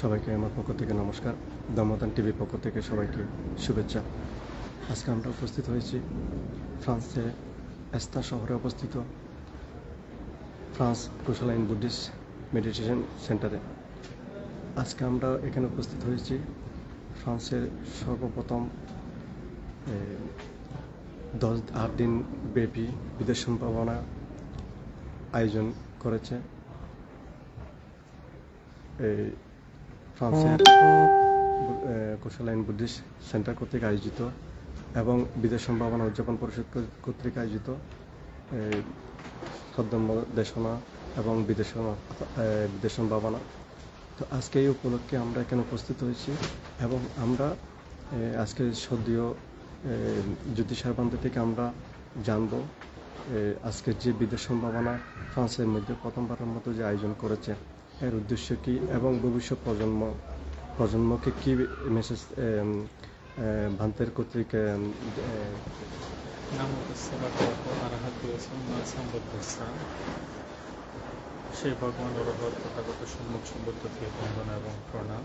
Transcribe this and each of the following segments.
সবাইকে আমার পক্ষ থেকে নমস্কার। দমদান টিভির পক্ষ থেকে সবাইকে শুভেচ্ছা। আজকে আমরা উপস্থিত হয়েছি ফ্রান্সে এস্তা শহরে অবস্থিত ফ্রান্স কুশালাইন বুদ্ধিস্ট মেডিটেশন সেন্টারে। আজকে আমরা এখানে উপস্থিত হয়েছি ফ্রান্সের সর্বপ্রথম 10-8 দিন ব্যাপী বিদেশ সম্ভাবনা আয়োজন করেছে এই ফ্রান্সের কুশালাইন বুদ্ধিস্ট সেন্টার কর্তৃক আয়োজিত এবং বিদেশ সম্ভাবনা উদযাপন পরিষদ কর্তৃক আয়োজিত সদ্যম্য দেশনা এবং বিদেশ সম্ভাবনা। তো আজকে এই উপলক্ষে আমরা এখানে উপস্থিত হয়েছি এবং আমরা আজকে সদ্য জ্যোতিষারবান্ধব থেকে আমরা জানব আজকের যে বিদেশ সম্ভাবনা ফ্রান্সের মধ্যে প্রথমবারের মতো যে আয়োজন করেছে এর উদ্দেশ্য কী এবং ভবিষ্যৎ প্রজন্মকে কী মেসেজ ভান্তের কর্তৃক সেই ভগবান অরহর তথাগত সম্মুখ সম্বুদ্ধ থেকে বন্দনা এবং প্রণাম।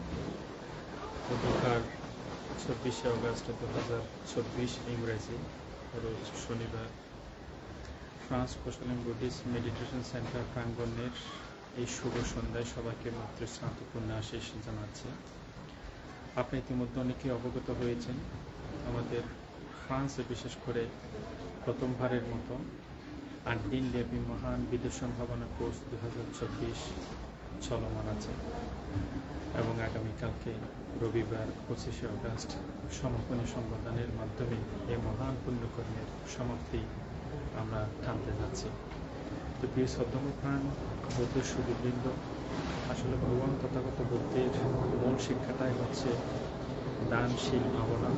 বুধবার 24শে অগস্ট 2024 ইংরেজি রোজ শনিবার ফ্রান্স কুশালাইন বুদ্ধিস্ট মেডিটেশন সেন্টার প্রাঙ্গণের এই শুভ সন্ধ্যায় সবাইকে মাতৃস্নাতপূর্ণ আশীষ জানাচ্ছি। আপনি ইতিমধ্যে অনেকেই অবগত হয়েছেন আমাদের ফ্রান্সে বিশেষ করে প্রথমবারের মতো 8 দিন ব্যাপী মহান বিদেশ সম্ভাবনা কোর্স 2024 চলমান আছে এবং আগামীকালকে রবিবার 25শে অগস্ট সমাপনী সংবাদানের মাধ্যমে এই মহান পুণ্যকর্মের সমাপ্তি আমরা টানতে যাচ্ছি। তো প্রিয় শ্রদ্ধামপ্রাণ বৌদ্ধ সুধীবৃন্দ, আসলে ভগবান তথাগত বুদ্ধের মূল শিক্ষাটাই হচ্ছে দানশীল ভাবনা।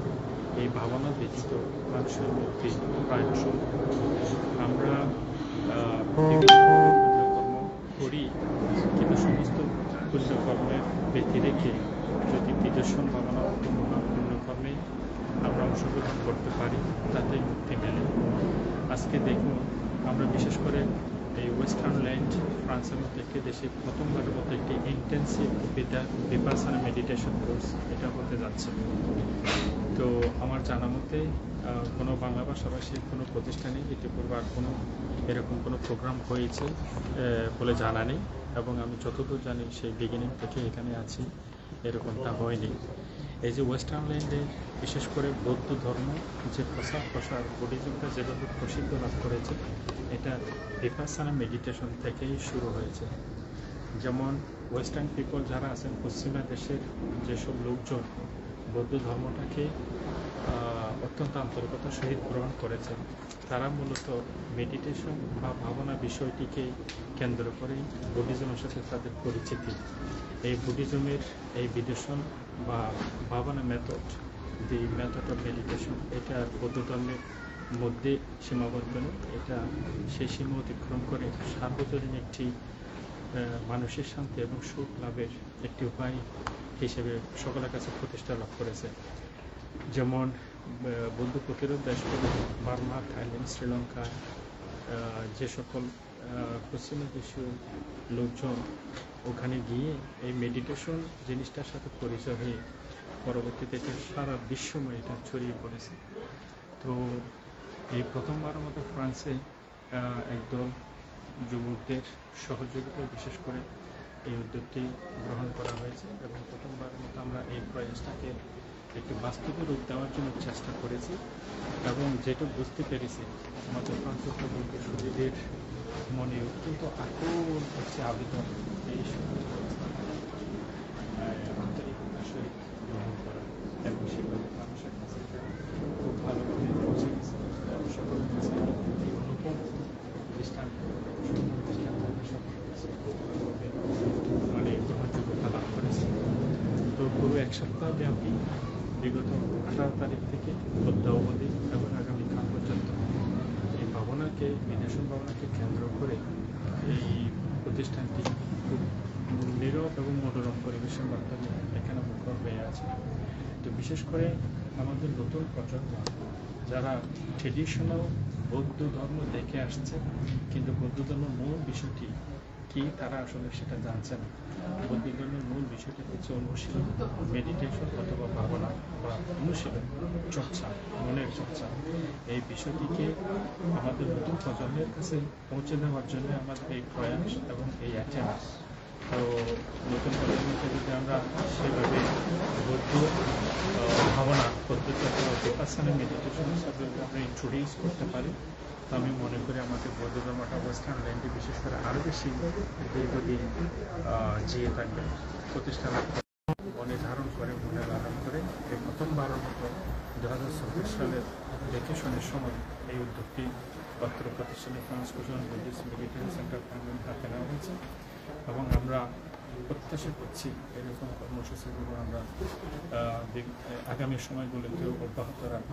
এই ভাবনা ব্যতীত মানুষের মুক্তি প্রায় অসম্ভব। আমরা পুণ্যকর্ম করি, কিন্তু সমস্ত পুণ্যকর্মের ব্যতি রেখে যদি বিদর্শন ভাবনা মহান পুণ্যকর্মে আমরা অংশগ্রহণ করতে পারি তাতে মুক্তি মেলে। আজকে দেখুন, আমরা বিশেষ করে এই ওয়েস্টার্ন ল্যান্ড ফ্রান্সের মতো একটি দেশে প্রথমবারের মতো একটি ইন্টেন্সিভ ভিপাসসানা মেডিটেশন কোর্স এটা হতে যাচ্ছে। তো আমার জানা মতে কোনো বাংলা ভাষাভাষী কোনো প্রতিষ্ঠানে ইতিপূর্বে আর কোনো এরকম কোনো প্রোগ্রাম হয়েছে বলে জানা নেই, এবং আমি যতদূর জানি সেই বিগিনিং থেকে এখানে আছি, এরকমটা হয়নি। এই যে ওয়েস্টার্ন ল্যান্ডে বিশেষ করে বৌদ্ধ ধর্ম যে প্রসার বুদ্ধিজমটা যেভাবে প্রসিদ্ধ লাভ করেছে, এটা ভিপাসসানা মেডিটেশন থেকেই শুরু হয়েছে। যেমন ওয়েস্টার্ন পিপল যারা আছেন, পশ্চিমা দেশের যেসব লোকজন বৌদ্ধ ধর্মটাকে অত্যন্ত আন্তরিকতার সহিত গ্রহণ করেছেন, তারা মূলত মেডিটেশন বা ভাবনা বিষয়টিকে কেন্দ্র করে বুদ্ধিজমের সাথে তাদের পরিচিতি। এই বুদ্ধিজমের এই বিদেশন বা ভাবনা method, the method of meditation, এটা বৌদ্ধ ধর্মের মধ্যে সীমাবদ্ধ নয়, এটা সেই সীমা অতিক্রম করে সার্বজনীন একটি মানুষের শান্তি এবং সুখ লাভের একটি উপায় হিসেবে সকলের কাছে প্রতিষ্ঠা লাভ করেছে। যেমন বৌদ্ধ প্রতিরোধ দেশগুলো বার্মা, থাইল্যান্ড, শ্রীলঙ্কা, যে সকল পশ্চিমা দেশীয় লোকজন ওখানে গিয়ে এই মেডিটেশন জিনিসটার সাথে পরিচয় হয়ে পরবর্তীতে এটা সারা বিশ্বময় এটা ছড়িয়ে পড়েছে। তো এই প্রথমবারের মতো ফ্রান্সে একদল যুবকদের সহযোগিতায় বিশেষ করে এই উদ্যোগটি গ্রহণ করা হয়েছে এবং প্রথমবারের মতো আমরা এই প্রয়াসটাকে একটি বাস্তবে রূপ দেওয়ার জন্য চেষ্টা করেছি। এবং যেটা বুঝতে পেরেছি, আমাদের ফ্রান্সের সুধীদের মনে অত্যন্ত আকুল হচ্ছে আবেদন এই আন্তরিকতার সহিত গ্রহণ করা, এবং সেভাবে মানুষের কাছে খুব ভালোভাবে পৌঁছে গেছে। সকলের কাছে এই অনুপম দৃষ্টান্ত মানে গ্রহণযোগ্যতা লাভ করেছে। তো পুরো 1 সপ্তাহ ব্যাপী বিগত 18 তারিখ থেকে অদ্যাবধি এবং আগামীকাল পর্যন্ত এই ভাবনাকে, বিদেশন ভাবনাকে কেন্দ্র করে এই প্রতিষ্ঠানটি খুব নীরব এবং মনোরম পরিবেশের মাধ্যমে এখানে মুখর হয়ে আছে। তো বিশেষ করে আমাদের নতুন প্রজন্ম যারা ট্রেডিশনাল বৌদ্ধ ধর্ম দেখে আসছে, কিন্তু বৌদ্ধ ধর্মের মূল বিষয়টি কি তারা আসলে সেটা জানছে না। বৌদ্ধ ধর্মের মূল বিষয়টি হচ্ছে অনুশীলন, মেডিটেশন অথবা ভাবনা বা অনুশীলন, চর্চা, মনের চর্চা। এই বিষয়টিকে আমাদের নতুন প্রজন্মের কাছে পৌঁছে দেওয়ার জন্য আমাদের এই প্রয়াস এবং এই অ্যাটেম্প। তো নতুন প্রজন্মকে যদি আমরা সেভাবে বৌদ্ধ ভাবনা পদ্ধতি অথবা বিপাসনা মেডিটেশন হিসাবে আমরা ইন্ট্রোডিউস করতে পারি, তো আমি মনে করি আমাদের বৌদ্ধ ধর্মটা ওয়েস্টার্ন ল্যান্ডে বিশেষ করে আরও বেশি দীর্ঘদিন জিয়ে থাকবে। প্রতিষ্ঠা মনে ধারণ করে এই প্রথমবারের মতো 2024 সালের ভ্যাকেশনের সময় এই উদ্যোগটি পত্র প্রতিষ্ঠানে ট্রান্সফিউশন বুদ্ধিস্ট মেডিটেশন সেন্টার হাতে নেওয়া হয়েছে এবং আমরা প্রত্যাশা করছি এরকম কর্মসূচিগুলো আমরা আগামী সময়গুলোতেও অব্যাহত রাখব।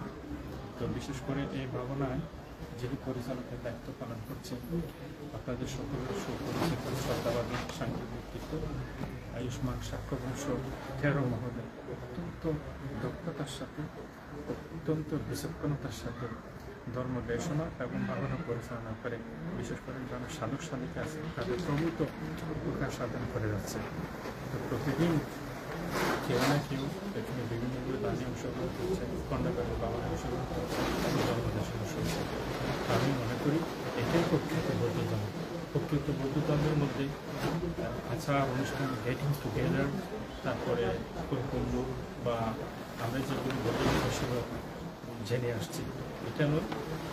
তো বিশেষ করে এই ভাবনায় যিনি পরিচালকের দায়িত্ব পালন করছেন আপনাদের সকলের সুপরিচিত শ্রদ্ধাবাদী সাংবাদিক ব্যক্তিত্ব আয়ুষ্মান সাক্ষ্যবংশ থেরো মহোদয় অত্যন্ত দক্ষতার সাথে, অত্যন্ত বিচক্ষণতার সাথে ধর্ম দেশনা এবং ভাবনা পরিচালনা করে বিশেষ করে যারা সাধক সাধিকা আছে তাদের প্রভূত উপকার সাধন করে যাচ্ছে। তো প্রতিদিন কেউ না কেউ এখানে বিভিন্নভাবে দানে অংশগ্রহণ করছে, খণ্ডকালী বাবার অংশগ্রহণ করছে, ধর্ম দেশনা শুনছে। আমি মনে করি এটাই প্রকৃত বৌদ্ধ ধর্ম। প্রকৃত বৌদ্ধ ধর্মের মধ্যে আচার অনুষ্ঠান, গেটিং টুগেদার, তারপরে কুলকুণ্ড বা আমরা যেগুলো বৌদ্ধ ধর্ম হিসেবে জেনে আসছি, এটা হলো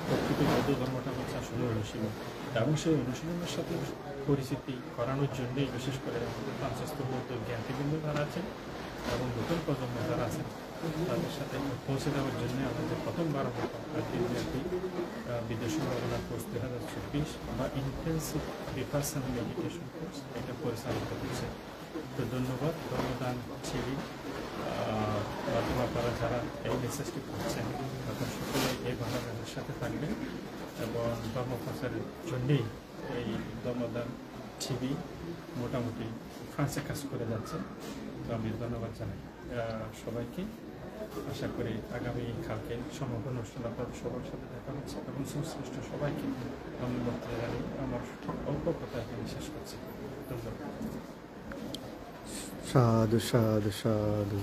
প্রকৃত বৌদ্ধ ধর্মটা হচ্ছে আসলে অনুশীলন। এবং সেই অনুশীলনের সাথে পরিচিতি করানোর জন্যই বিশেষ করে আমাদের প্রাঞ্চস্থ বৌদ্ধ জ্ঞাতিবৃন্দ যারা আছেন এবং নতুন প্রজন্ম যারা আছেন তাদের সাথে পৌঁছে দেওয়ার জন্য আমাদের প্রথমবার মতো দিনব্যাপী বিদেশি ভাবনা কোর্স 2024 বা ইন্টেন্সিভ বিপাসনা মেডিটেশন কোর্স এটা পরিচালিত হচ্ছে। তো ধন্যবাদ ধর্মদান ছিলি আপনারা যারা এই মেসেজটি করছেন আপনার সকলে এই ভাবনার সাথে থাকবেন এবং ধর্ম প্রচারের জন্যেই এই ধর্মদান টিভি মোটামুটি ফ্রান্সে কাজ করে যাচ্ছে। তো আমি ধন্যবাদ জানাই সবাইকে। আশা করি আগামীকালকে সমগ্র অনুষ্ঠান আপনাদের সবার সাথে দেখা হচ্ছে এবং সংশ্লিষ্ট সবাইকে আমি বক্তব্য জানি আমার অল্প কথা এখানে শেষ করছি। ধন্যবাদ। সাধু সাধু সাধু।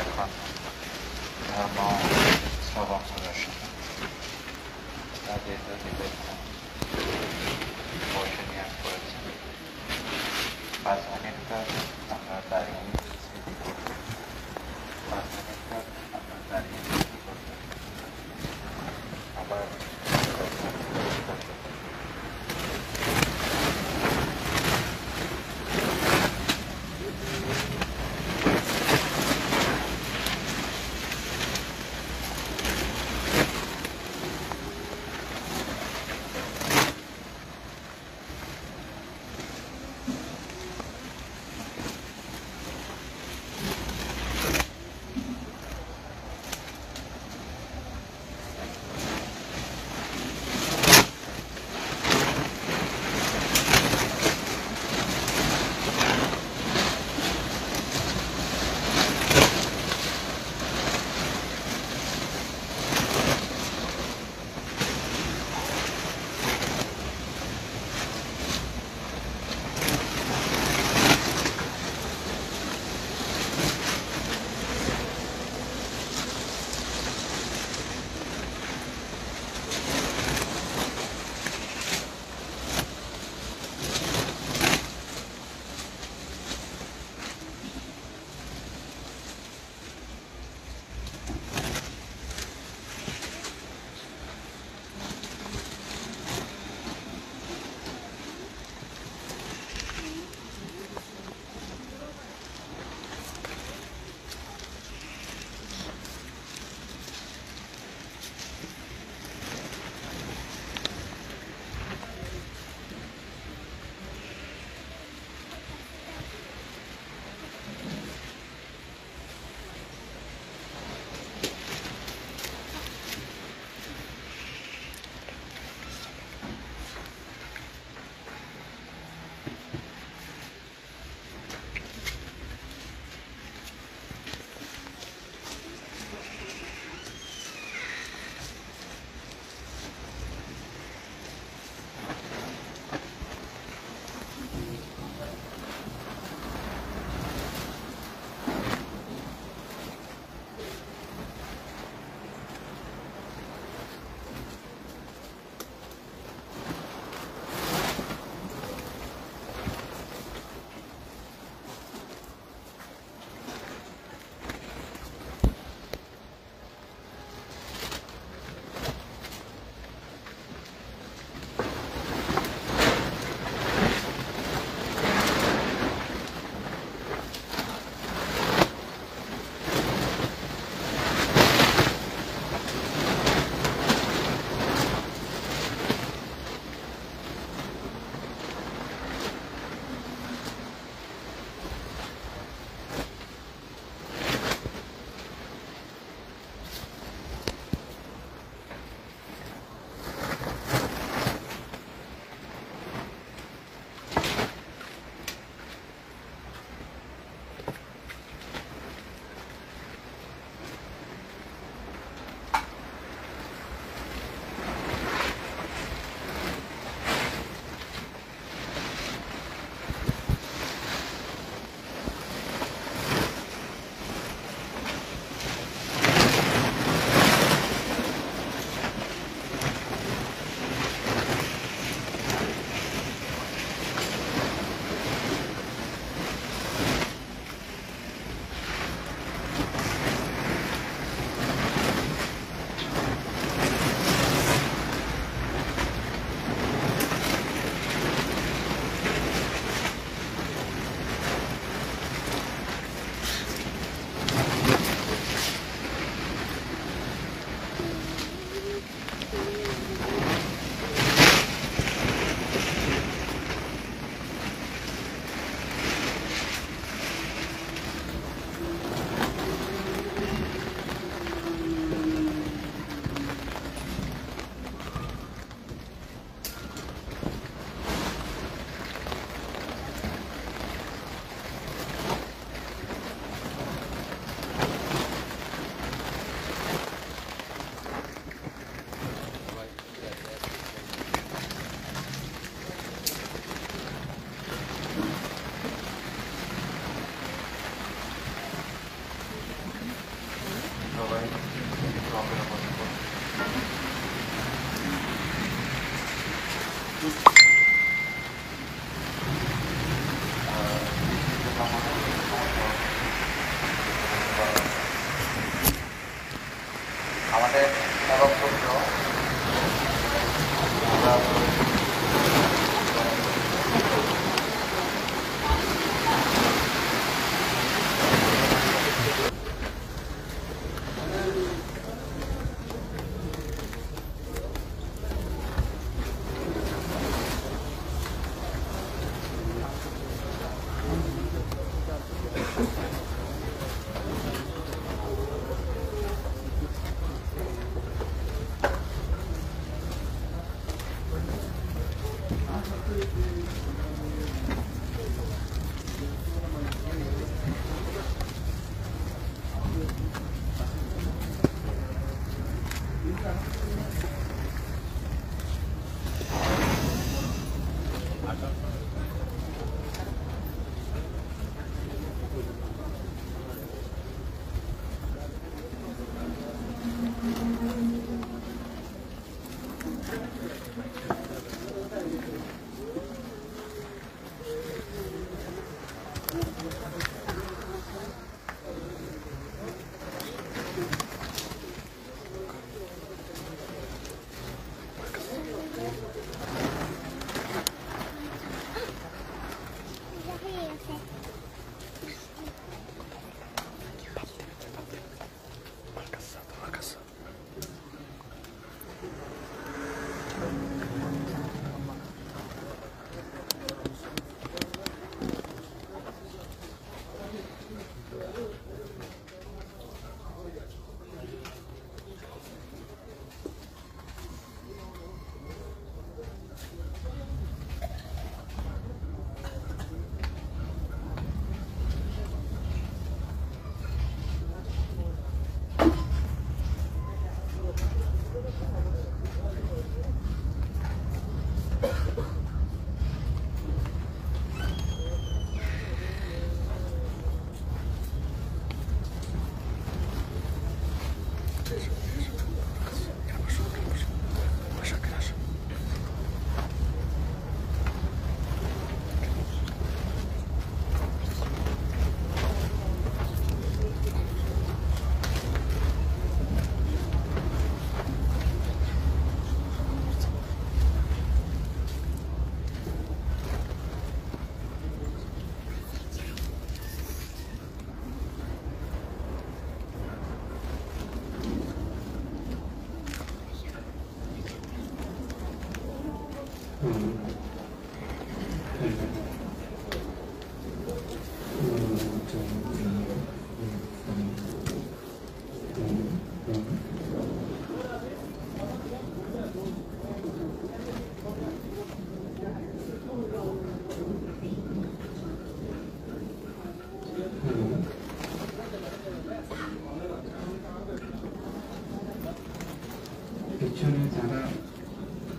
এখন ধর্ম শ্রবণ প্রদর্শন তাদের যদি বসে নিয়োগ করেছেন 5 মিনিট আমরা দাঁড়িয়ে স্মৃতি করব, 5 মিনিট আমরা দাঁড়িয়ে স্মৃতি করব। আবার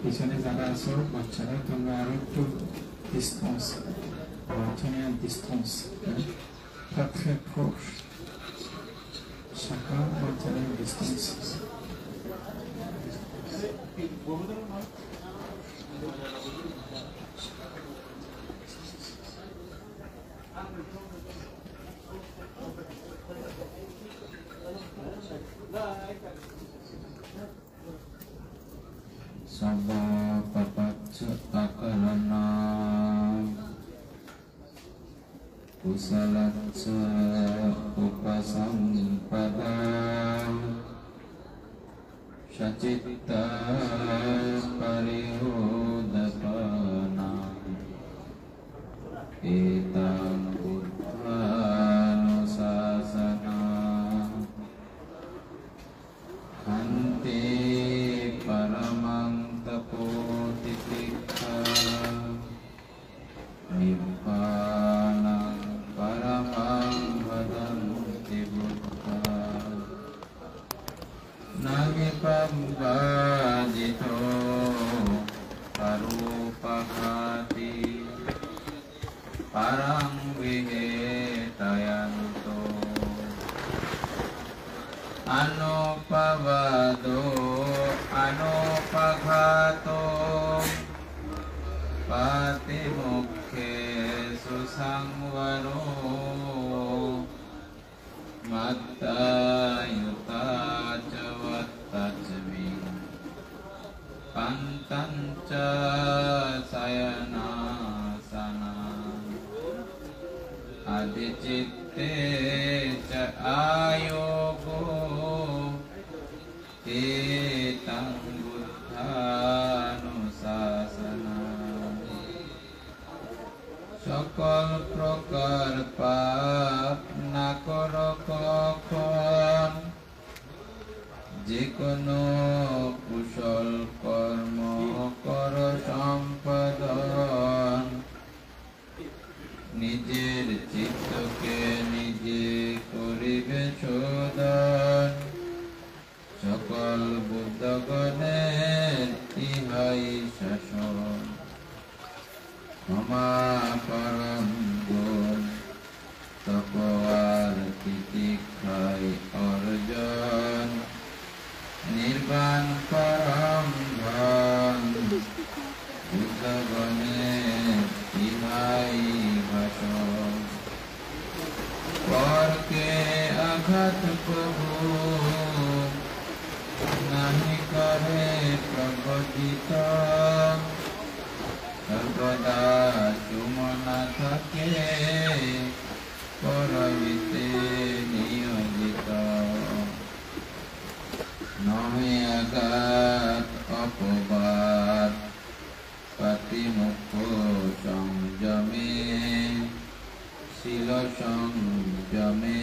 পিছনে যারা আছো বাচ্চারা তোমরা আরো একটু distance distance pas très proche chacun maintenez une distance Sabba papacca akalana kusalacca upasampada sacitta parihodapana etang buddhanusasana hante paramang tapotitikha nibbanang paramang vadanti buddha nagipambadito parupahati parang vihetayanto anopavado anopaghato patimukhe susangvaro mattayuta cavattajmi pantanca sayanasana adicitte ca ayogo etang buddhanusasana সকল প্রকার পাপ কোনো কুশল কর্ম কর সম্পাদন, নিজের চিত্তকে নিজে করিবে শোধন। সকল বুদ্ধগণের ইহাই শাসন, ক্ষমা পরম গুণ তপোয়ার তিতিক্ষায় অর্জন। নির্বাণ পরম ধন বুদ্ধগণের ইহাই ভাষণ। পরকে আঘাত প্রভু নাহি করে প্রবদিত, সর্বদা সুমনা থাকে পরমিতে নিয়োজিত। নহে আঘাত অপবাদ পাতিমুখ সংযমে, শীল সংযমে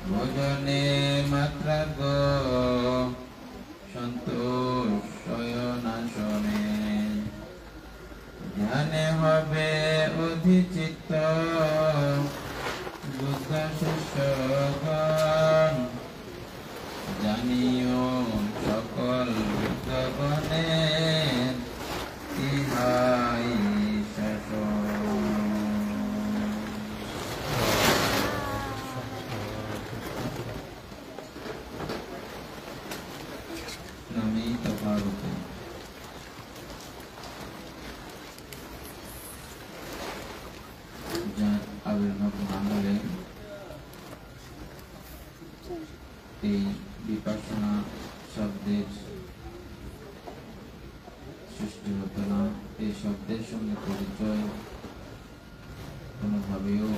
ভোজনে মাত্রা গো সন্তোষ শয়নাসনে। ধ্যানে হবে অধিচিত্ত বুদ্ধ শিষ্যগণ, জানিও সকল বুদ্ধগণের ইহাই শাসন। নমিত ভারতে যার আবির্ভাব না হলে এই বিপাসনা শব্দের সৃষ্টি হতো না। এই শব্দের সঙ্গে পরিচয় কোনোভাবেও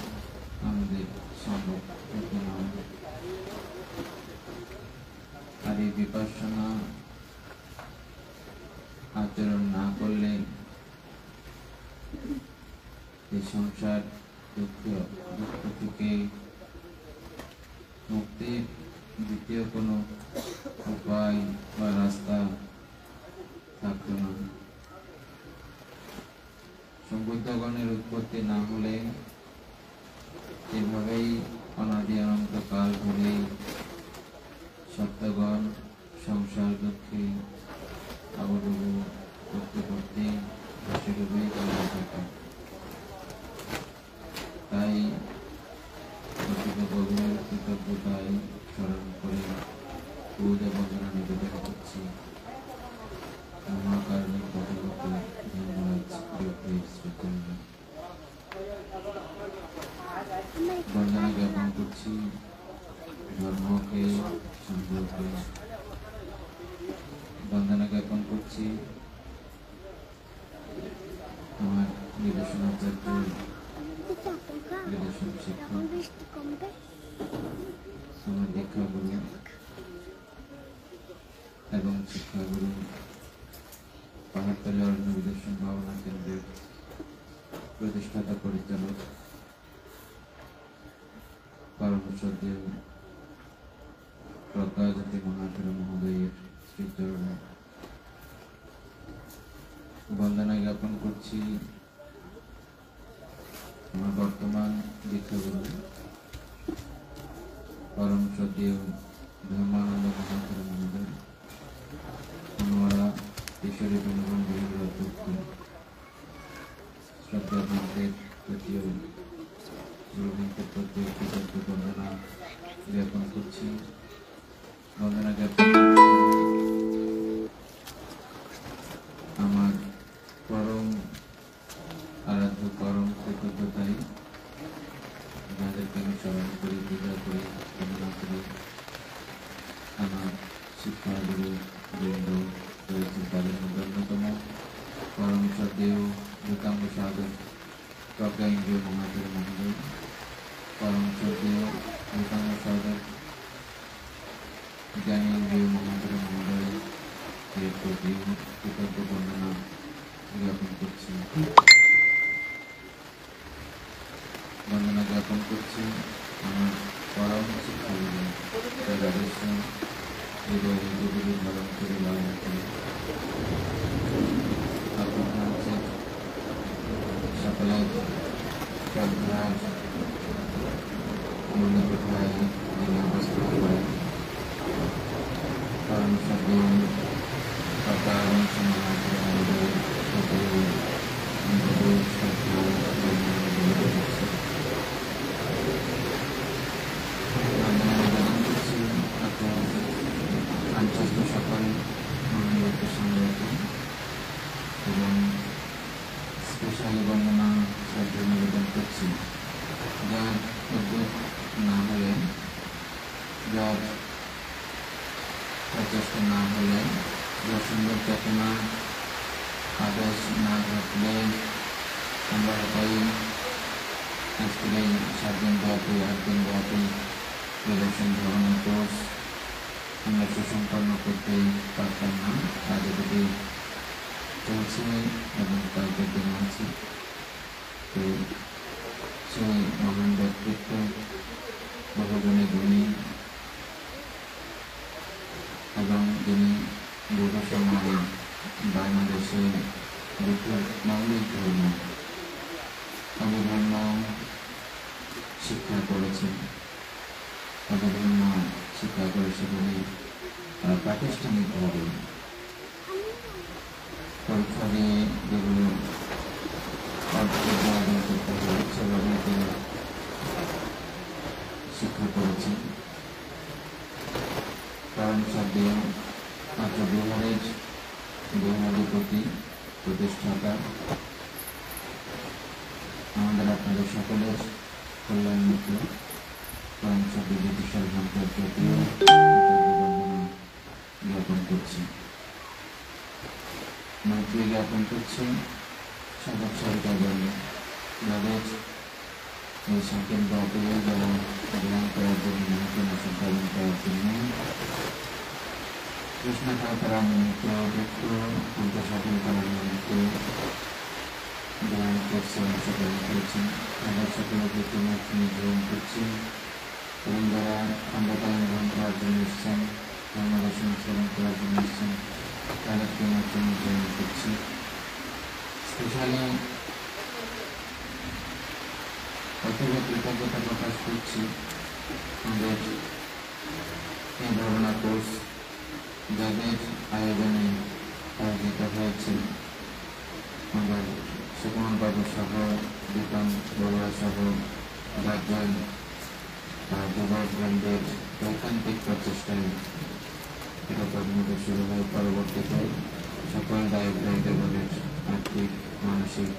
আমাদের সম্ভব হতো না। আর এই বিপাসনা আচরণ না করলে এই সংসার দুঃখ থেকে মুক্তির দ্বিতীয় কোনো উপায় বা রাস্তা থাকতো না। সম্বুদ্ধগণের উৎপত্তি না হলে এভাবেই অনাদি অনন্ত কাল ধরেই সত্যগণ সংসার দুঃখে আবরুবু করতে করতে সেভাবেই চলে থাকে। তাই গভীর কৃতজ্ঞতায় স্মরণ করে পূজা বন্দনা নিবেদন করছি। মহাকারণিক ভগবতী ধন্যবাদ শ্রীচন্দ্র বন্দনা জ্ঞাপন করছি। ধর্মকে সংগ্রহকে বন্দনা জ্ঞাপন করছি। আমার বিবেচনাচার্য বিবেচন শিক্ষক আমার দীক্ষাগুরু এবং শিক্ষাগুরু পাহাড়তলী অরণ্য বিদর্শন ভাবনা কেন্দ্রের প্রতিষ্ঠাতা পরিচালক পরম শ্রদ্ধেয় প্রজ্ঞাজ্যোতি মহাথের মহোদয়ের শ্রীচরণে বন্দনা জ্ঞাপন করছি। আমার বর্তমান দীক্ষাগুরু পরম শ্রদ্ধেয় ধর্মানন্দ মহাথের মহোদয়, অনুয়ারা ঈশ্বরী বন্ধুগণ বিহারের অধ্যক্ষ, শ্রদ্ধাবৃন্দের প্রতিও গুরুবৃন্দের প্রতি কৃতজ্ঞ বন্দনা জ্ঞাপন করছি। বন্দনা জ্ঞাপন আমার পরম আরাধ্য পরম কৃতজ্ঞতাই যাদেরকে আমি স্মরণ করি, পূজা করি, বন্দনা করি। আমার শিক্ষাগুরু বৃন্দ রয়েছে, তাদের মধ্যে অন্যতম পরম শ্রদ্ধেয় ভূতাঙ্গ সাধক প্রজ্ঞা ইন্দ্রিয় মহাথের মহোদয়, পরম শ্রদ্ধেয় ভূতাঙ্গ সাধক জ্ঞানী ইন্দ্রিয় মহাথের মহোদয় এর প্রতি কৃতজ্ঞ বন্দনা জ্ঞাপন করছি। বন্দনা জ্ঞাপন করছি আমার পরম শিক্ষাগুরু হৃদয়ে যেগুলি ধারণ করে লালন করে আপনার হচ্ছে সকলের শ্রদ্ধার মনে কোথায় যিনি অবস্থান করেন কারণ সাথে সরকার আন্তর্জাতিক সকল মনোনীত সংগঠন এবং স্পেশালি বর্ণনা শ্রদ্ধা নিবেদন করছি, যার উদ্যোগ না হলে, যার প্রচেষ্টা না হলে, যার সুন্দর চেতনা আদেশ না ঘটলে আমরা তাই আজকের এই 7 দিন ব্যাপী 8 দিন ব্যাপী প্রদর্শন ধরনের কোর্স আমরা সুসম্পন্ন করতে পারতাম না। আজ এটি চলছে এবং কালকে দিন আছে। তো সেই মহান ব্যক্তিত্ব বহুগুণে গুণী এবং যিনি বহু সময়ে বাংলাদেশে দুটো মৌলিক ধর্ম অবধর্ম শিক্ষা করেছেন, অবধর্ম শিক্ষা করেছে বলে প্রাতিষ্ঠানিকভাবে পরীক্ষা দিয়ে যেগুলো অর্জন করতে হয় সেভাবে তিনি শিক্ষা করেছেন। কারণ সাথে মাত্র বিহারিপতি প্রতিষ্ঠাতা আমাদের আপনাদের সকলের কল্যাণ মিত্র কারণ সাথে ব্রিটিশের ভারতের প্রতিও জ্ঞাপন করছি, মৈত্রী জ্ঞাপন করছি সাধক সাধিকাগণ যাদের এই সংকেত ব্যাপারে যারা গ্রহণ করার জন্য নতুন সম্পাদন করার জন্য কৃষ্ণ তারা নিমিত্ত ব্যক্ত উল্টো স্বাধীন করার নিমিত্ত গ্রহণ করছে, অংশগ্রহণ করেছেন। তাদের সকলে ব্যক্তি গ্রহণ করছি এবং যারা খণ্ডকালীন গ্রহণ করার জন্য এসছেন, ধর্মদর্শন স্মরণ করার জন্য এসছেন, তাদেরকে নতুন গ্রহণ করছি। স্পেশালি অতীব কৃতজ্ঞতা প্রকাশ করছি আমাদের এই ভাবনা কোর্স যাদের আয়োজনে আয়োজিত হয়েছে, আমাদের সুকুমার বাবু সহ, দীপন বড়ুয়া সহ, রাজ্যের যুবকবৃন্দের ঐকান্তিক প্রচেষ্টায় এটা প্রথমত শুরু হয়। পরবর্তীতে সকল দায়িত্বদের আর্থিক, মানসিক,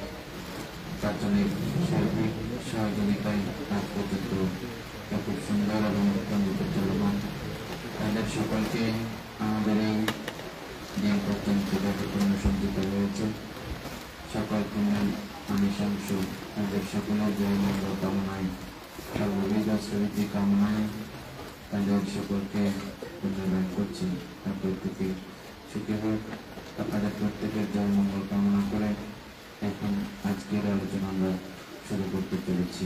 প্রাথমিক, সার্বিক সহযোগিতায় আজ পর্যন্ত খুব সুন্দর এবং উৎপন্নিত চলমান। তাদের সকলকে আমাদের এই দিন পর্যন্ত যতক্ষণ সঞ্চিত হয়েছে সকল পুণ্যের আনিশাংশ তাদের সকলের জয় মঙ্গল কামনায়, সর্ববিধ স্মৃতি কামনায় তাদের সকলকে ধন্যবাদ করছি। তার প্রত্যেকে সুখী হোক, আপনাদের প্রত্যেকের জয় মঙ্গল কামনা করে এখন আজকের আলোচনা আমরা শুরু করতে চলেছি।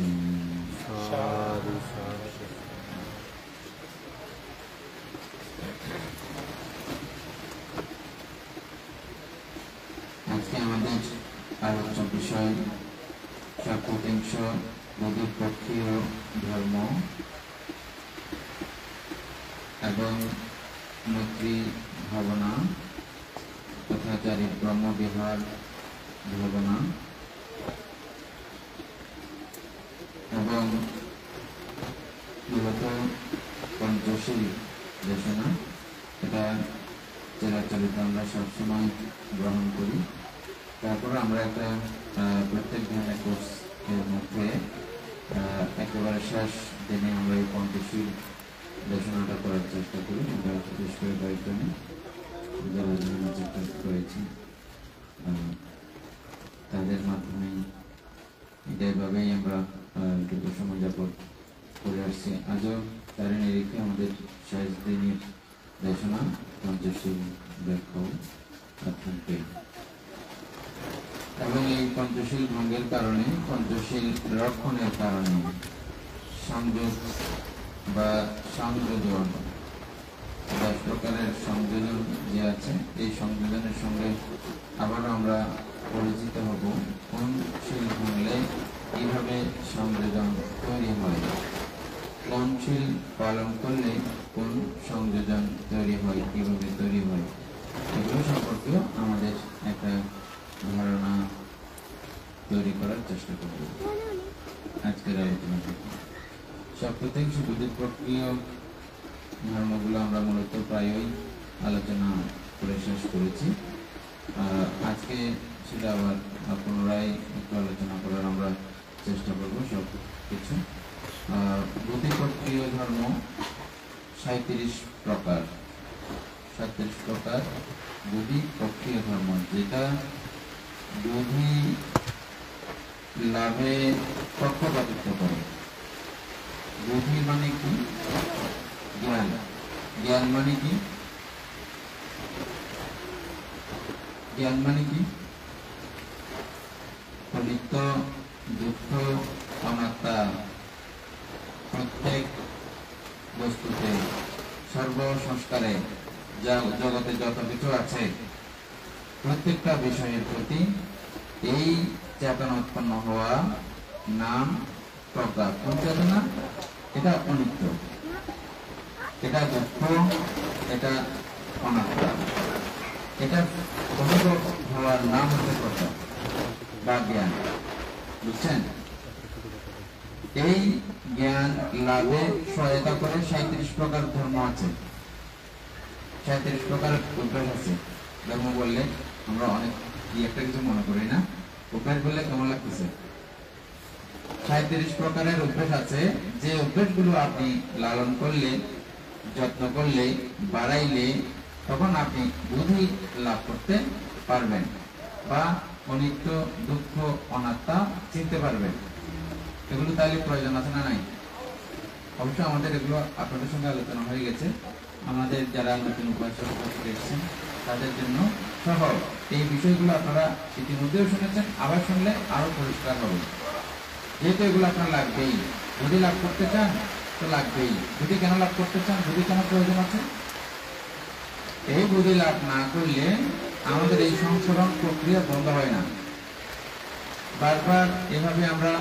আজকে আমাদের আলোচ্য বিষয় সাক্ষাৎংশ নদীর পক্ষীয় ধর্ম এবং মৈত্রী ভাবনা তথা চারি ব্রহ্মবিহার ভাবনা এবং মূলত পঞ্চশীল দেশনা। এটা চিরাচরিত আমরা সবসময় গ্রহণ করি। তারপর আমরা একটা প্রত্যেক ধরনের কোর্সের মধ্যে একেবারে শেষ দিনে আমরা এই পঞ্চশীল দেশনাটা করার চেষ্টা করি। আমরা বিশেষ করে কয়েকজনে যারা চেষ্টা করেছি তাদের মাধ্যমে এইভাবেই আমরা দীর্ঘ সময় যাপন করে আসছি। আজও তারই নিরিখে আমাদের শেষ দিনের দেশনা পঞ্চশীল ব্যাখ্যাও থাকবে এবং এই পঞ্চশীল ভঙ্গের কারণে, পঞ্চশীল রক্ষণের কারণে সংযোগ বা সংযোজন 10 প্রকারের সংযোজন যে আছে, এই সংযোজনের সঙ্গে আবারও আমরা পরিচিত হব কোন শিল ভাঙলে কিভাবে সংযোজন তৈরি হয়, কোন শিল পালন করলে কোন সংযোজন তৈরি হয়, কিভাবে তৈরি হয়, এগুলো সম্পর্কেও আমাদের একটা ধারণা তৈরি করার চেষ্টা করব আজকের আলোচনা থেকে। সপ্তাহে বৈদিক প্রক্রিয়া ধর্মগুলো আমরা মূলত প্রায়ই আলোচনা করে শেষ করেছি। আজকে সেটা আবার পুনরায় একটু আলোচনা করার আমরা চেষ্টা করব সব কিছু। বৈদিক প্রক্রিয়া ধর্ম 37 প্রকার, 37 প্রকার বৈদিক প্রক্রিয়া ধর্ম, যেটা বুদ্ধি লাভে পক্ষপাতিত্ব করে। বুদ্ধি মানে কি? জ্ঞান। জ্ঞান মানে কি? জ্ঞান মানে কি? নিত্য, দুঃখ, অনাত্মা, প্রত্যেক বস্তুতে, সর্বসংস্কারে, জগতে যত কিছু আছে প্রত্যেকটা বিষয়ের প্রতি এই চেতনা উৎপন্ন হওয়া নাম প্রজ্ঞা। কোন চেতনা? এটা অনিত্য, এটা দুঃখ, এটা অনাত্মা, এটা অনুভব হওয়ার নাম হচ্ছে প্রজ্ঞা বা জ্ঞান। বুঝছেন? এই জ্ঞান লাভে সহায়তা করে 37 প্রকার ধর্ম আছে, 37 প্রকার অভ্যাস আছে। ধর্ম বললে আমরা অনেক একটা কিছু মনে করি না, অভ্যাস বললে কেমন লাগতেছে? 37 প্রকারের অভ্যাস আছে, যে অভ্যাসগুলো আপনি লালন করলে, যত্ন করলে, বাড়াইলে তখন আপনি বুদ্ধি লাভ করতে পারবেন বা অনিত্য, দুঃখ, অনাত্মা চিনতে পারবেন। এগুলো তাহলে প্রয়োজন আছে না নাই? অবশ্যই আমাদের এগুলো আপনাদের সঙ্গে আলোচনা হয়ে গেছে। আমাদের যারা নতুন উপাসক এসেছেন তাদের জন্য সহ এই বিষয়গুলো আপনারা ইতিমধ্যেও শুনেছেন, আবার শুনলে আরো পরিষ্কার হবে। যেহেতু এগুলো আপনার লাগবেই, বুদ্ধি লাভ করতে চান তো লাগবেই। বুদ্ধি কেন লাভ করতে চান? বুদ্ধি কেন প্রয়োজন আছে? এই বুদ্ধি লাভ না করলে আমাদের এই সংশোধন প্রক্রিয়া বন্ধ হয় না। বারবার এভাবে আমরা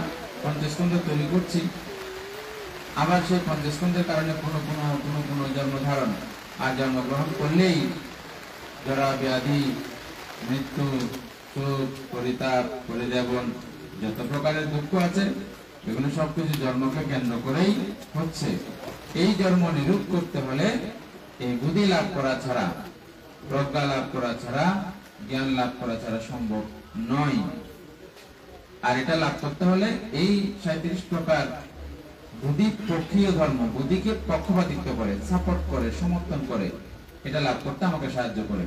পঞ্চস্কন্ধ তৈরি করছি, আবার সেই পঞ্চস্কন্ধের কারণে কোনো জন্মধারণ আর জন্মগ্রহণ করলেই জরা ব্যাধি, মৃত্যু, শোক, পরিতাপ, পরিদেবন, যত প্রকারের দুঃখ আছে এগুলো সবকিছু জন্মকে কেন্দ্র করেই হচ্ছে। এই জন্ম নিরূপ করতে হলে এই বুদ্ধি লাভ করা ছাড়া, প্রজ্ঞা লাভ করা ছাড়া, জ্ঞান লাভ করা ছাড়া সম্ভব নয়। আর এটা লাভ করতে হলে এই 37 প্রকার বুদ্ধি পক্ষীয় ধর্ম, বুদ্ধিকে পক্ষপাতিত্ব করে, সাপোর্ট করে, সমর্থন করে, এটা লাভ করতে আমাকে সাহায্য করে।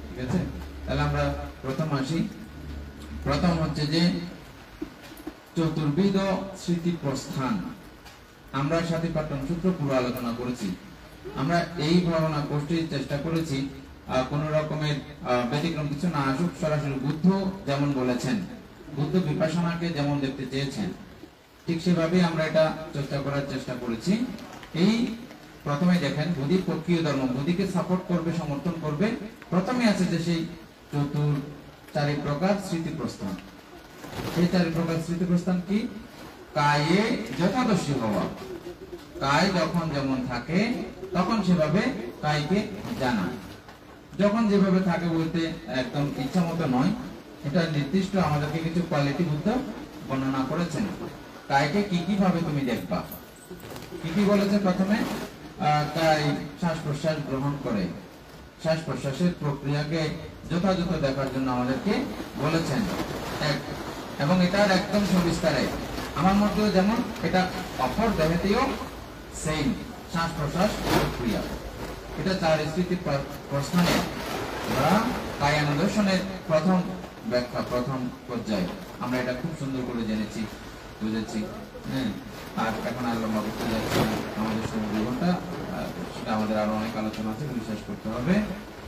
ঠিক আছে? তাহলে আমরা প্রথম আসি। প্রথম হচ্ছে যে চতুর্বিধ স্মৃতি প্রস্থান। আমরা সাথী পাঠন সূত্র পুরো আলোচনা করেছি। আমরা এই ভাবনা কোষ্ঠীর চেষ্টা করেছি কোন রকমের ব্যতিক্রম কিছু না আসুক, সরাসরি বুদ্ধ যেমন বলেছেন, বুদ্ধ বিপাশনাকে যেমন দেখতে চেয়েছেন, ঠিক সেভাবে আমরা এটা চর্চা করার চেষ্টা করেছি। এই প্রথমে দেখেন বুদ্ধি পক্ষীয় ধর্ম, বুদ্ধিকে সাপোর্ট করবে, সমর্থন করবে। প্রথমে আছে যে সেই চারি প্রকার স্মৃতি প্রস্থান। এই 4 প্রকার স্মৃতি প্রস্থান কি? কায়ে যথাদর্শী হওয়া, কায় যখন যেমন থাকে তখন সেভাবে কায়কে জানা। যখন যেভাবে থাকে বলতে একদম ইচ্ছা মতো নয়, এটা নির্দিষ্ট আমাদেরকে কিছু কোয়ালিটি বুদ্ধ বর্ণনা করেছেন। কায়কে কি কি ভাবে তুমি দেখবা, কি কি বলেছে? প্রথমে কায় শ্বাস প্রশ্বাস গ্রহণ করে, শ্বাস প্রশ্বাসের প্রক্রিয়াকে যথাযথ দেখার জন্য আমাদেরকে বলেছেন। এবং এটার একদম সবিস্তারে আমার মধ্যে যেমন এটা অপর দেহেতেও সেম শ্বাস প্রশ্বাস প্রক্রিয়া। এটা 4 স্মৃতি প্রস্থানে বা কায়ানুদর্শনের প্রথম ব্যাখ্যা, প্রথম পর্যায়ে আমরা এটা খুব সুন্দর করে জেনেছি, বুঝেছি। আর এখন আর লম্বা করতে যাচ্ছি, আমাদের সময় 2 ঘন্টা, সেটা আমাদের আরো অনেক আলোচনা আছে, শেষ করতে হবে,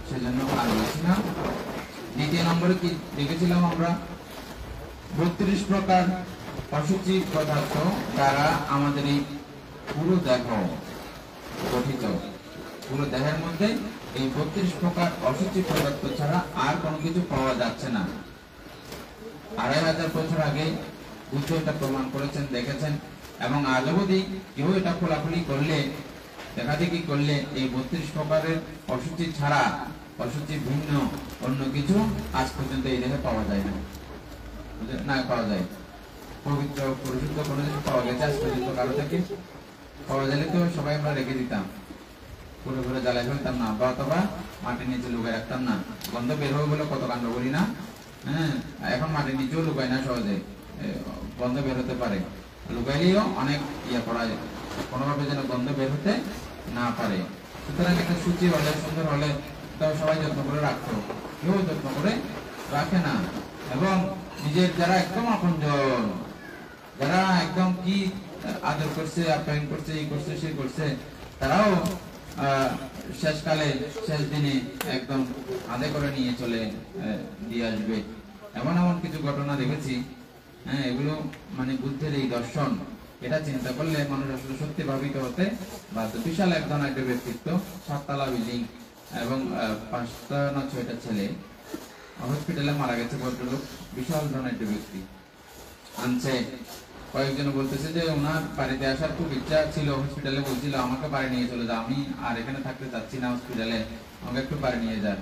সেজন্য আর বলছি না। দ্বিতীয় নম্বরে কি দেখেছিলাম আমরা? 32 প্রকার অসুচি পদার্থ দ্বারা আমাদের এই পুরো দেহ গঠিত। পুরো দেহের মধ্যে এই 32 প্রকার অসুচি পদার্থ ছাড়া আর কোনো কিছু পাওয়া যাচ্ছে না। 2500 বছর আগে বুদ্ধ এটা প্রমাণ করেছেন, দেখেছেন, এবং আজ অবধি কেউ এটা খোলাখুলি করলে, দেখাদেখি করলে এই 32 প্রকারের অসুচি ছাড়া, অসুচি ভিন্ন অন্য কিছু আজ পর্যন্ত এই দেহে পাওয়া যায় না। না পাওয়া যায়, পবিত্র পরিশুদ্ধ কোনো কিছু পাওয়া গেছে আজ পর্যন্ত কারো থেকে? পাওয়া গেলে তো সবাই আমরা রেখে দিতাম, পুরো ঘুরে জ্বালাই ফেলতাম না, বা অথবা মাটির নিচে লুকাই রাখতাম না। গন্ধ বের হবে বলে কত কাণ্ড করি না। হ্যাঁ, এখন মাটির নিচেও লুকাই না, সহজে গন্ধ বের হতে পারে, লুকাইলেও অনেক করা যায়, কোনোভাবে যেন গন্ধ বের হতে না পারে। সুতরাং একটা সূচি হলে, সুন্দর হলে তাও সবাই যত্ন করে রাখতো, কেউ যত্ন করে রাখে না। এবং নিজের যারা একদম আপনজন, যারা একদম কি আদর করছে, আপ্যায়ন করছে, এই করছে, সেই করছে, তারাও শেষকালে, শেষ দিনে একদম আদে করে নিয়ে চলে দিয়ে আসবে। এমন এমন কিছু ঘটনা দেখেছি। হ্যাঁ, এগুলো মানে বুদ্ধের এই দর্শন, এটা চিন্তা করলে মানুষ আসলে সত্যি ভাবিত হতে বাধ্য। বিশাল এক ধরনের একটা ব্যক্তিত্ব, 7 তলা বিল্ডিং, এবং 5টা না 6টা ছেলে, হসপিটালে মারা গেছে ভদ্রলোক, বিশাল ধরনের একটা ব্যক্তি। আনছে, কয়েকজন বলতেছে যে ওনার বাড়িতে আসার খুব ইচ্ছা ছিল, হসপিটালে বলছিল আমাকে বাড়ি নিয়ে চলে যা, আমি আর এখানে থাকতে চাচ্ছি না হসপিটালে, আমাকে একটু বাড়ি নিয়ে যান।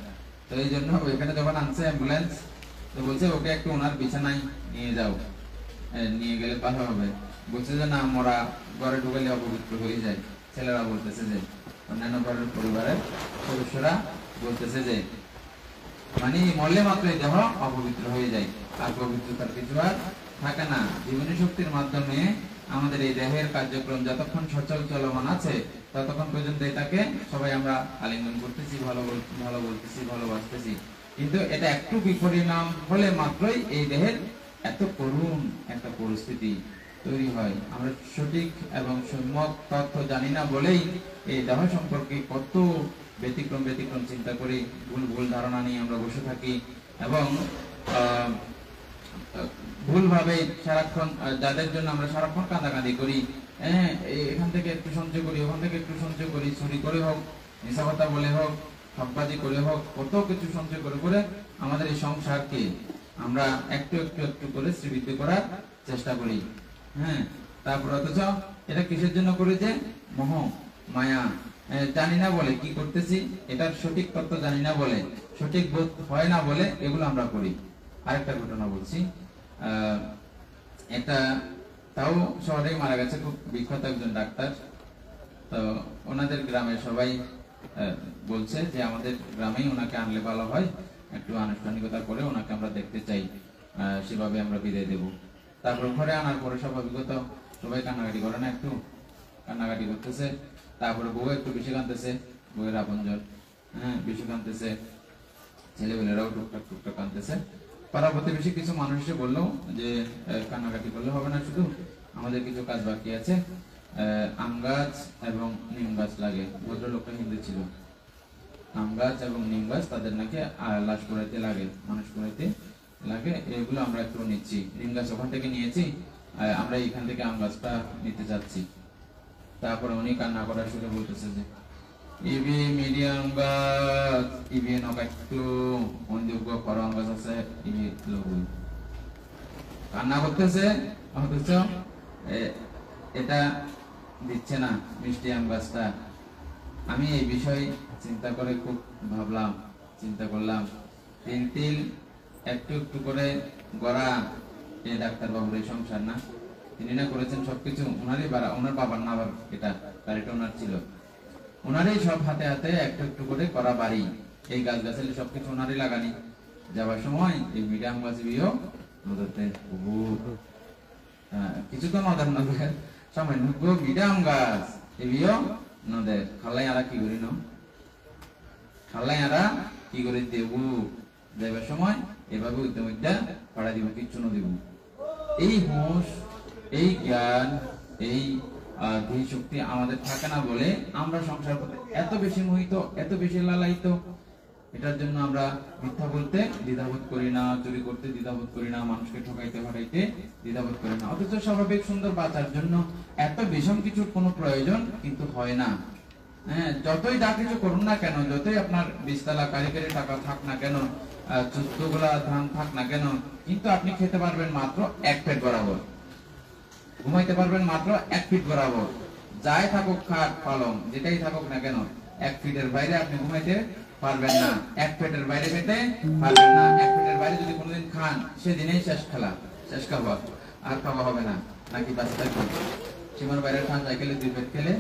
তো এই জন্য ওইখানে যখন আনছে অ্যাম্বুলেন্স, তো বলছে ওকে একটু ওনার বিছানায় নিয়ে যাও, নিয়ে গেলে ভালো হবে। বলছে যে না, মরা ঘরে ঢুকালে অপবিত্র হয়ে যায়। ছেলেরা বলতেছে যে, অন্যান্য ঘরের পরিবারের সদস্যরা বলতেছে যে মানে মরলে মাত্রই দেহ অপবিত্র হয়ে যায়, আর পবিত্রতার কিছু আর থাকে না। জীবনী শক্তির মাধ্যমে আমাদের এই দেহের কার্যক্রম যতক্ষণ সচল চলমান আছে, ততক্ষণ পর্যন্ত এটাকে সবাই আমরা আলিঙ্গন করতেছি, ভালো বলতেছি, ভালোবাসতেছি। কিন্তু এটা একটু বিপরিণাম হলে মাত্রই এই দেহের এত করুণ একটা পরিস্থিতি তৈরি হয়। আমরা সঠিক এবং সম্যক তথ্য জানি না বলেই এই দেহ সম্পর্কে কত ব্যতিক্রম চিন্তা করি, ভুল ধারণা নিয়ে আমরা বসে থাকি, এবং ভুলভাবে সারাক্ষণ, যাদের জন্য আমরা সারাক্ষণ কাঁদাকাঁদি করি, এখান থেকে একটু সঞ্চয় করি, ওখান থেকে একটু সঞ্চয় করি, চুরি করে হোক, মিথ্যা কথা বলে হোক, ঠকবাজি করে হোক, কত কিছু সঞ্চয় করে করে আমাদের এই সংসারকে আমরা একটু করে শ্রীবৃদ্ধি করার চেষ্টা করি। হ্যাঁ, তারপর অথচ এটা কিসের জন্য করি? যে মোহ মায়া, জানি না বলে কি করতেছি, এটার সঠিক তত্ত্ব জানি না বলে, সঠিক বোধ হয় না বলে এগুলো আমরা করি। আরেকটা ঘটনা বলছি, একটা তাও শহরে মারা গেছে, খুব বিখ্যাত একজন ডাক্তার। তো ওনাদের গ্রামের সবাই বলছে যে আমাদের গ্রামেই ওনাকে আনলে ভালো হয়, একটু আনুষ্ঠানিকতা করে ওনাকে আমরা দেখতে চাই, সেভাবে আমরা বিদায় দেব। তারপর ঘরে আনার পরে স্বাভাবিকত সবাই কান্নাকাটি করে না, একটু কান্নাকাটি করতেছে। তারপরে বউ একটু বেশি কাঁদতেছে, বউয়ের আপনজন, হ্যাঁ, বেশি কাঁদতেছে, ছেলেবেলেরাও টুকটাক কাঁদতেছে। পাড়া প্রতিবেশী কিছু মানুষ এসে বললো যে কান্নাকাটি করলে হবে না, শুধু আমাদের কিছু কাজ বাকি আছে, আম গাছ এবং নিম গাছ লাগে। ভদ্রলোকটা হিন্দু ছিল। আম গাছ এবং নিম গাছ তাদের নাকি লাশ পোড়াইতে লাগে, মানুষ পোড়াইতে লাগে, এগুলো আমরা একটু নিচ্ছি। নিম গাছ ওখান থেকে নিয়েছি, আমরা এখান থেকে আম গাছটা নিতে যাচ্ছি। তারপরে উনি কান্না করার শুরু বলতেছে যে ইবি মিডিয়াম গাছ, ইবি নকা একটু অনযোগ্য করম গাছ আছে, ইবি লঘু কান্না করতেছে, অথচ এটা দিচ্ছে না মিষ্টি আম গাছটা। আমি এই বিষয় চিন্তা করে খুব ভাবলাম, চিন্তা করলাম, তিল একটু করে গড়া এই ডাক্তার বাবুর এই সংসার না, তিনি না করেছেন সবকিছু ওনারই, ওনার বাবার না, আবার এটা বাড়িটা ওনার ছিল, ওনারই সব হাতে হাতে একটু করে করা বাড়ি, এই গাছ গাছালি সবকিছু ওনারই লাগানি। যাবার সময় এই মিডিয়াম গাছ বিয়েও নদীতে কিছু তো নদের সামান্য মিডিয়াম গাছ এই বিয়েও নদের খাল্লাই আরা কি করি খাল্লাই আরা কি করে দেব, যাবার সময় এভাবে ইতিমধ্যে পাড়া দিব, কিচ্ছু না দিব। এই হুঁশ, এই জ্ঞান, এই ধী শক্তি আমাদের থাকে না বলে আমরা সংসার করতে এত বেশি মোহিত, এত বেশি লালায়িত। এটার জন্য আমরা মিথ্যা বলতে দ্বিধাবোধ করি না, চুরি করতে দ্বিধাবোধ করি না, মানুষকে ঠকাইতে হটাইতে দ্বিধাবোধ করি না। অথচ স্বাভাবিক সুন্দর বাঁচার জন্য এত বিষম কিছুর কোনো প্রয়োজন কিন্তু হয় না। হ্যাঁ, যতই যা কিছু করুন না কেন, যতই আপনার 20 তলা কারিগরি টাকা থাক না কেন, 14 গোলা ধান থাক না কেন, কিন্তু আপনি খেতে পারবেন মাত্র 1 পেট বরাবর, ঘুমাইতে পারবেন মাত্র 1 ফিট বরাবর। যাই থাকুক খাট পালং যেটাই থাকুক না কেন, 1 ফিটের বাইরে আপনি ঘুমাইতে পারবেন না, 1 ফিটের বাইরে খেতে পারবেন না। 1 ফিটের বাইরে যদি কোনোদিন খান, সেদিনেই শেষ খেলা, শেষ খাবার, আর খাওয়া হবে না, নাকি বাঁচতে থাকবে। সীমার বাইরে খান সাইকেলে 2 পেট খেলে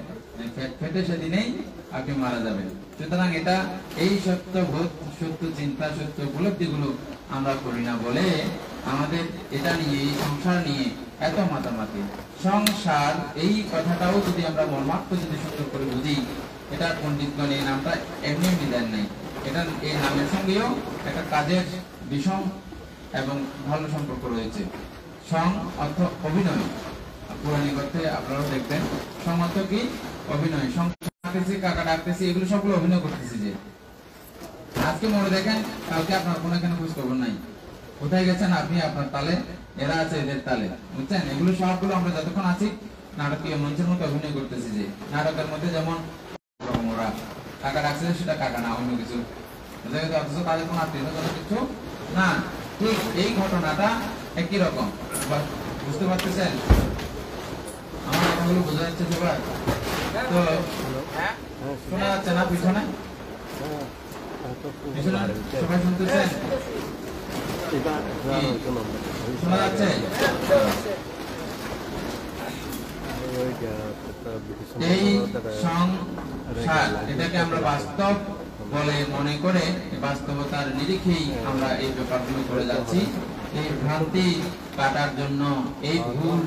ফেটে সেদিনেই আপনি মারা যাবেন। সুতরাং এটা এই সত্য বোধ, সত্য চিন্তা, সত্য উপলব্ধিগুলো আমরা করি না বলে আমাদের এটা নিয়ে, এই সংসার নিয়ে এত মাতামাতি। সংসার এই কথাটাও যদি আমরা মর্মার্থ যদি সুন্দর করে বুঝি, এটা পণ্ডিতগণ এই নামটা এমনি এমনি দেন নাই। এটা এই নামের সঙ্গেও একটা কাজের বিষম এবং ভালো সম্পর্ক রয়েছে। সং অর্থ অভিনয়, পৌরাণিক অর্থে আপনারাও দেখবেন। সং অর্থ কি? অভিনয়। সং ডাকতেছি, কাকা ডাকতেছি, এগুলো সবগুলো অভিনয় করতেছি। যে আজকে মনে দেখেন, কালকে আপনার কোনো এখানে খোঁজ খবর নাই, কোথায় গেছেন আপনি, আপনার তালে, এরা আছে এদের তালে, বুঝছেন? এগুলো সবগুলো আমরা যতক্ষণ আছি নাটকীয় মঞ্চের মধ্যে অভিনয় করতেছি। যে নাটকের মধ্যে যেমন ওরা কাকা ডাকছে, সেটা কাকা না, অন্য কিছু, অথচ তাদের কোনো আত্মীয় কিছু না। ঠিক এই ঘটনাটা একই রকম, বুঝতে পারতেছেন? আমার কথাগুলো বোঝা যাচ্ছে সবাই? তো শোনা যাচ্ছে না পিছনে? সবাই শুনতেছেন? শোনা যাচ্ছে? এই সংসার, এটাকে আমরা বাস্তব বলে মনে করে বাস্তবতার নিরিখেই আমরা এই ব্যাপারগুলো করে যাচ্ছি। এই ভ্রান্তি কাটার জন্য, এই ভুল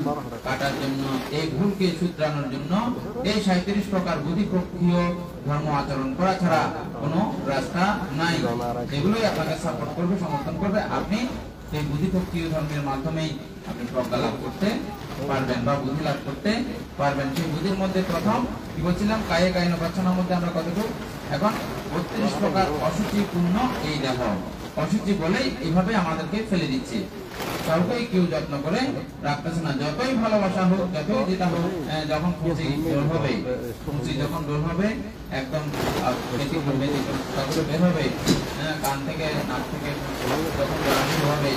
কাটার জন্য, এই ভুলকে শুধরানোর জন্য এই 37 প্রকার বুদ্ধিপক্ষীয় ধর্ম আচরণ করা ছাড়া কোনো রাস্তা নাই। এগুলোই আপনাকে সাপোর্ট করবে, সমর্থন করবে। আপনি এই বুদ্ধিপক্ষীয় ধর্মের মাধ্যমেই আপনি প্রজ্ঞা লাভ করতে পারবেন বা বুদ্ধি লাভ করতে পারবেন। সেই বুদ্ধির মধ্যে প্রথম কি বলছিলাম, কায়ে কায়ন বাচ্চানার মধ্যে আমরা কতটুকু এখন 32 প্রকার অসুচিপূর্ণ এই দেহ। অসুচি বলেই এইভাবে আমাদেরকে ফেলে দিচ্ছে, কাউকেই কেউ যত্ন করে রাখতেছে না। যতই ভালোবাসা হোক, যতই যেটা হোক, যখন খুশি দোল হবে, খুশি যখন দোল হবে, একদম বের হবে, কান থেকে, নাক থেকে যখন শুরু হবে,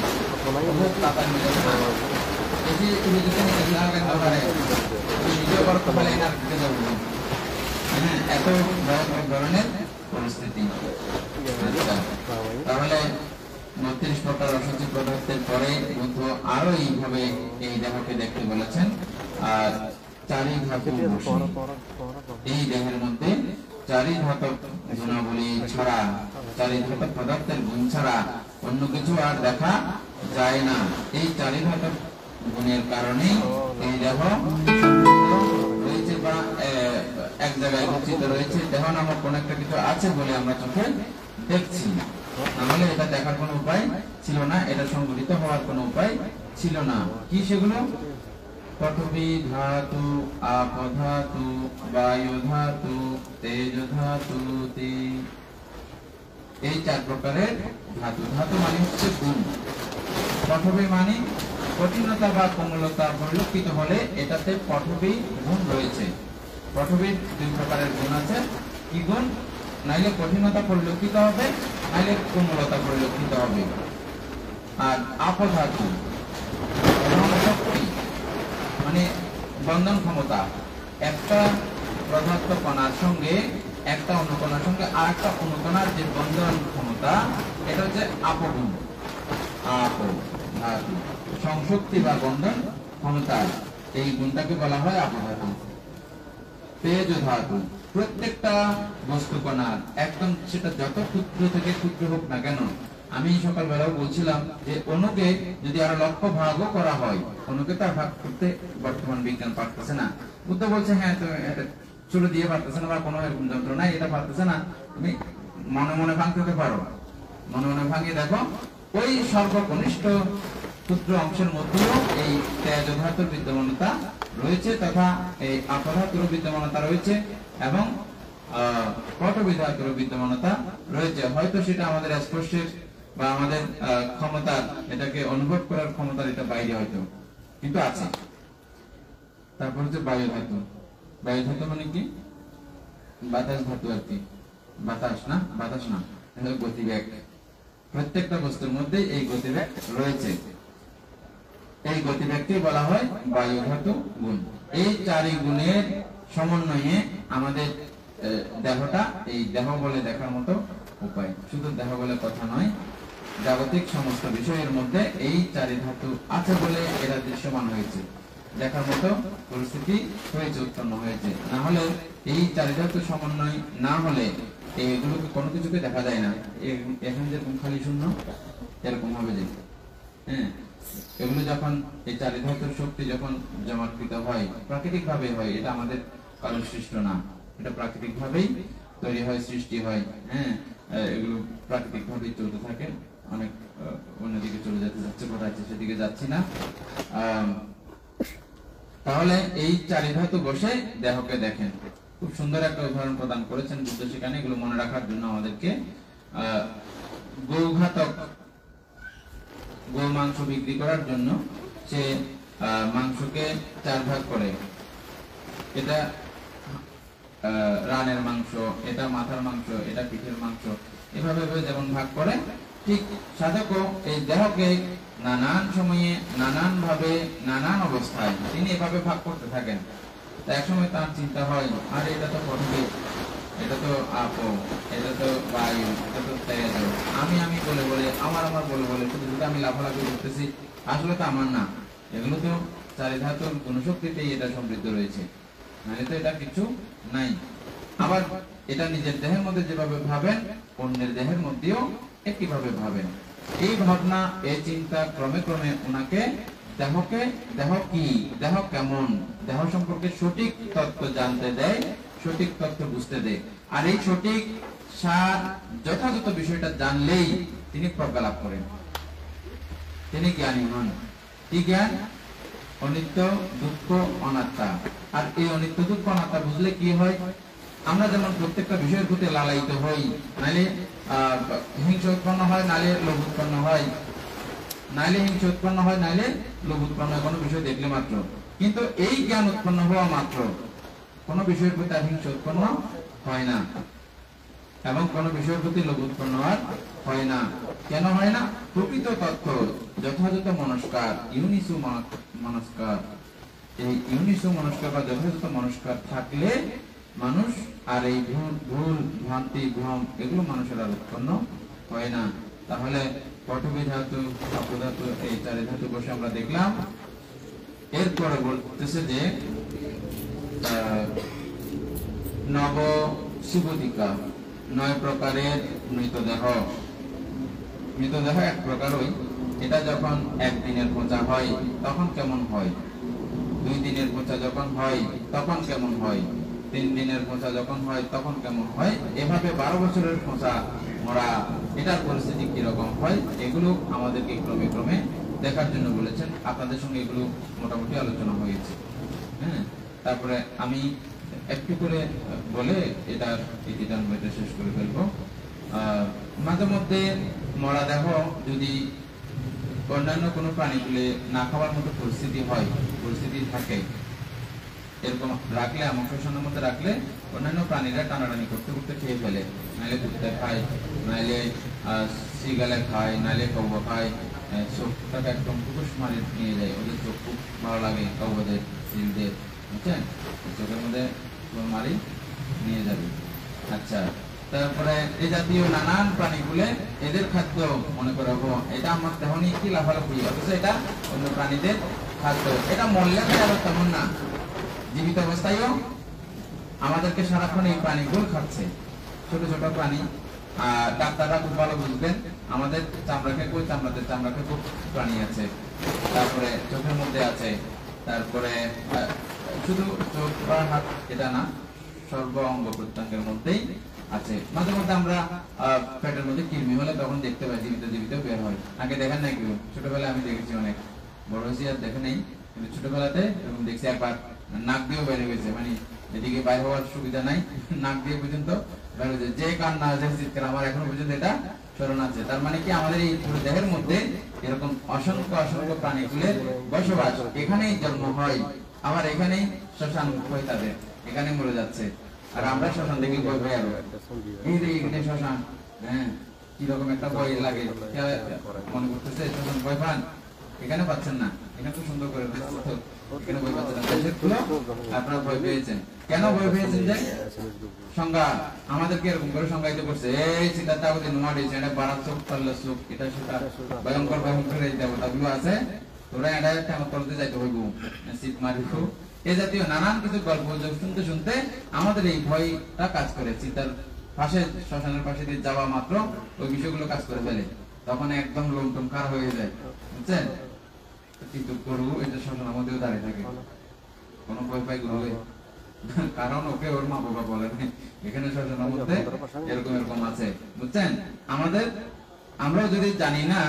তাড়াতাড়ি এত ভয়ানক ধরনের পরিস্থিতি। তাহলে 32 প্রকার অসুচি পদার্থের পরে বুদ্ধ আরো এইভাবে এই দেহকে দেখতে বলেছেন। আর 4 ধাতু, এই দেহের মধ্যে 4 ধাতব গুণাবলী ছাড়া, 4 ধাতব পদার্থের গুণ ছাড়া অন্য কিছু আর দেখা যায় না। এই 4 ধাতব গুণের কারণে এই দেহ রয়েছে বা এক জায়গায় গচ্ছিত রয়েছে। দেহ নামক কোন একটা কিছু আছে বলে আমরা চোখে দেখছি, নাহলে এটা দেখার কোনো উপায় ছিল না, এটা সংগঠিত হওয়ার কোনো উপায় ছিল না। কি সেগুলো? পৃথিবী ধাতু, আপ ধাতু, বায়ু ধাতু, তেজ ধাতু, এই 4 প্রকারের ধাতু। ধাতু মানে হচ্ছে গুণ। পৃথিবী মানে কঠিনতা বা কোমলতা পরিলক্ষিত হলে এটাতে পৃথিবী গুণ রয়েছে। পৃথিবীর 2 প্রকারের গুণ আছে। কি গুণ? নাইলে কঠিনতা পরিলক্ষিত হবে, নাইলে কোমলতা পরিলক্ষিত হবে। আর আপধাতু শক্তি মানে বন্ধন ক্ষমতা। একটা পদার্থ কণার সঙ্গে, একটা অনুকণার সঙ্গে আর একটা অনুকণার যে বন্ধন ক্ষমতা, এটা হচ্ছে আপগুণ। আপধাতু সংশক্তি বা বন্ধন ক্ষমতা, এই গুণটাকে বলা হয় আপধাতু। তেজ ধাতু প্রত্যেকটা বস্তু কণার, একদম সেটা যত ক্ষুদ্র থেকে ক্ষুদ্র হোক না কেন। আমি সকালবেলাও বলছিলাম যে অণুকে যদি আরো লক্ষ ভাগও করা হয়, অণুকে তার ভাগ করতে বর্তমান বিজ্ঞান পারতেছে না। বুদ্ধ বলছে হ্যাঁ, তো চুলো দিয়ে পারতেছে না বা কোনো এরকম যন্ত্র নাই, এটা পারতেছে না। তুমি মনে মনে ভাঙতে পারো, মনে মনে ভাঙিয়ে দেখো। ওই সর্বকনিষ্ঠ ক্ষুদ্র অংশের মধ্যেও এই তেজ ধাতুর বিদ্যমানতা রয়েছে, তথা এই আপধাতুর বিদ্যমানতা রয়েছে এবং পৃথিবী ধাতুর বিদ্যমানতা রয়েছে। হয়তো সেটা আমাদের স্পর্শের বা আমাদের ক্ষমতার, এটাকে অনুভব করার ক্ষমতার এটা বাইরে হয়তো, কিন্তু আছে। তারপর হচ্ছে বায়ু ধাতু। বায়ু ধাতু মানে কি? বাতাস ধাতু আর কি, বাতাস না, এটা গতিবেগ। প্রত্যেকটা বস্তুর মধ্যে এই গতিবেগ রয়েছে। এই গতিবেগকে বলা হয় বায়ু ধাতু গুণ। এই 4 গুণের সমন্বয়ে আমাদের দেহটা, এই দেহ বলে দেখার মতো উপায়, শুধু দেহ বলে কথা নয়, জাগতিক সমস্ত বিষয়ের মধ্যে এই 4 ধাতু আছে বলে এরা দৃশ্যমান হয়েছে, দেখার মতো পরিস্থিতি হয়েছে, উৎপন্ন হয়েছে। না হলে এই 4 ধাতু সমন্বয় না হলে এগুলোকে কোনো কিছুকে দেখা যায় না। এখন যেরকম খালি শূন্য এরকম হবে যে, হ্যাঁ, এগুলো যখন এই 4 ধাতুর শক্তি যখন জমাকৃত হয়, প্রাকৃতিক ভাবে হয়, এটা আমাদের কারণ সৃষ্ট না, এটা প্রাকৃতিক ভাবেই তৈরি হয়, সৃষ্টি হয়। হ্যাঁ, এগুলো প্রাকৃতিক ভাবেই চলতে থাকে। অনেক অন্যদিকে চলে যেতে যাচ্ছে, কোথায় সেদিকে যাচ্ছি না। তাহলে এই 4 ধাতু বসে দেহকে দেখেন। খুব সুন্দর একটা উদাহরণ প্রদান করেছেন বুদ্ধ সেখানে, এগুলো মনে রাখার জন্য আমাদেরকে। গৌঘাতক গো মাংস বিক্রি করার জন্য সে মাংসকে 4 ভাগ করে, এটা রানের মাংস, এটা মাথার মাংস, এটা পিঠের মাংস, এভাবে যেমন ভাগ করে, ঠিক সাধকও এই দেহকে নানান সময়ে, নানান ভাবে, নানান অবস্থায় তিনি এভাবে ভাগ করতে থাকেন। এক সময় তার চিন্তা হয়, আরে এটা তো পৃথিবী, এটা তো আপো, এটা তো বায়ু, এটা তো তেজ, আমি বলে বলে, আমার বলে বলে শুধু আমি লাফালাফি করতেছি, আসলে তো আমার না, এগুলো তো 4 ধাতুর গুণশক্তিতেই এটা সমৃদ্ধ রয়েছে, মানে তো এটা কিছু নাই। আবার এটা নিজের দেহের মধ্যে যেভাবে ভাবেন, অন্যের দেহের মধ্যেও একইভাবে ভাবেন। এই ভাবনা, এই চিন্তা ক্রমে ক্রমে ওনাকে দেহ কি, দেহ কেমন, দেহ সম্পর্কে সঠিক তত্ত্ব জানতে দেয়, সঠিক তত্ত্ব বুঝতে দেয়। আর এই সঠিক সার যথাযথ বিষয়টা জানলেই তিনি প্রজ্ঞা লাভ করেন, তিনি জ্ঞানী হন। কি জ্ঞান? অনিত্য, দুঃখ, অনাত্মা। আর এই অনিত্য, দুঃখ, অনাত্মা বুঝলে কি হয়? আমরা যেমন প্রত্যেকটা বিষয়ের প্রতি লালায়িত হই, নাইলে হিংসা উৎপন্ন হয়, নাইলে লোভ উৎপন্ন হয়, নাইলে হিংসা উৎপন্ন হয়, নাইলে লোভ উৎপন্ন হয় কোনো বিষয় দেখলে মাত্র। কিন্তু এই জ্ঞান উৎপন্ন হওয়া মাত্র কোনো বিষয়ের প্রতি হিংসা উৎপন্ন হয় না, এবং কোনো বিষয়ের প্রতি লোভ উৎপন্ন হয় না। কেন হয় না? প্রকৃত তত্ত্ব, যথাযথ মনস্কার, ইউনিসু মনস্কার, এই ইউনিসু মনস্কার বা যথাযথ মনস্কার থাকলে মানুষ আর এই ভুল ভ্রান্তি, ভ্রম, এগুলো মানুষের আর উৎপন্ন হয় না। তাহলে পঠবী ধাতু, অপধাতু, এই 4 ধাতু বসে আমরা দেখলাম। এরপরে বলতেছে যে নব শিবতিকা, 9 প্রকারের মৃতদেহ। মৃতদেহ 1 প্রকারই, এটা যখন 1 দিনের পচা হয় তখন কেমন হয়, 2 দিনের পচা যখন হয় তখন কেমন হয়, 3 দিনের পচা যখন হয় তখন কেমন হয়, এভাবে 12 বছরের পচা মরা, এটার পরিস্থিতি কিরকম হয়, এগুলো আমাদেরকে ক্রমে ক্রমে দেখার জন্য বলেছেন। আপনাদের সঙ্গে এগুলো মোটামুটি আলোচনা হয়েছে। হ্যাঁ, তারপরে আমি একটু করে বলে এটার ইতিটা শেষ করে ফেলবো। মাঝে মধ্যে মরা দেহ যদি অন্যান্য কোনো প্রাণী তুলে না খাওয়ার মতো পরিস্থিতি থাকে, এরকম রাখলে, আমন্ত্রণের মধ্যে রাখলে অন্যান্য প্রাণীরা টানাটানি করতে করতে খেয়ে ফেলে, নাইলে কুত্তে খায়, নাইলে সিগালে খায়, নাইলে কৌবা খায়, চোখটাকে একদম পুকুশ মারি নিয়ে যায়। ওদের চোখ খুব ভালো লাগে কৌবাদের, সিলদের, বুঝছেন, চোখের মধ্যে মারি নিয়ে যাবে। আচ্ছা, তারপরে এই জাতীয় নানান প্রাণীগুলো, এদের খাদ্য মনে করে এটা আমার দেহ নিয়ে কি লাফালাফি, অথচ এটা অন্য প্রাণীদের খাদ্য। এটা মরলে আবার তেমন না, জীবিত অবস্থায়ও আমাদেরকে সারাক্ষণ এই প্রাণীগুলো খাচ্ছে, ছোট ছোট প্রাণী। আর ডাক্তাররা খুব ভালো বুঝবেন, আমাদের চামড়াকে খুব প্রাণী আছে, তারপরে চোখের মধ্যে আছে, তারপরে শুধু চোখ বা হাত এটা না, সর্ব অঙ্গ প্রত্যঙ্গের মধ্যেই আছে। মাঝে মধ্যে আমরা পেটের মধ্যে কৃমি হলে তখন দেখতে পাই, জীবিত বের হয়। আগে দেখেন না কেউ? ছোটবেলায় আমি দেখেছি, অনেক বড় হয়েছি আর দেখে নেই, কিন্তু ছোটবেলাতে এরকম দেখছি। একবার নাক দিয়েও বের হয়েছে, মানে এদিকে বাইরে হওয়ার সুবিধা নাই, নাক দিয়ে পর্যন্ত বের হয়েছে। যে কান্না, যে চিৎকার, আমার এখনো পর্যন্ত এটা স্মরণ আছে। তার মানে কি, আমাদের এই পুরো দেহের মধ্যে এরকম অসংখ্য প্রাণীগুলোর বসবাস, এখানেই জন্ম হয়, আবার এখানেই শ্মশান হয়ে তাদের, এখানে মরে যাচ্ছে। আর আমরা শ্মশান দেখে ভয় পাই আরো এই যে এখানে শ্মশান হ্যাঁ কিরকম একটা ভয় লাগে মনে করতেছে শ্মশান ভয় পান এখানে পাচ্ছেন না এখানে খুব সুন্দর করে এখানে ভয় পাচ্ছেন না আপনারা ভয় পেয়েছেন কেন ভয় পেয়েছেন যে সংজ্ঞা আমাদেরকে এরকম করে সংজ্ঞায়িত করছে এই চিন্তা করতে নোয়ার এই এটা বারাত চোখ পাল্লা চোখ এটা সেটা ভয়ঙ্কর এই দেবতাগুলো আছে তোরা এটা কেমন করতে যাইতে হইব শীত মারিব এই জাতীয় নানান কিছু গল্প শুনতে শুনতে আমাদের এই ভয়টা কাজ করে চিন্তার পাশে শ্মশানের পাশে দিয়ে যাওয়া মাত্র ওই বিষয়গুলো কাজ করে ফেলে তখন একদম লোমটম কার হয়ে যায় বুঝছেন কিন্তু গরু এটা শ্মশানের মধ্যেও দাঁড়িয়ে থাকে কোনো ভয় পাই গরু কারণ ওকে ওর মা বাবা বলে এখানে শ্মশানের মধ্যে এরকম এরকম আছে বুঝছেন আমরাও যদি জানি না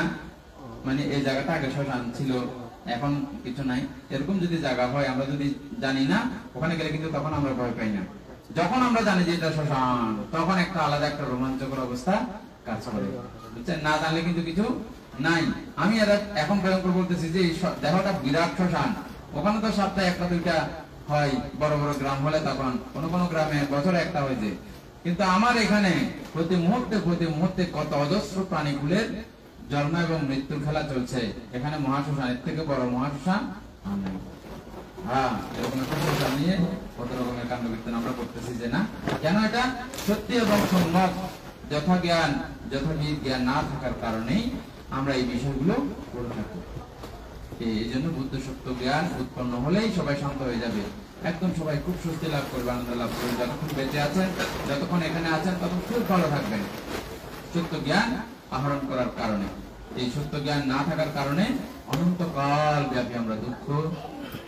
মানে এই জায়গাটা আগে শ্মশান ছিল এখন কিছু নাই এরকম যদি জায়গা হয় আমরা যদি জানি না ওখানে গেলে কিন্তু তখন আমরা ভয় পাই না যখন আমরা জানি যে এটা শ্মশান তখন একটা আলাদা একটা রোমাঞ্চকর অবস্থা কাজ করে বুঝছেন না জানলে কিন্তু কিছু নাই আমি এখন ভয়ঙ্কর বলতেছি যে দেহটা বিরাট শ্মশান ওখানে তো সপ্তাহে একটা দুইটা হয় বড় বড় গ্রাম হলে তখন কোন কোন গ্রামে বছরে একটা হয়েছে কিন্তু আমার এখানে প্রতি মুহূর্তে কত অজস্র প্রাণীগুলোর জন্ম এবং মৃত্যুর খেলা চলছে এখানে মহাশ্মশান এর থেকে বড় মহাশ্মশান হ্যাঁ এরকম একটা শ্মশান নিয়ে কত রকমের কাণ্ড কীর্তন আমরা করতেছি যে না কেন এটা সত্যি এবং সম্ভব যথাবিধ জ্ঞান না থাকার কারণেই আমরা এই বিষয়গুলো করে থাকি এই জন্য বুদ্ধ সত্য জ্ঞান উৎপন্ন হলেই সবাই শান্ত হয়ে যাবে একদম সবাই খুব স্বস্তি লাভ করবে আনন্দ লাভ করবে যতক্ষণ বেঁচে আছেন যতক্ষণ এখানে আছেন তখন খুব ভালো থাকবেন সত্য জ্ঞান আহরণ করার কারণে এই সত্য জ্ঞান না থাকার কারণে অনন্তকাল ব্যাপী আমরা দুঃখ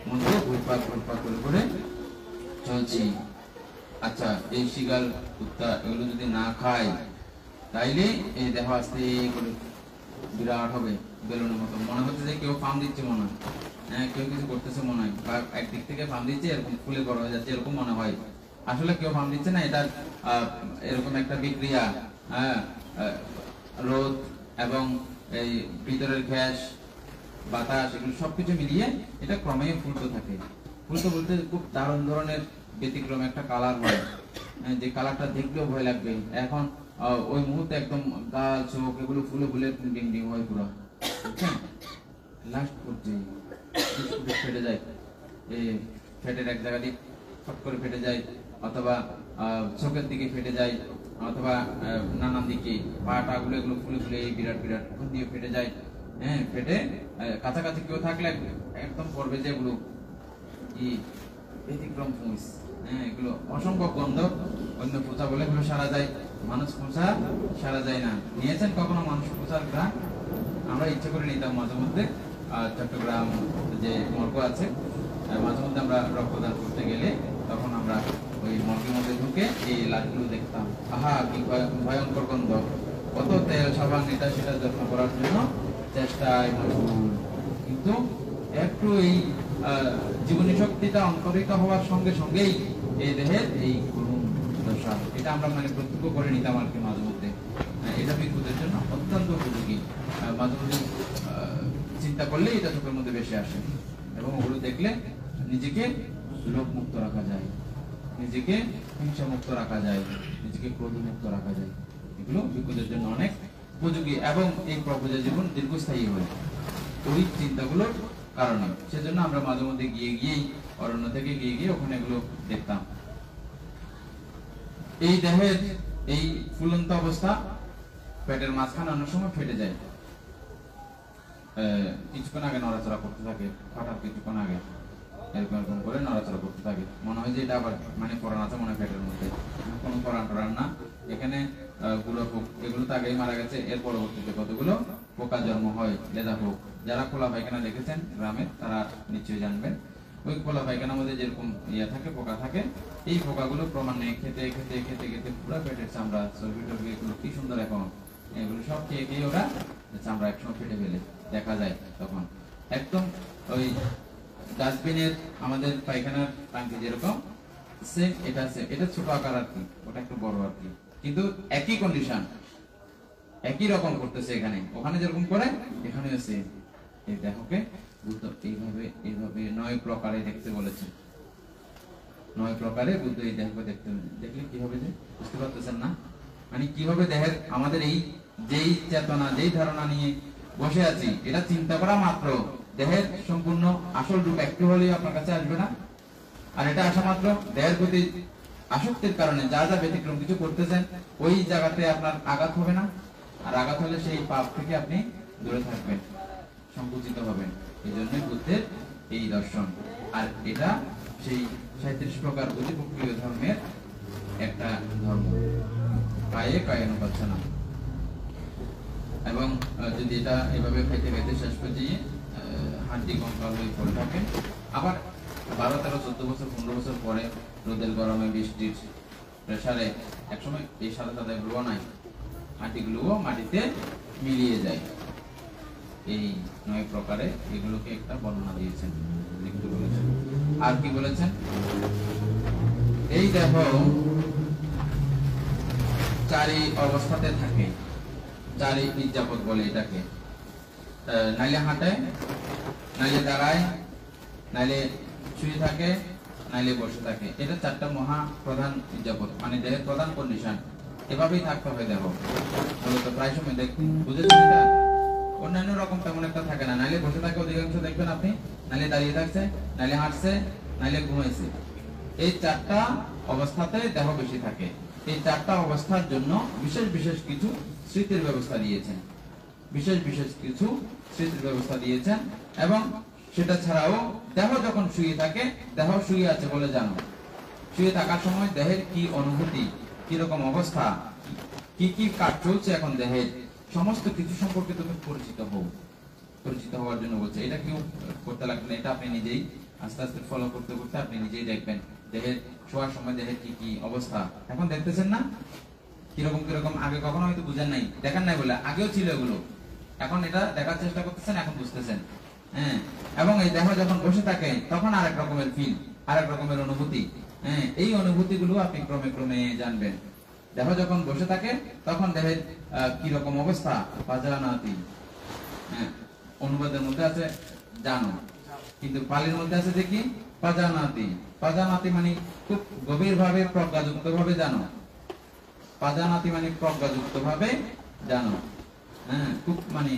মধ্যে ঘুরপাক করে চলছি আচ্ছা এই শিগাল কুত্তা এগুলো যদি না খায় তাইলে এই দেহ আস্তে করে বিরাট হবে বেলুনের মতো মনে হচ্ছে যে কেউ ফার্ম দিচ্ছে মনে হয় হ্যাঁ কেউ কিছু করতেছে মনে হয় বা একদিক থেকে ফার্ম দিচ্ছে এরকম ফুলে বড় হয়ে যাচ্ছে এরকম মনে হয় আসলে কেউ ফার্ম দিচ্ছে না এটা এরকম একটা বিক্রিয়া হ্যাঁ রোদ এবং এই ভিতরের গ্যাস বাতাস এগুলো সবকিছু মিলিয়ে এটা ক্রমেই ফুলতে থাকে ফুলতে বলতে খুব দারুণ ধরনের ব্যতিক্রম একটা কালার হয় যে কালারটা দেখলেও ভয় লাগবে এখন ওই মুহূর্তে একদম গাল চোখ এগুলো ফুলে ফুলে ডিং ডিং হয় পুরো লাস্ট করছে ফেটে যায় এই ফেটের এক জায়গা দিয়ে ফট করে ফেটে যায় অথবা চোখের দিকে ফেটে যায় অথবা নানান দিকে পাটা গুলো এগুলো ফুলে ফুলে বিরাট বিরাট ওখান দিয়ে ফেটে যায় হ্যাঁ ফেটে কাছাকাছি কেউ থাকলে একদম পড়বে যে এগুলো কি ব্যতিক্রম ফুঁস হ্যাঁ এগুলো অসম্ভব গন্ধ অন্য পোঁচা বলে এগুলো সারা যায় মানুষ পোঁচা সারা যায় না নিয়েছেন কখনো মানুষ পোঁচার গ্রাম আমরা ইচ্ছে করে নিতাম মাঝে মধ্যে চট্টগ্রাম যে মর্গ আছে মাঝে মধ্যে আমরা রক্তদান করতে গেলে তখন আমরা ওই মর্গের মধ্যে ঢুকে এই লাশগুলো দেখতাম আহা কি ভয়ঙ্কর গন্ধ কত তেল সাবান এটা সেটা যত্ন করার জন্য চেষ্টায় মশগুল কিন্তু একটু এই জীবনী শক্তিটা অন্তরিত হওয়ার সঙ্গে সঙ্গেই এই দেহের এই করুণ দশা এটা আমরা মানে প্রত্যক্ষ করে নিতাম আর কি মাঝে মধ্যে এটা বিদ্যুতের জন্য অত্যন্ত উপযোগী মাঝে মধ্যে চিন্তা করলে এটা চোখের মধ্যে বেশি আসে এবং ওগুলো দেখলে নিজেকে লোভ মুক্ত রাখা যায় নিজেকে হিংসা মুক্ত রাখা যায় নিজেকে ক্রোধ মুক্ত রাখা যায় এগুলো বিদ্যুতের জন্য অনেক উপযোগী এবং এই প্রভুজ জীবন দীর্ঘস্থায়ী হয় ওই চিন্তাগুলোর কারণে সেজন্য আমরা মাঝে মধ্যে গিয়েই অরণ্য থেকে গিয়ে ওখানে এগুলো দেখতাম এই দেহের এই ফুলন্ত অবস্থা পেটের মাঝখানে অনেক সময় ফেটে যায় কিছুক্ষণ আগে নড়াচড়া করতে থাকে ফাটার কিছুক্ষণ আগে এরকম এরকম করে নড়াচড়া করতে থাকে মনে হয় যে এটা আবার মানে পরান আছে মনে হয় পেটের মধ্যে কোনো পরান না এখানে গুলো পোক এগুলো তো আগেই মারা গেছে এর পরবর্তীতে কতগুলো পোকা জন্ম হয় লেদা পোক যারা খোলা পায়খানা দেখেছেন গ্রামে তারা নিশ্চয়ই জানবেন ওই খোলা পায়খানার মধ্যে যেরকম ইয়ে থাকে পোকা থাকে এই পোকাগুলো ক্রমান্বয়ে খেতে খেতে খেতে খেতে পুরো পেটের চামড়া চর্বি টর্বি এগুলো কি সুন্দর এখন এগুলো সব খেয়ে খেয়ে ওরা চামড়া একসময় ফেটে ফেলে দেখা যায় তখন একদম ওই ডাস্টবিনের আমাদের পায়খানার টাঙ্কি যেরকম সেম এটা ছোট আকার আর কি ওটা একটু বড় আর কি কিন্তু একই কন্ডিশন একই রকম করতেছে এখানে ওখানে যেরকম করে এখানেও সেম এই দেহকে বুদ্ধ এইভাবে 9 প্রকারে দেখতে বলেছে 9 প্রকারে বুদ্ধ এই দেহকে দেখলে কি হবে যে বুঝতে পারতেছেন না? মানে কিভাবে দেহের আমাদের এই যেই চেতনা যেই ধারণা নিয়ে বসে আছি এটা চিন্তা করা মাত্র দেহের সম্পূর্ণ আসল রূপ একটু হলেই আপনার কাছে আসবে না। আর এটা আসা মাত্র দেহের প্রতি আসক্তির কারণে যা যা ব্যতিক্রম কিছু করতেছেন ওই জায়গাতে আপনার আঘাত হবে না। আর আঘাত হলে সেই পাপ থেকে আপনি দূরে থাকবেন, সংকুচিত হবেন। এই জন্যই বুদ্ধের এই দর্শন। আর এটা সেই 37 প্রকার অতিপ্রক্রিয় ধর্মের একটা ধর্ম, কায়ে কায়ানুপাসনা। এবং যদি এটা এভাবে খাইতে খাইতে শেষ পর্যায়ে হাড্ডি কঙ্কাল হয়ে পড়ে থাকে, আবার 12, 13, 14 বছর 15 বছর পরে রোদের গরমে বৃষ্টির প্রেসারে একসময় এই সাদা সাদা গ্লোও নাই, হাড্ডিগুলোও মাটিতে মিলিয়ে যায়। এই 9 প্রকারে এগুলোকে একটা বর্ণনা দিয়েছেন, লিখতে বলেছেন। আর কি বলেছেন? এই দেহ 4 অবস্থাতে থাকে, 4 ইজ্জাপত বলে এটাকে। নাইলে হাঁটে, নাইলে দাঁড়ায়, নাইলে শুয়ে থাকে, নাইলে বসে থাকে। এটা 4টা মহা প্রধান ইজ্জাপত, মানে দেহের প্রধান কন্ডিশন। এভাবেই থাকতে হবে দেহ। মূলত প্রায় সময় দেখুন, বুঝেছেন এটা? অন্যান্য রকম তেমন একটা থাকে না। নাইলে বসে থাকে অধিকাংশ দেখবেন আপনি, নাইলে দাঁড়িয়ে থাকছে, নাইলে হাঁটছে, নাইলে ঘুমাইছে। এই 4টা অবস্থাতে দেহ বেশি থাকে। এই 4টা অবস্থার জন্য বিশেষ বিশেষ কিছু স্মৃতির ব্যবস্থা দিয়েছেন, বিশেষ বিশেষ কিছু স্মৃতির ব্যবস্থা দিয়েছেন। এবং সেটা ছাড়াও দেহ যখন শুয়ে থাকে, দেহ শুয়ে আছে বলে জানো, শুয়ে থাকার সময় দেহের কি অনুভূতি, কি রকম অবস্থা, কি কি কাজ চলছে এখন দেহের, সমস্ত কিছু সম্পর্কে তুমি পরিচিত হও। পরিচিত হওয়ার জন্য বলছে। এটা কেউ করতে লাগবে না, এটা আপনি নিজেই আস্তে আস্তে ফলো করতে করতে আপনি নিজেই দেখবেন দেহের শোয়ার সময় দেহের কি কি অবস্থা। এখন দেখতেছেন না কিরকম কিরকম, আগে কখনো হয়তো বুঝেন নাই, দেখেন নাই বলে, আগেও ছিল এগুলো, এখন এটা দেখার চেষ্টা করতেছেন, এখন বুঝতেছেন। হ্যাঁ, এবং এই দেহ যখন বসে থাকে তখন আরেক রকমের ফিল, আরেক রকমের অনুভূতি। হ্যাঁ, এই অনুভূতি গুলো আপনি ক্রমে ক্রমে জানবেন। দেহ যখন বসে থাকে তখন দেহের কি রকম অবস্থা, পাজানাতি। হ্যাঁ, অনুবাদের মধ্যে আছে জানো, কিন্তু পালির মধ্যে আছে দেখি পাজানাতি। পাজানাতি মানে খুব গভীর ভাবে প্রজ্ঞাযুক্ত ভাবে জানো। পাজানাতি মানে প্রজ্ঞাযুক্ত ভাবে জানো। হ্যাঁ, খুব মানে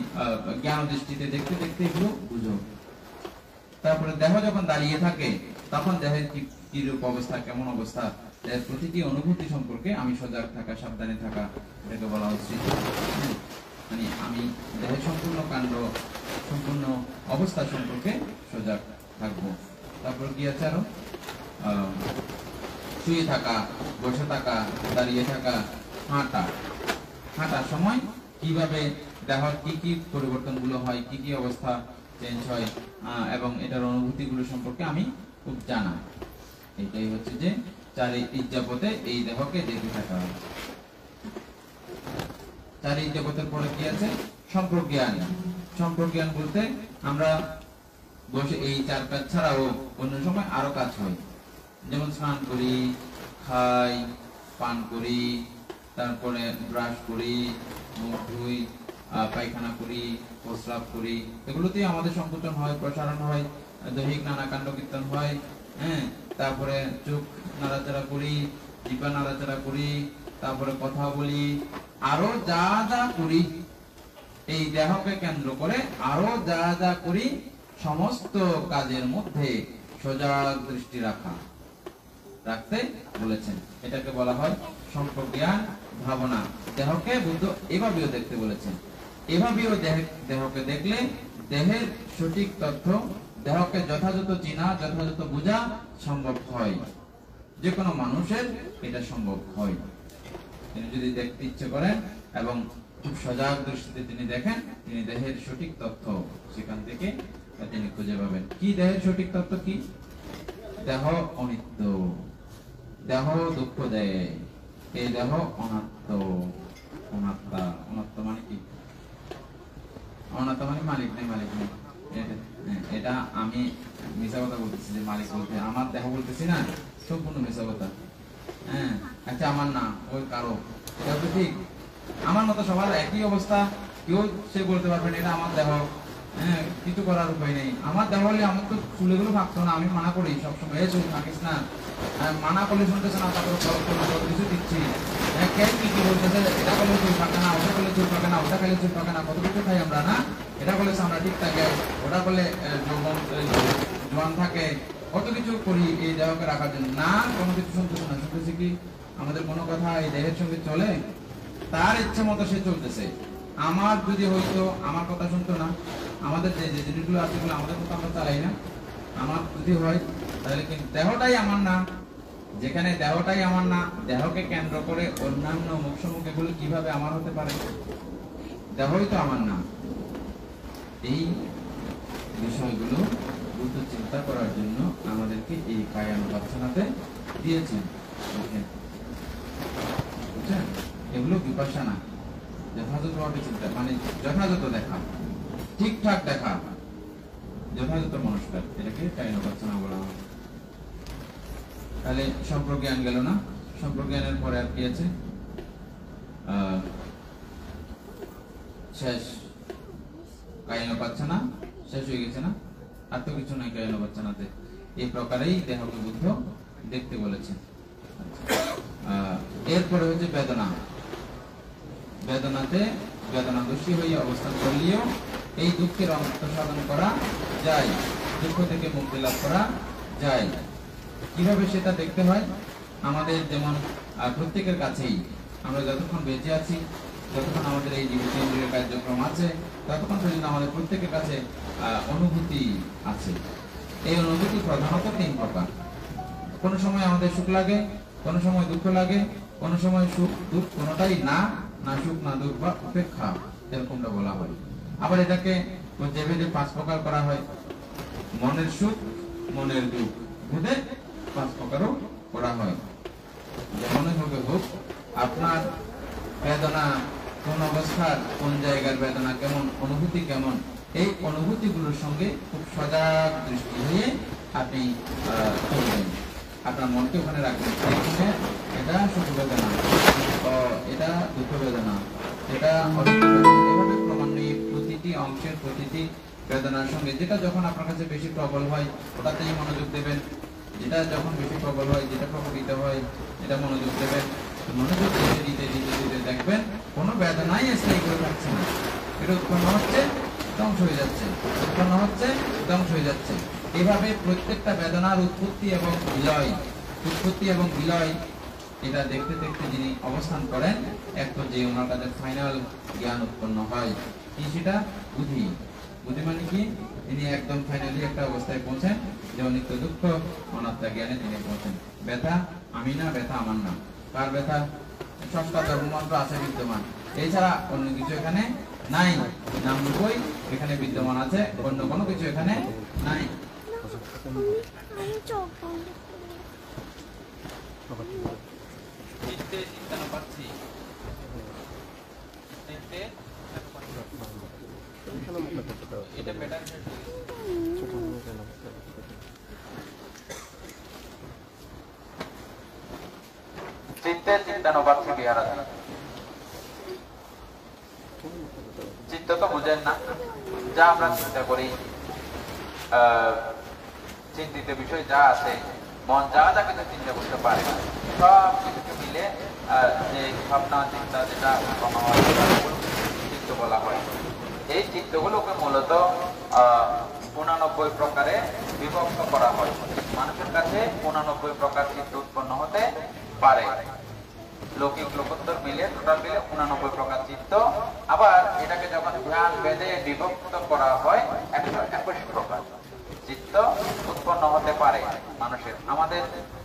জ্ঞান দৃষ্টিতে দেখতে দেখতে এগুলো বুঝো। তারপরে দেহ যখন দাঁড়িয়ে থাকে তখন দেহের কি রূপ অবস্থা, কেমন অবস্থা, দেহের প্রতিটি অনুভূতি সম্পর্কে আমি সজাগ থাকা, সাবধানে থাকা, এটাকে বলা উচিত। মানে আমি দেহের সম্পূর্ণ কাণ্ড, সম্পূর্ণ অবস্থা সম্পর্কে সজাগ থাকবো। তারপর কি আছে আরো? শুয়ে থাকা, বসে থাকা, দাঁড়িয়ে থাকা, হাঁটা। হাঁটার সময় কিভাবে দেহের কি কি পরিবর্তনগুলো হয়, কি কি অবস্থা চেঞ্জ হয়, এবং এটার অনুভূতিগুলো সম্পর্কে আমি খুব জানা। এটাই হচ্ছে যে 4 ইজ্জাপতে এই দেহকে দেখে থাকা। 4 ইজ্জাপতের পরে কি আছে? সম্প্রজ্ঞান। সম্প্রজ্ঞান বলতে আমরা বসে এই 4 কাজ ছাড়াও অন্য সময় আরো কাজ হয়, যেমন স্নান করি, খাই, পান করি, তারপরে ব্রাশ করি, মুখ ধুই, পায়খানা করি, প্রস্রাব করি। এগুলোতেই আমাদের সংকোচন হয়, প্রসারণ হয়, দৈহিক নানা কাণ্ড কীর্তন হয়। হ্যাঁ, তারপরে চোখ নাড়াচাড়া করি, জিহ্বা নাড়াচাড়া করি, তারপরে কথা বলি, আরো যা যা করি এই দেহকে কেন্দ্র করে আরো যা যা করি সমস্ত কাজের মধ্যে সজাগ দৃষ্টি রাখতে বলেছেন। এটাকে বলা হয় সম্প্রজ্ঞান ভাবনা। দেহকে বুদ্ধ এভাবেও দেখতে বলেছেন। এভাবেও দেহকে দেখলে দেহের সঠিক তথ্য, দেহকে যথাযথ চিনা, যথাযথ বোঝা সম্ভব হয়। যে কোনো মানুষের এটা সম্ভব হয়। তিনি যদি দেখতে ইচ্ছে করেন এবং খুব সজাগ দৃষ্টিতে তিনি দেখেন, তিনি দেহের সঠিক তথ্য সেখান থেকে তিনি খুঁজে পাবেন। কি দেহের সঠিক তথ্য কি? দেহ অনিত্য, দেহ দুঃখ দেয়, এই দেহ অনাত্ম। অনাত্মা, অনাত্ম মানে কি? অনাত্ম মানে মালিক নেই, মালিক নেই। এটা আমি মিশা কথা বলতেছি, যে মালিক বলতে আমার দেহ বলতেছি না, সম্পূর্ণ মিশা কথা। হ্যাঁ, আচ্ছা আমার না, ওই কারো, এটা তো ঠিক। আমার মতো সবার একই অবস্থা, কেউ সে বলতে পারবে না এটা আমার দেহ। হ্যাঁ, কিছু করার উপায় নেই। আমার দেহ হলে আমার তো চুলেগুলো থাকতো না, আমি মানা করি সবসময়, চুল থাকিস না, মানা করলে শুনতেছে না, তারপর কত কিছু দিচ্ছি, কে কি কি বলতেছে, এটা করলে চুল পাকে না, ওটা করলে চুল পাকে না, ওটা খেলে চুল পাকে না, কত কিছু খাই আমরা না, এটা করলে আমরা ঠিক থাকে, ওটা করলে জোয়ান থাকে, কত কিছু করি এই দেহকে রাখার জন্য। না, কোনো কিছু শুনতেছে না, শুনতেছে কি আমাদের কোনো কথা এই দেহের সঙ্গে চলে, তার ইচ্ছে মতো সে চলতেছে। আমার যদি হইতো, আমার কথা শুনতো না, আমাদের যে যে জিনিসগুলো আছে সেগুলো আমাদের কথা আমরা চালাই না, আমার যদি হয় তাহলে কিন্তু দেহটাই আমার না। যেখানে দেহটাই আমার না, দেহকে কেন্দ্র করে অন্যান্য মুখসমূখ এগুলো কিভাবে আমার হতে পারে? দেহই তো আমার না। এই বিষয়গুলো বুদ্ধ চিন্তা করার জন্য আমাদেরকে এই কায়ানুপাসনাতে দিয়েছেন। বুঝছেন? এগুলো বিপাশানা, যথাযথভাবে চিন্তা, মানে যথাযথ দেখা, ঠিকঠাক দেখা, যথাযথ মনস্কার, এটাকে কায়ানুপাসনা বলা হয়। তাহলে সম্প্রজ্ঞান গেল না, সম্প্রজ্ঞানের পরে আর কি আছে? শেষ কায়ানুপাসনা শেষ হয়ে গেছে না, আর তো কিছু নাই কায়ানুপাসনাতে। এই প্রকারেই দেহকে বুদ্ধ দেখতে বলেছেন। এরপরে হচ্ছে বেদনা। বেদনাতে বেদনাদোষী হয়ে অবস্থান করলেও এই দুঃখের অন্ত সাধন করা যায়, দুঃখ থেকে মুক্তি লাভ করা যায়। কিভাবে সেটা দেখতে হয়? আমাদের যেমন প্রত্যেকের কাছেই আমরা যতক্ষণ বেঁচে আছি, যতক্ষণ আমাদের এই জীবিত ইন্দ্রিয় কার্যক্রম আছে, ততক্ষণ পর্যন্ত আমাদের প্রত্যেকের কাছে অনুভূতি আছে। এই অনুভূতি প্রধানত 3 প্রকার। কোনো সময় আমাদের সুখ লাগে, কোনো সময় দুঃখ লাগে, কোনো সময় সুখ দুঃখ কোনোটাই না, না সুখ না দুঃখ বা উপেক্ষা, এরকমটা বলা হয়। আবার এটাকে ভেদে 5 প্রকার করা হয়। মনের সুখ, মনের দুঃখ ভেদে 5 প্রকারও করা হয়। যেমনই হবে হোক, আপনার বেদনা কোন অবস্থার, কোন জায়গার বেদনা কেমন, অনুভূতি কেমন, এই অনুভূতিগুলোর সঙ্গে খুব সজাগ দৃষ্টি হয়ে আপনি চলবেন। আপনার মনকে ওখানে রাখবেন। এটা সুখ বেদনা, এটা দুঃখ বেদনা, এটা এভাবে ক্রমান্বয়ে প্রতিটি অংশের প্রতিটি বেদনার সঙ্গে যেটা যখন আপনার কাছে বেশি প্রবল হয় ওটাতেই মনোযোগ দেবেন, যেটা যখন বেশি প্রবল হয়, যেটা প্রকটিত হয়, এটা মনোযোগ দেবেন। মনোযোগ দিতে দিতে দিতে দিতে দেখবেন কোনো বেদনাই স্থায়ী করে থাকছে না, এটা উৎপন্ন হচ্ছে, ধ্বংস হয়ে যাচ্ছে, উৎপন্ন হচ্ছে, ধ্বংস হয়ে যাচ্ছে। এভাবে প্রত্যেকটা বেদনার উৎপত্তি এবং বিলয়, উৎপত্তি এবং বিলয় এটা দেখতে দেখতে যিনি অবস্থান করেন, এক পর্যায়ে ওনার কাছে ফাইনাল জ্ঞান উৎপন্ন হয়। কি সেটা? বুদ্ধি। বুদ্ধি মানে কি? তিনি একদম ফাইনালি একটা অবস্থায় পৌঁছেন যে নিত্য দুঃখ অনাত্মা জ্ঞানে তিনি পৌঁছেন। ব্যথা আমি না, ব্যথা আমার না। কার ব্যথা? সবটা ধর্মমন্ত্র আছে বিদ্যমান, এছাড়া অন্য কিছু এখানে নাই। নাম রূপই এখানে বিদ্যমান আছে, অন্য কোনো কিছু এখানে নাই। এটা বেটার চিত্তে চিন্তানুবাদ থেকে আরাধনা। চিত্ত তো বুঝেন না, যা আমরা চিন্তা করি, চিন্তিত বিষয় যা আছে, মন যা যা কিছু চিন্তা করতে পারে, সব কিছুকে মিলে যে ভাবনা চিন্তা যেটা চিত্ত বলা হয়। এই চিত্তগুলোকে মূলত 89 প্রকারে বিভক্ত করা হয়। মানুষের কাছে 89 প্রকার চিত্ত উৎপন্ন হতে পারে। লৌকিক লোকোত্তর মিলে টোটাল মিলে 89 প্রকার চিত্ত। আবার এটাকে যখন ধ্যান বেদে বিভক্ত করা হয় 121 প্রকার চিত্ত উৎপন্ন হতে পারে মানুষের। আমাদের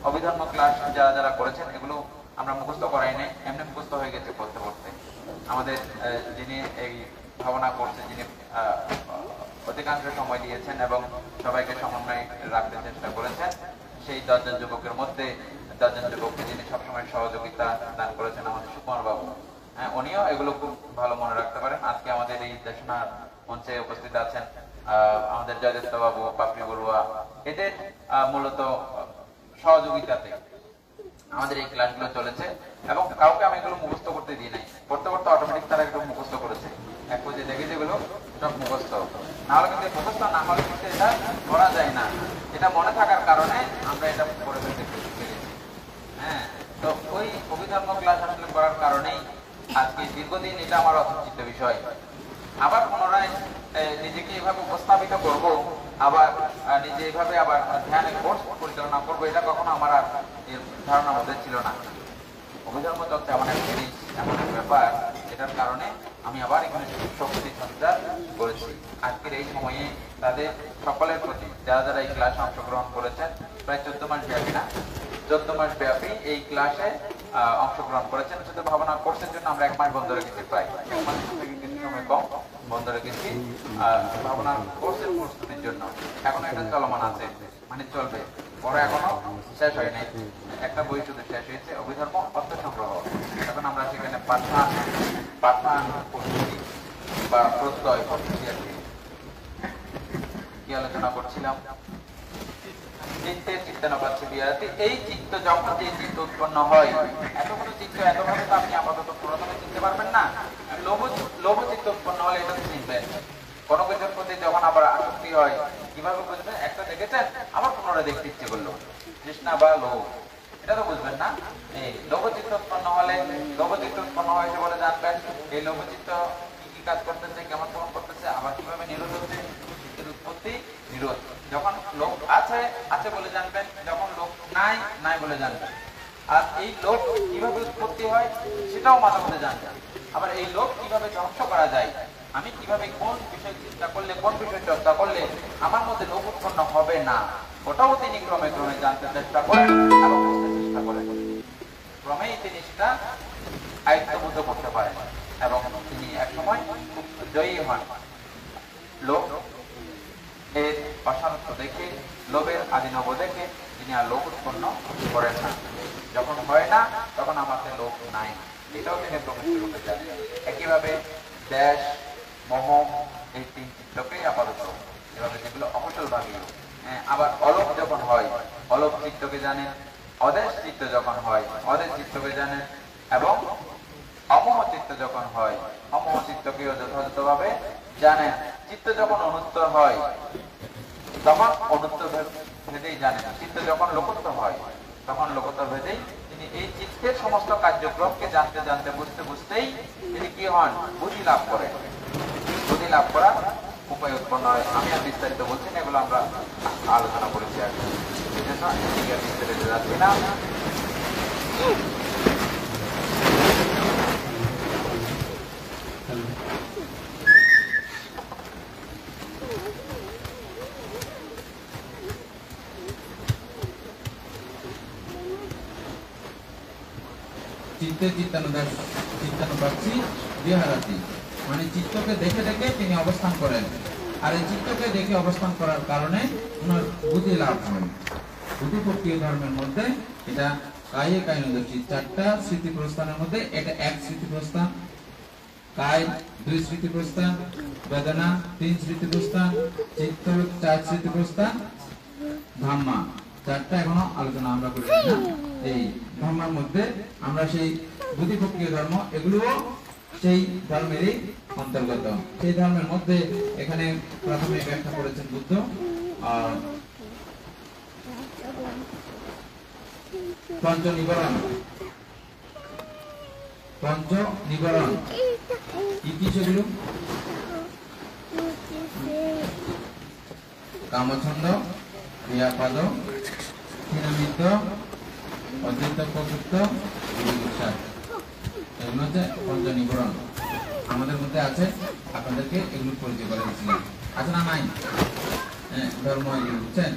অভিধর্ম ক্লাস যারা যারা করেছেন এগুলো আমরা মুখস্থ করাই নাই, এমনি মুখস্থ হয়ে গেছে পড়তে পড়তে। আমাদের যিনি এই ভাবনা করছেন, যিনি অধিকাংশ সময় দিয়েছেন এবং সবাইকে সমন্বয় রাখতে চেষ্টা করেছেন, সেই 10 জন যুবকের মধ্যে 10 জন যুবককে যিনি সবসময় সহযোগিতা দান করেছেন আমাদের সুকুমার বাবু, উনিও এগুলো খুব ভালো মনে রাখতে পারেন। আজকে আমাদের এই দেশনার মঞ্চে উপস্থিত আছেন আমাদের জয়দত্ত বাবু, পাপড়ি বড়ুয়া, এদের মূলত সহযোগিতাতে আমাদের এই ক্লাসগুলো চলেছে এবং কাউকে আমি এগুলো মুখস্থ করতে দিই নাই, পড়তে পড়তে অটোমেটিক তারা একটু মুখস্থ করেছে। এক পর্যায়ে দেখে যেগুলো সব মুখস্থ, না হলে কিন্তু মুখস্থ না হলে কিন্তু এটা করা যায় না। এটা মনে থাকার কারণে আমরা এটা করে ফেলতে পেরেছি। অভিধর্ম ক্লাস আসলে করার কারণেই আজকে দীর্ঘদিন এটা আমার অচিন্তিত বিষয়। আবার পুনরায় নিজেকে এভাবে উপস্থাপিত করব, আবার নিজে এভাবে আবার ধ্যানের কোর্স পরিচালনা করবো, এটা কখনো আমার আর ধারণার মধ্যে ছিল না। অভিধর্ম চর্চা এমন এক জিনিস, এমন এক ব্যাপার, এটার কারণে আমি আবার এখানে শক্তি সঞ্চার করেছি। আজকের এই সময়ে তাদের সকলের প্রতি যারা যারা এই ক্লাসে অংশগ্রহণ করেছেন, প্রায় 14 মাস ব্যাপী না, 14 মাস ব্যাপী এই ক্লাসে অংশগ্রহণ করেছেন। শুধু ভাবনা কোর্সের জন্য আমরা 1 মাস বন্ধ রেখেছি, প্রায় 1 মাস থেকে কিছু সময় কম বন্ধ রেখেছি ভাবনা কোর্সের প্রস্তুতির জন্য। এখন এটা চলমান আছে, মানে চলবে, পরে এখনো শেষ হয় নাই। একটা বই শুধু শেষ হয়েছে, অভিধর্ম অর্থ সংগ্রহ। এখন আমরা সেখানে পাঠান পদ্ধতি বা প্রত্যয় পদ্ধতি আর কি আলোচনা করছিলাম। চিত্তের চিত্তানুপাত বিহারাতে, এই চিত্ত যখন যে চিত্ত উৎপন্ন হয়, এতগুলো চিত্ত এতভাবে তো আপনি আপাতত প্রথমে চিনতে পারবেন না। লোভ চিত্ত উৎপন্ন হলে এটা চিনবেন। কোনো কিছুর প্রতি যখন আবার আসক্তি হয়, কিভাবে বুঝবেন? একটা দেখেছেন, আবার পুনরায় দেখতে ইচ্ছে করলো, তৃষ্ণা বা লোভ, এটা তো বুঝবেন না। এই লোভচিত্ত উৎপন্ন হলে, লোভচিত্ত উৎপন্ন হয়েছে বলে জানবেন এই লোভচিত্ত কি কাজ করতেছে, কেমন কেমন করতেছে, আবার কিভাবে নিরোধ হচ্ছে, চিত্তের উৎপত্তি নিরোধ। যখন লোভ আছে আছে বলে জানবেন, যখন লোভ নাই নাই বলে জানবেন। আর এই লোভ কিভাবে উৎপত্তি হয় সেটাও মাঝে মধ্যে জানবেন। আবার এই লোভ কিভাবে ধ্বংস করা যায়, আমি কিভাবে কোন বিষয় চিন্তা করলে, কোন বিষয় চর্চা করলে আমার মধ্যে লোভ উৎপন্ন হবে না, ওটাও তিনি ক্রমে ক্রমে জানতে চেষ্টা করেন এবং বুঝতে চেষ্টা করেন। ক্রমেই তিনি সেটা আয়ত্তবুদ্ধ করতে পারেন এবং তিনি একসময় খুব জয়ী হন। লোভ এর অসারত্ব দেখে, লোভের আদিনব দেখে তিনি আর লোভ উৎপন্ন করেন না। যখন হয় না তখন আমাদের লোভ নাই, এটাও তিনি প্রকৃষ্ট রূপে জানেন। একইভাবে দেশ, মোহ, এই 3 চিত্তকেই আপাতত এভাবে যেগুলো অকুশল ভাগীয়। আবার অলোভ যখন হয়, অলোভ চিত্তকে জানেন। অদেশ চিত্ত যখন হয়, অদেশ চিত্তকে জানেন। এবং অমোহ চিত্ত যখন হয়, অমোহ চিত্তকেও যথাযথভাবে জানেন। চিত্ত যখন অনুত্তর হয় তখন অনুত্তর ভেদেই জানেন। চিত্ত যখন লোকোত্তর হয় তখন লোকোত্তর ভেদেই তিনি এই চিত্তের সমস্ত কার্যক্রমকে জানতে জানতে বুঝতে বুঝতেই তিনি কি হন? বুদ্ধি লাভ করেন। বুদ্ধি লাভ করার উপায় উৎপন্ন হয়। আমি আর বিস্তারিত বলছি না, এগুলো আমরা আলোচনা করেছি আগে, এই জন্য এদিকে আর বিস্তারিত যাচ্ছি না। চিত্তে চিত্তানুপাতি বিহারাতি, মানে চিত্তকে দেখে দেখে তিনি অবস্থান করেন। আর এই চিত্তকে দেখে অবস্থান করার কারণে ওনার বুদ্ধি লাভ হয়। বুদ্ধি প্রক্রিয়া ধর্মের মধ্যে এটা কায়ে কায়নদর্শী 4টা স্মৃতি প্রস্থানের মধ্যে এটা 1 স্মৃতি প্রস্থান, কায় 2 স্মৃতি প্রস্থান, বেদনা 3 স্মৃতি প্রস্থান, চিত্ত 4 স্মৃতি প্রস্থান, ধাম্মা 4টা এখনো আলোচনা আমরা করি না। এই ধর্মের মধ্যে আমরা সেই বুদ্ধি প্রক্রিয়া ধর্ম, এগুলোও সেই ধর্মেরই অন্তর্গত। সেই ধর্মের মধ্যে এখানে প্রথমে ব্যাখ্যা করেছেন বুদ্ধ পঞ্চ নিবরণ কি কি সেগুলো? কামছন্দ, ক্রিয়াপদ, ক্ষীণমিদ্য, অদ্বৈত প্রকৃত, এগুলো হচ্ছে পঞ্চ নিবরণ। আমাদের মধ্যে আছে, আপনাদেরকে এগুলো পরিচয় করে দিচ্ছিলাম, আছে না নাই? ধর্ম এগুলো বুঝছেন,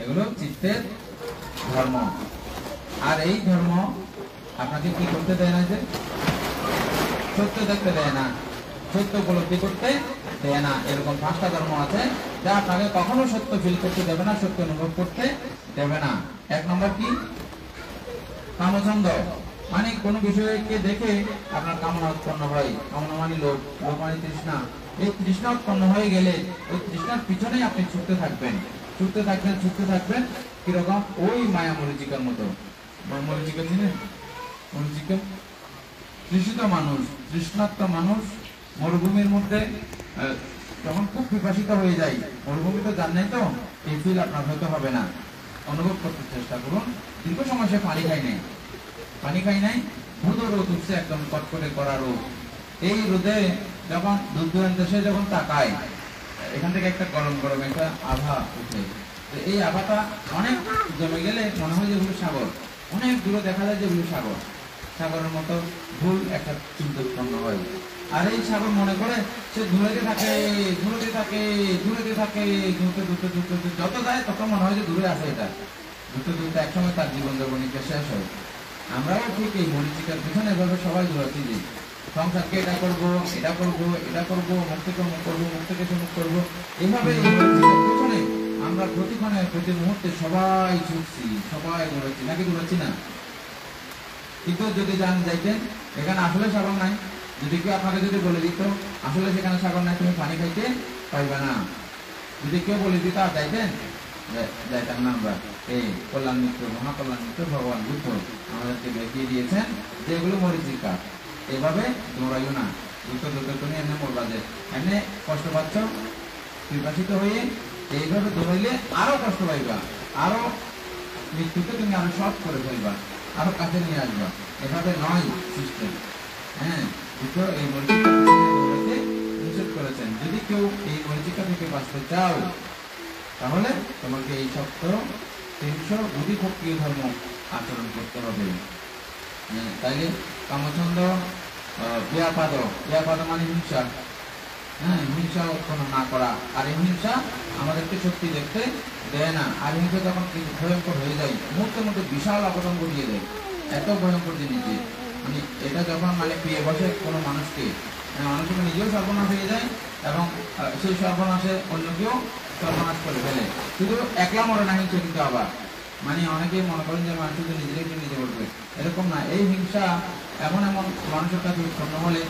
এগুলো চিত্তের ধর্ম। আর এই ধর্ম আপনাকে কি করতে দেয় না? যে সত্য দেখতে দেয় না, সত্য উপলব্ধি করতে দেয় না। এরকম 5টা ধর্ম আছে যা আপনাকে কখনো সত্য ফিল করতে দেবে না, সত্য অনুভব করতে দেবে না। 1 নম্বর কি? কামছন্দ, মানে কোন বিষয়কে দেখে আপনার কামনা উৎপন্ন হয়। কামনা মানে লোভ, লোভ মানে তৃষ্ণা। এই তৃষ্ণা উৎপন্ন হয়ে গেলে ওই তৃষ্ণার পিছনেই আপনি ছুটতে থাকবেন, কিরকম? ওই মায়া মরিচিকার মতো। মরিচিকা চিনেন? মরিচিকা তৃষিত মানুষ, তৃষ্ণার্ত মানুষ মরুভূমির মধ্যে যখন খুব বিপাশিত হয়ে যায়, মরুভূমি তো জান নাই, তো এই ফিল আপনার হয়তো হবে না। অনুভব করতে চেষ্টা করুন। দীর্ঘ সময় সে পানি খায় নাই, হুদো রোদ উঠছে একদম কটকটে করা রোদ। এই রোদে যখন দূর দূরান্ত সে যখন তাকায়, এখান থেকে একটা গরম গরম একটা আভা উঠে। এই আভাটা অনেক জমে গেলে মনে হয় যেগুলো সাগর, অনেক দূরে দেখা যায় যেগুলো সাগর, সাগরের মতো ভুল একটা চিন্তা উৎপন্ন হয়। আর এই সাগর মনে করে সে ঘুরেতে থাকে ঘুরেতে থাকে ঘুরেতে থাকে, ঘুরতে ঘুরতে ঘুরতে ঘুরতে যত যায় তত মনে হয় যে দূরে আছে এটা, ঘুরতে ঘুরতে একসময় তার জীবন যাপনিকা শেষ হয়। আমরাও ঠিক এই মরিচিকার পিছনে এভাবে সবাই দৌড়াচ্ছি যে সংসারকে এটা করবো এটা করবো এটা করবো, মুখ থেকে মুখ করবো মুখ থেকে মুখ করবো, এইভাবে এই মরিচিকার পিছনে আমরা প্রতিক্ষণে প্রতি মুহূর্তে সবাই ছুটছি, সবাই দৌড়াচ্ছি, নাকি দৌড়াচ্ছি না? কিন্তু যদি যাইতেন এখানে আসলে সাগর নাই, যদি কেউ আপনাকে যদি বলে দিত আসলে সেখানে সাগর নাই, তুমি পানি খাইতে পাইবা না, যদি কেউ বলে দিত আর যাইতেন? যাইতাম না আমরা। এই কল্যাণ মিত্র, মহাকল্যাণ মিত্র ভগবান বুদ্ধ আমাদেরকে দেখিয়ে দিয়েছেন যে এগুলো মরিচিকা, এভাবে দৌড়াইও না, দ্রুত দ্রুত তুমি এমনি মরবা, যে এমনি কষ্ট পাচ্ছ বিভাষিত হয়ে এইভাবে দৌড়াইলে আরো কষ্ট পাইবা, আরো মৃত্যুকে তুমি আরো সৎ করে ফেলবা, আরো কাছে নিয়ে আসবা। এভাবে নয় সিস্টেম। হ্যাঁ, দুটো এই মরিচিকা দৌড়াইতে নিষেধ করেছেন। যদি কেউ এই মরিচিকা থেকে বাঁচতে চাও তাহলে তোমাকে এই সত্য 300 বুদ্ধিভক্তিয় ধর্ম আচরণ করতে হবে। তাইলে কামছন্দ, ব্যাপাদ মানে হিংসা, হ্যাঁ, হিংসা উৎপন্ন না করা। আর এই হিংসা আমাদেরকে সত্যি দেখতে দেয় না। আর হিংসা যখন ভয়ঙ্কর হয়ে যায়, মুহূর্তের মধ্যে বিশাল অবদান ঘটিয়ে দেয়, এত ভয়ঙ্কর জিনিস যে মানে এটা যখন মানে পেয়ে বসে কোনো মানুষকে, অনেক সময় নিজেও সর্বনাশ হয়ে যায় এবং সেই সর্বনাশে অন্যকেও সর্বনাশ করে ফেলে। শুধু একলা মরে না হিংসা, কিন্তু আবার মানে অনেকেই মনে করেন যে মানুষ শুধু নিজেকে নিজে করবে, এরকম না। এই হিংসা এমন এমন মানুষের কাছে উৎপন্ন হলে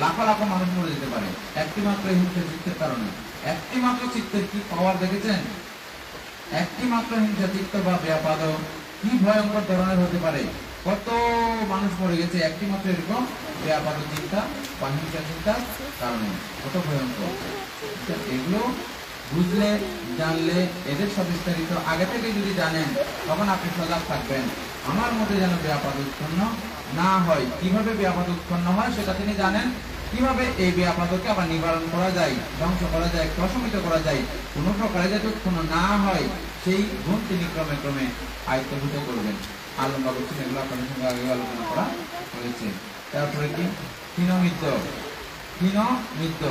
লাখো লাখো মানুষ মরে যেতে পারে একটি মাত্র হিংসা চিত্তের কারণে। একটি মাত্র চিত্তের কি পাওয়ার দেখেছেন? একটি মাত্র হিংসা চিত্ত বা ব্যাপাদ কি ভয়ঙ্কর ধরনের হতে পারে। কত মানুষ মরে গেছে একটি মাত্র এরকম ব্যাপাদ চিন্তা বা হিংসা চিন্তার কারণে, কত ভয়ঙ্কর। এগুলো বুঝলে জানলে এদের সবিস্তারিত আগে থেকে যদি জানেন তখন আপনি সজাগ থাকবেন, আমার মধ্যে যেন ব্যাপাদ উৎপন্ন না হয়। কিভাবে ব্যাপাদ উৎপন্ন হয় সেটা তিনি জানেন, কিভাবে এই ব্যাপাদকে আবার নিবারণ করা যায়, ধ্বংস করা যায়, প্রশমিত করা যায়, কোনো প্রকারে যাতে উৎপন্ন না হয় সেই গুণ তিনি ক্রমে ক্রমে আয়ত্তভূত করবেন। আলম্বা করছেন, এগুলো আপনাদের সঙ্গে আগে আলোচনা করা হয়েছে। তারপরে কি ক্ষীণমিত্য, ক্ষীণমিত্য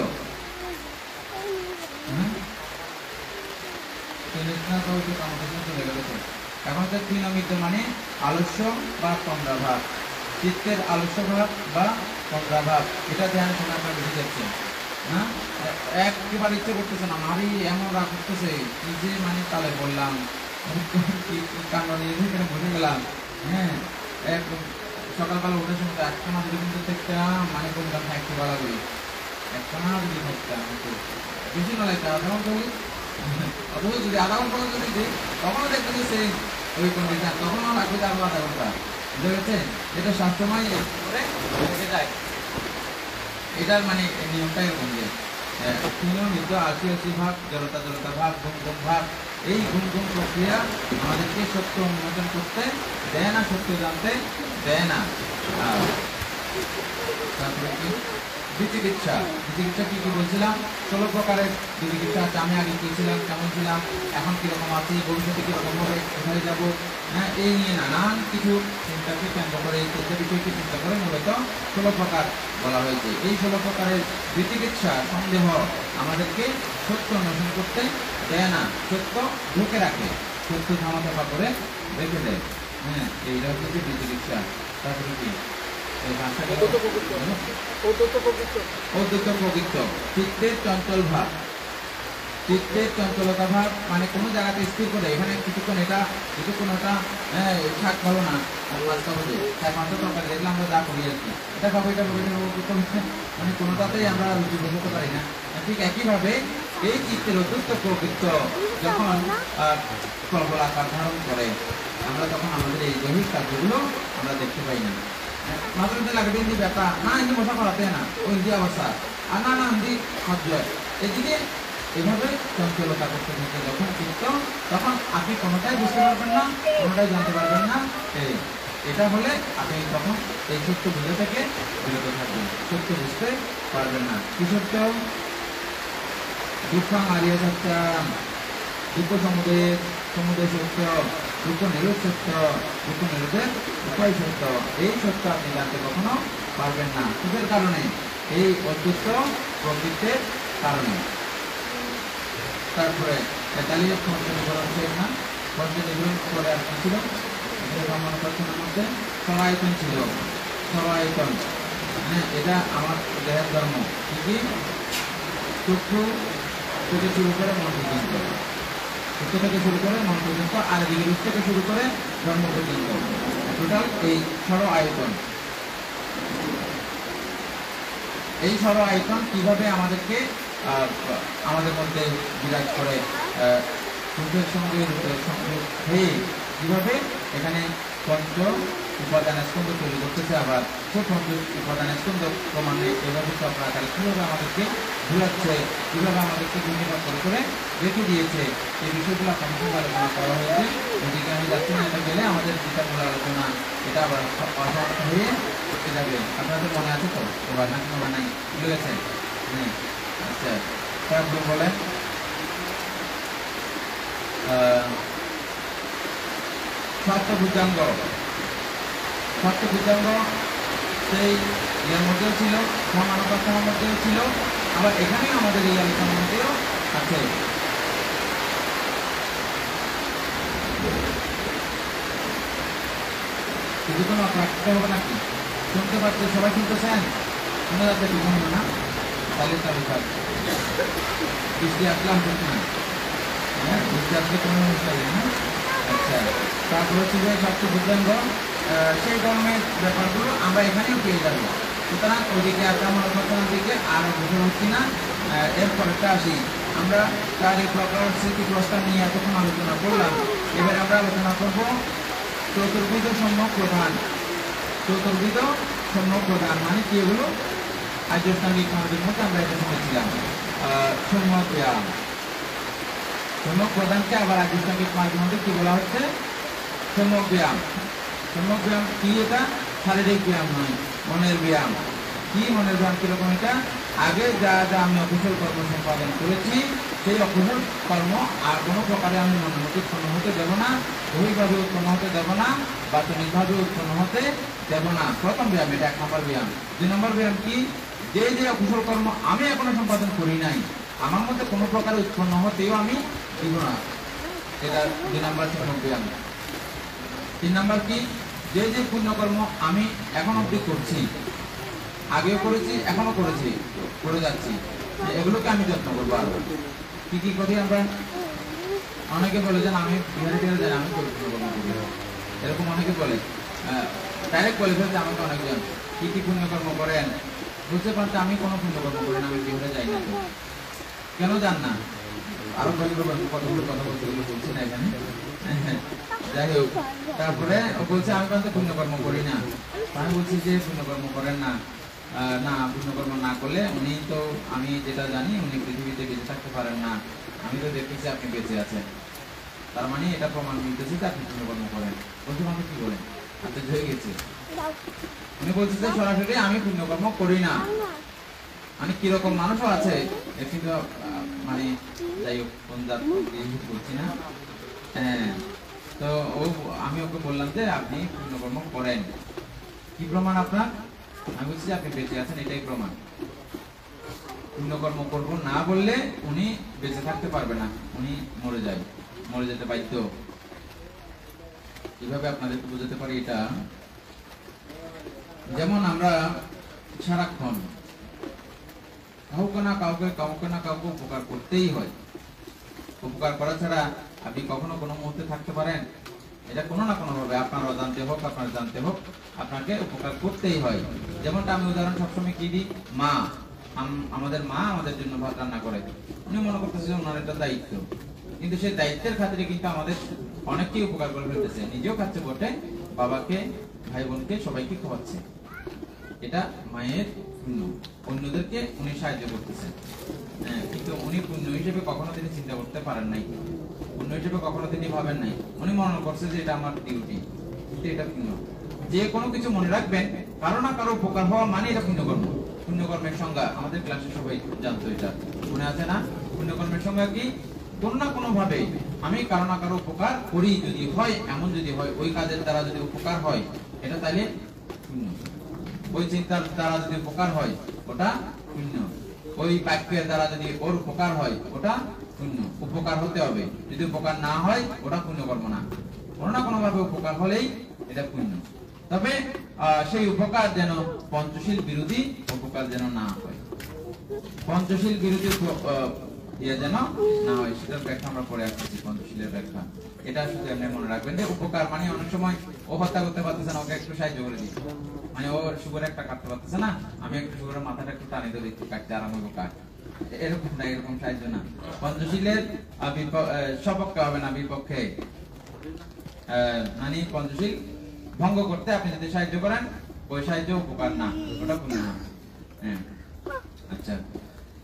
এখন হচ্ছে ক্ষীণমিত্য মানে আলস্য বা তন্দ্রাভাব, চিত্তের আলস্য ভাব বা তন্দ্রাভাব, এটা ধ্যানের সময় আপনারা বেশি দেখছেন। হ্যাঁ, একেবারে ইচ্ছে করতেছে না, আমারই এমন রাগ করতেছে কি যে মানে তালে বললাম কান্ড নিয়ে সেখানে বসে গেলাম। হ্যাঁ, একদম সকালবেলা উঠে সময় একটা মাস যদি কিন্তু দেখতাম মানে বলতাম একটু বেলা করি একটা মাস যদি থাকতাম বেশি না লাগতো আধা ঘন্টা হলে, অথচ যদি আধা ঘন্টা যদি দিই তখনও দেখবেন যে সেই ওই কন্ডিশন, তখনও লাগবে যে আরো আধা ঘন্টা। বুঝতে পেরেছেন? এটা সবসময় যায়, এটার মানে নিয়মটা এরকম যে ক্ষীণমিত্য, আলসি আলসি ভাব, জড়তা জড়তা ভাব, গুম গুম ভাব, এই গুম গুম প্রক্রিয়া আমাদেরকে সত্য উন্মোচন করতে দেয় না, সত্য জানতে দেয় না। তারপরে কি বিচিকিৎসা, বিচিকিৎসা কি কি বলছিলাম? 16 প্রকারের বিচিকিৎসা আছে। আমি আগে কি ছিলাম, কেমন ছিলাম, এখন কিরকম আছি, ভবিষ্যতে কিরকম হবে, কোথায় যাবো, হ্যাঁ, এই নিয়ে নানান কিছু চিন্তাকে কেন্দ্র করে, এই চিন্তা বিষয়কে চিন্তা করে মূলত 16 প্রকার বলা হয়েছে। এই 16 প্রকারের বিচিকিৎসা সন্দেহ আমাদেরকে সত্য অন্বেষণ করতে দেয় না, সত্য ঢুকে রাখে, সত্য ধামাচাপা করে রেখে দেয়। হ্যাঁ, এইটা হচ্ছে বিচিকিৎসা। তারপরে কি চিত্তের চঞ্চল ভাব, চিত্তের চঞ্চলতা ভাব মানে কোনো জায়গাতে স্থির করে এখানে কিছুক্ষণ এটা কিছুক্ষণ ওটা শাক ভালো না, পাঁচটা তরকারি দেখলে আমরা যা করি আর কি, এটা খাবো এটা মানে কোনোটাতেই আমরা রুচি বোঝাতে পারি না। ঠিক একইভাবে এই চিত্তের অত্যন্ত প্রবৃত্ত যখন প্রবল আকার ধারণ করে আমরা তখন আমাদের এই দৈহিক কার্যগুলো আমরা দেখতে পাই না। মাঝে মধ্যে লাগে হিন্দি ব্যাপার না, হিন্দি বসা করাতে না, ওই হিন্দি অবস্থা আর না না হিন্দি সহ্য এদিকে এভাবে চঞ্চলতা করতে থাকে যখন চিত্ত, তখন আপনি কোনোটাই বুঝতে পারবেন না, কোনোটাই জানতে পারবেন না। এটা হলে আপনি তখন এই সত্য বুঝে থেকে বিরত থাকবেন, সত্য বুঝতে পারবেন না। কি সত্য? দুঃখ আরিয়া সত্য, দুঃখ সমুদয় সত্য, দুঃখ নিরোধ সত্য, দুঃখ নিরোধের উপায় সত্য। এই সত্য আপনি জানতে কখনো পারবেন না। কিসের কারণে? এই অদ্বৈত প্রবৃত্তের কারণে। তারপরে তাহলে পঞ্চনিবরণ শেষ না? পঞ্চনিবরণ পরে আর কি ছিল? মনে করছেন মধ্যে সরায়তন ছিল। সরায়তন, হ্যাঁ, এটা আমার দেহের ধর্ম। কি চক্ষু থেকে শুরু করে মন পর্যন্ত, চক্ষু থেকে শুরু করে মন পর্যন্ত, আর এদিকে রূপ থেকে শুরু করে ধর্ম পর্যন্ত, টোটাল এই সরো আয়তন। এই সরো আয়তন কিভাবে আমাদেরকে আমাদের মধ্যে বিরাজ করে, রূপের সঙ্গে রূপের সংযোগ হয়ে কিভাবে এখানে পঞ্চ উপাদানের স্কন্ধ তৈরি করতেছে, আবার সেই পঞ্চ উপাদানের স্কন্ধ প্রমাণে এভাবে চক্র আকারে কিভাবে আমাদেরকে ঘুরাচ্ছে, কিভাবে আমাদেরকে ভূমিকা করে করে রেখে দিয়েছে, এই বিষয়গুলো আপনাদের সঙ্গে আলোচনা করা হয়েছে। এদিকে আমি যাচ্ছি না, এটা গেলে আমাদের বিচারমূল আলোচনা এটা আবার অসমাপ্ত হয়ে করতে যাবে। আপনাদের মনে আছে তো? এবার নাকি মনে নাই? ভুলে গেছেন? হ্যাঁ, আচ্ছা। তারপর বলেন সপ্তভুজাঙ্গ। সপ্তভুজাঙ্গ সেই এর মধ্যেও ছিল, সমানুপাতের মধ্যেও ছিল, আবার এখানে আমাদের এই আলোচনার মধ্যেও আছে। শুধু কোনো প্রাকৃতিক হবে নাকি? শুনতে পাচ্ছে? সবাই শুনতেছেন? শোনা যাচ্ছে কি শুনবে না? তাহলে চালু থাক। বৃষ্টি আসলাম শুনছি না? হ্যাঁ, বৃষ্টি আসলে কোনো অনুষ্ঠান না। আচ্ছা, তারপর হচ্ছে যে সপ্তভুজাঙ্গ, সেই ধরনের ব্যাপারগুলো আমরা এখানেও পেয়ে যাবো। সুতরাং ওইদিকে একটা মনোকথনের দিকে আর বুঝে হচ্ছি না। এরপরেটা আসি, আমরা কার্য প্রকার স্মৃতি প্রস্তাব নিয়ে এতক্ষণ আলোচনা করলাম। এবার আমরা আলোচনা করব চতুর্বিধ সম্যক প্রধান। চতুর্বিধ সম্যক প্রধান মানে কি? এগুলো আর্যস্থানিক সমাজের মধ্যে আমরা এটা শুনেছিলাম। সম্যক ব্যায়াম, সম্যক প্রধানকে আবার আর্যস্থানিক সমাজের মধ্যে কি বলা হচ্ছে? সম্যক ব্যায়াম। সম্যক ব্যায়াম কি? এটা শারীরিক ব্যায়াম নয়, মনের ব্যায়াম। কি মনের ব্যায়াম? কিরকম? এটা আগে যা যা আমি অকুশল কর্ম সম্পাদন করেছি, সেই অকুশল কর্ম আর কোনো প্রকারে আমি মনের মধ্যে উৎপন্ন হতে দেব না, বহির্ভাবে উৎপন্ন হতে দেব না, বাচনিকভাবে উৎপন্ন হতে দেব না। প্রথম ব্যায়াম এটা, 1 নম্বর ব্যায়াম। 2 নম্বর ব্যায়াম কি? যে যে অকুশল কর্ম আমি এখনো সম্পাদন করি নাই, আমার মধ্যে কোনো প্রকারে উৎপন্ন হতেও আমি দিব না। এটা 2 নম্বর সম্যক ব্যায়াম। 3 নম্বর কি? যে যে পুণ্যকর্ম আমি এখন অব্দি করছি, আগেও করেছি, এখনো করেছি, করে যাচ্ছি, এগুলোকে আমি যত্ন করবো। আর কি কি করি আমরা? অনেকে বলে যে আমি বিহারে টিহারে যাই, আমি পুণ্যকর্ম করি, এরকম অনেকে বলে, ডাইরেক্ট বলে ফেলছে আমাকে অনেকজন। কি কি পুণ্যকর্ম করেন? বুঝতে পারছে আমি কোনো পুণ্যকর্ম করি না, আমি বিহারে যাই না। কেন যান না? আরো কতগুলো কথা বলতে বলছি না এখানে, যাই হোক। তারপরে বলছে আমি কিন্তু পুণ্যকর্ম করি না। আমি বলছি যে পুণ্যকর্ম করেন না, না পুণ্যকর্ম না করলে উনি তো, আমি যেটা জানি, উনি পৃথিবীতে বেঁচে থাকতে পারেন না। আমি তো দেখতেছি আপনি বেঁচে আছেন, তার মানে এটা প্রমাণ মিলতেছে যে আপনি পুণ্যকর্ম করেন। বলছি মানুষ কি বলেন? আপনি হয়ে গেছে। উনি বলছে যে সরাসরি আমি পুণ্যকর্ম করি না। মানে কিরকম মানুষও আছে, কিন্তু মানে যাই হোক, কোন জাত বলছি না। হ্যাঁ, তো আমি ওকে বললাম যে আপনি পুণ্যকর্ম করেন, কি প্রমাণ আপনার? আমি বলছি যে আপনি বেঁচে আছেন, এটাই প্রমাণ। পুণ্যকর্ম করব না বললে উনি বেঁচে থাকতে পারবে না, উনি মরে যায়, মরে যেতে বাধ্য। কিভাবে আপনাদেরকে বোঝাতে পারি এটা? যেমন আমরা সারাক্ষণ কাউকে না কাউকে উপকার করতেই হয়। উপকার করা ছাড়া আপনি কখনো কোনো মুহূর্তে থাকতে পারেন? এটা কোনো না কোনো ভাবে, আপনার অজান্তে হোক আপনার জানতে হোক, আপনাকে উপকার করতেই হয়। যেমনটা আমি উদাহরণ সবসময় কি দিই, মা, আমাদের মা আমাদের জন্য ভাত রান্না করে, উনি মনে করতেছে যে ওনার একটা দায়িত্ব, কিন্তু সেই দায়িত্বের খাতিরে কিন্তু আমাদের অনেককেই উপকার করে ফেলতেছে। নিজেও খাচ্ছে বটে, বাবাকে, ভাই বোনকে, সবাইকে খাওয়াচ্ছে। এটা মায়ের পুণ্য, অন্যদেরকে উনি সাহায্য করতেছেন। কিন্তু উনি পুণ্য হিসেবে কখনো তিনি চিন্তা করতে পারেন নাই, পুণ্য হিসেবে কখনো তিনি ভাবেন নাই। উনি মনে করছে যে এটা আমার ডিউটি, কিন্তু এটা পুণ্য। যে কোনো কিছু মনে রাখবেন, কারো না কারো উপকার হওয়া মানে এটা পুণ্যকর্ম। পুণ্যকর্মের সংজ্ঞা আমাদের ক্লাসে সবাই জানতো, এটা মনে আছে না? পুণ্যকর্মের সংজ্ঞা কি? কোনো না কোনো ভাবে আমি কারো না কারো উপকার করি, যদি হয়, এমন যদি হয়, ওই কাজের দ্বারা যদি উপকার হয়, এটা তাইলে পুণ্য। ওই চিন্তার দ্বারা যদি উপকার হয়, ওটা পুণ্য। ওই বাক্যের দ্বারা যদি ওর উপকার হয়, ওটা পুণ্য। উপকার হতে হবে, যদি উপকার না হয়, ওটা পুণ্যকর্ম না। কোনো না কোনো ভাবে উপকার হলেই এটা পুণ্য। তবে সেই উপকার যেন পঞ্চশীল বিরোধী উপকার যেন না হয়, পঞ্চশীল বিরোধী ইয়ে যেন না হয়, সেটার ব্যাখ্যা আমরা পরে আসতেছি। পঞ্চশীলের ব্যাখ্যা এটা শুধু এমনি মনে রাখবেন যে উপকার মানে অনেক সময় ও হত্যা করতে পারতেছে না, ওকে একটু সাহায্য করে দিই, মানে ও সুগার একটা কাটতে পারতেছে না, আমি একটু সুগারের মাথাটা একটু টানি দেবো, একটু কাটতে আরাম হইব কাট, এরকম না, এরকম সাহায্য না। পঞ্চশীলের সপক্ষে হবে না, বিপক্ষে। মানে পঞ্চশীল ভঙ্গ করতে আপনি যদি সাহায্য করেন, ওই সাহায্য উপকার না, ওটা পুণ্য না। হ্যাঁ, আচ্ছা,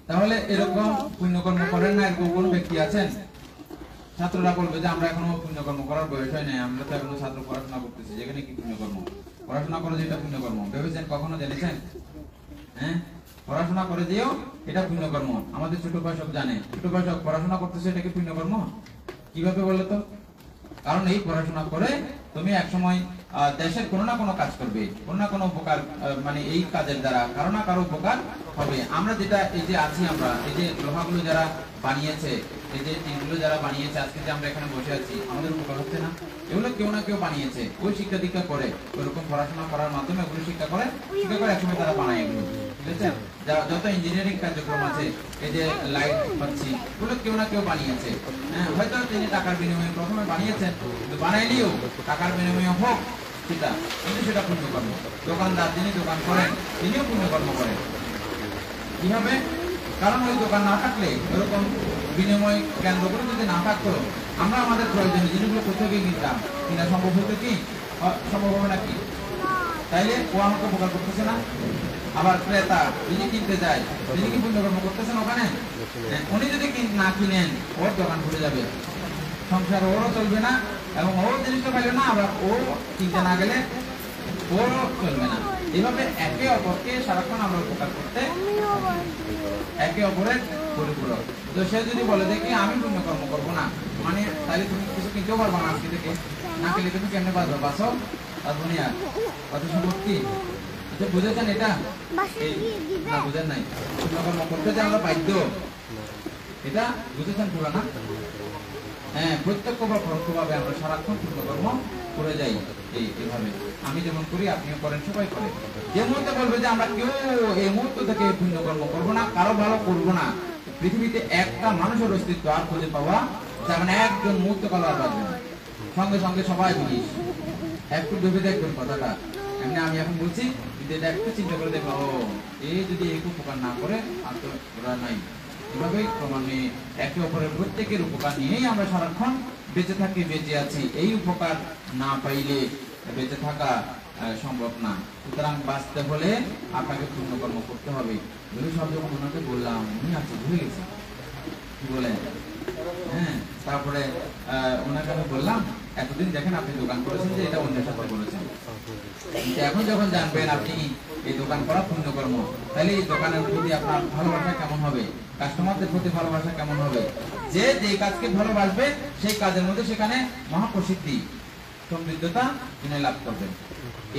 তাহলে এরকম পুণ্যকর্ম করেন না এরকম কোন ব্যক্তি আছেন? ছাত্ররা বলবে যে আমরা এখনো পুণ্যকর্ম করার বয়স হয় নাই, আমরা তো এখনো ছাত্র পড়াশোনা করতেছি, যেখানে কি পুণ্যকর্ম? পড়াশোনা করে যেটা পুণ্যকর্ম ভেবেছেন কখনো জেনেছেন? হ্যাঁ, পড়াশোনা করে দিও এটা পুণ্যকর্ম। আমাদের ছোট ভাই সব জানে, ছোট ভাই সব পড়াশোনা করতেছে, এটা কি পুণ্যকর্ম? কিভাবে বলো তো? কারণ এই পড়াশোনা করে তুমি একসময় দেশের কোনো না কোনো কাজ করবে, কোনো না কোনো উপকার, মানে এই কাজের দ্বারা কারো না কারো উপকার হবে। আমরা যেটা এই যে আছি, আমরা এই যে লোহাগুলো যারা বানিয়েছে, এই যে টিনগুলো যারা বানিয়েছে, আজকে যে আমরা এখানে বসে আছি, আমাদের উপকার হচ্ছে না? এগুলো কেউ না কেউ বানিয়েছে, ওই শিক্ষা দীক্ষা করে, ওইরকম পড়াশোনা করার মাধ্যমে ওগুলো শিক্ষা করে একসময় তারা বানায় এগুলো, ঠিক আছে? যত ইঞ্জিনিয়ারিং কার্যক্রম আছে, এই যে লাইট পাচ্ছি, ওগুলো কেউ না কেউ বানিয়েছে। হ্যাঁ, হয়তো তিনি টাকার বিনিময়ে প্রথমে বানিয়েছেন, কিন্তু বানাইলেও টাকার বিনিময়ে হোক সেটা, কিন্তু সেটা পুণ্যকর্ম। দোকানদার যিনি দোকান করেন, তিনিও পুণ্যকর্ম করেন। কিভাবে? কারণ ওই দোকান না থাকলে, ওরকম বিনিময় কেন্দ্র করে যদি না থাকতো, আমরা আমাদের প্রয়োজনীয় জিনিসগুলো কোথা থেকে কিনতাম? কিনা সম্ভব হতো কি? সম্ভব হবে নাকি? তাইলে ও আমাকে উপকার করতেছে না? আবার ক্রেতা যিনি কিনতে যায়, তিনি কি পুণ্যকর্ম করতেছেন ওখানে? উনি যদি না কিনেন, ওর দোকান খুলে যাবে, সংসার ওরও চলবে না, এবং ওর জিনিসটা পাইলে না, আবার ও কিনতে না গেলে ওরও চলবে না। এইভাবে একে অপরকে সারাক্ষণ আমরা উপকার করতে, একে অপরের পরিপূরক। তো সে যদি বলে যে কি আমি পুণ্যকর্ম করবো না, মানে তাহলে তুমি কিছু কিনতেও পারবো না, আজকে থেকে না খেলে তুমি কেমনে বাঁচবো? বাঁচো আর দুনিয়া কত সম্ভব কি? বুঝেছেন এটা? না, বুঝেন নাই। পুণ্যকর্ম করতে যে আমরা বাধ্য, এটা বুঝেছেন পুরো না? হ্যাঁ, প্রত্যক্ষ বা পরোক্ষ ভাবে আমরা সারাক্ষণ পুণ্যকর্ম করে যাই। এইভাবে আমি যেমন করি, আপনিও করেন, সবাই করে। যে মুহূর্তে বলবে যে আমরা কেউ এই মুহূর্ত থেকে পুণ্যকর্ম করবো না, কারো ভালো করবো না, পৃথিবীতে একটা মানুষের অস্তিত্ব আর খুঁজে পাওয়া যাবে না, একজন মুহূর্ত কালো আর বাঁচবে না। সঙ্গে সঙ্গে সবাই বলিস, একটু ভেবে দেখবেন কথাটা। এমনি আমি এখন বলছি, কিন্তু এটা একটু চিন্তা করে দেখবো, ও এই যদি এই উপকার না করে আর তো ওরা নাই। এভাবেই ক্রমান্বয়ে একে অপরের প্রত্যেকের উপকার নিয়েই আমরা সারাক্ষণ বেঁচে থাকি, বেঁচে আছি। এই উপকার না পাইলে বেঁচে থাকা সম্ভব না। সুতরাং বাঁচতে হলে আপনাকে পুণ্যকর্ম করতে হবে। যদি সব যখন ওনাকে বললাম, উনি আছে ভুলে গেছে, কি বলেন? হ্যাঁ, তারপরে ওনাকে আমি বললাম, এতদিন দেখেন আপনি দোকান করেছেন যে এটা অন্যের সাথে বলেছেন, এখন যখন জানবেন আপনি এই দোকান করা পুণ্যকর্ম, তাহলে এই দোকানের প্রতি আপনার ভালোবাসা কেমন হবে? কাস্টমারদের প্রতি ভালোবাসা কেমন হবে? যে যে কাজকে ভালোবাসবে সেই কাজের মধ্যে সেখানে মহাপ্রসিদ্ধি, সমৃদ্ধতা তিনি লাভ করবেন।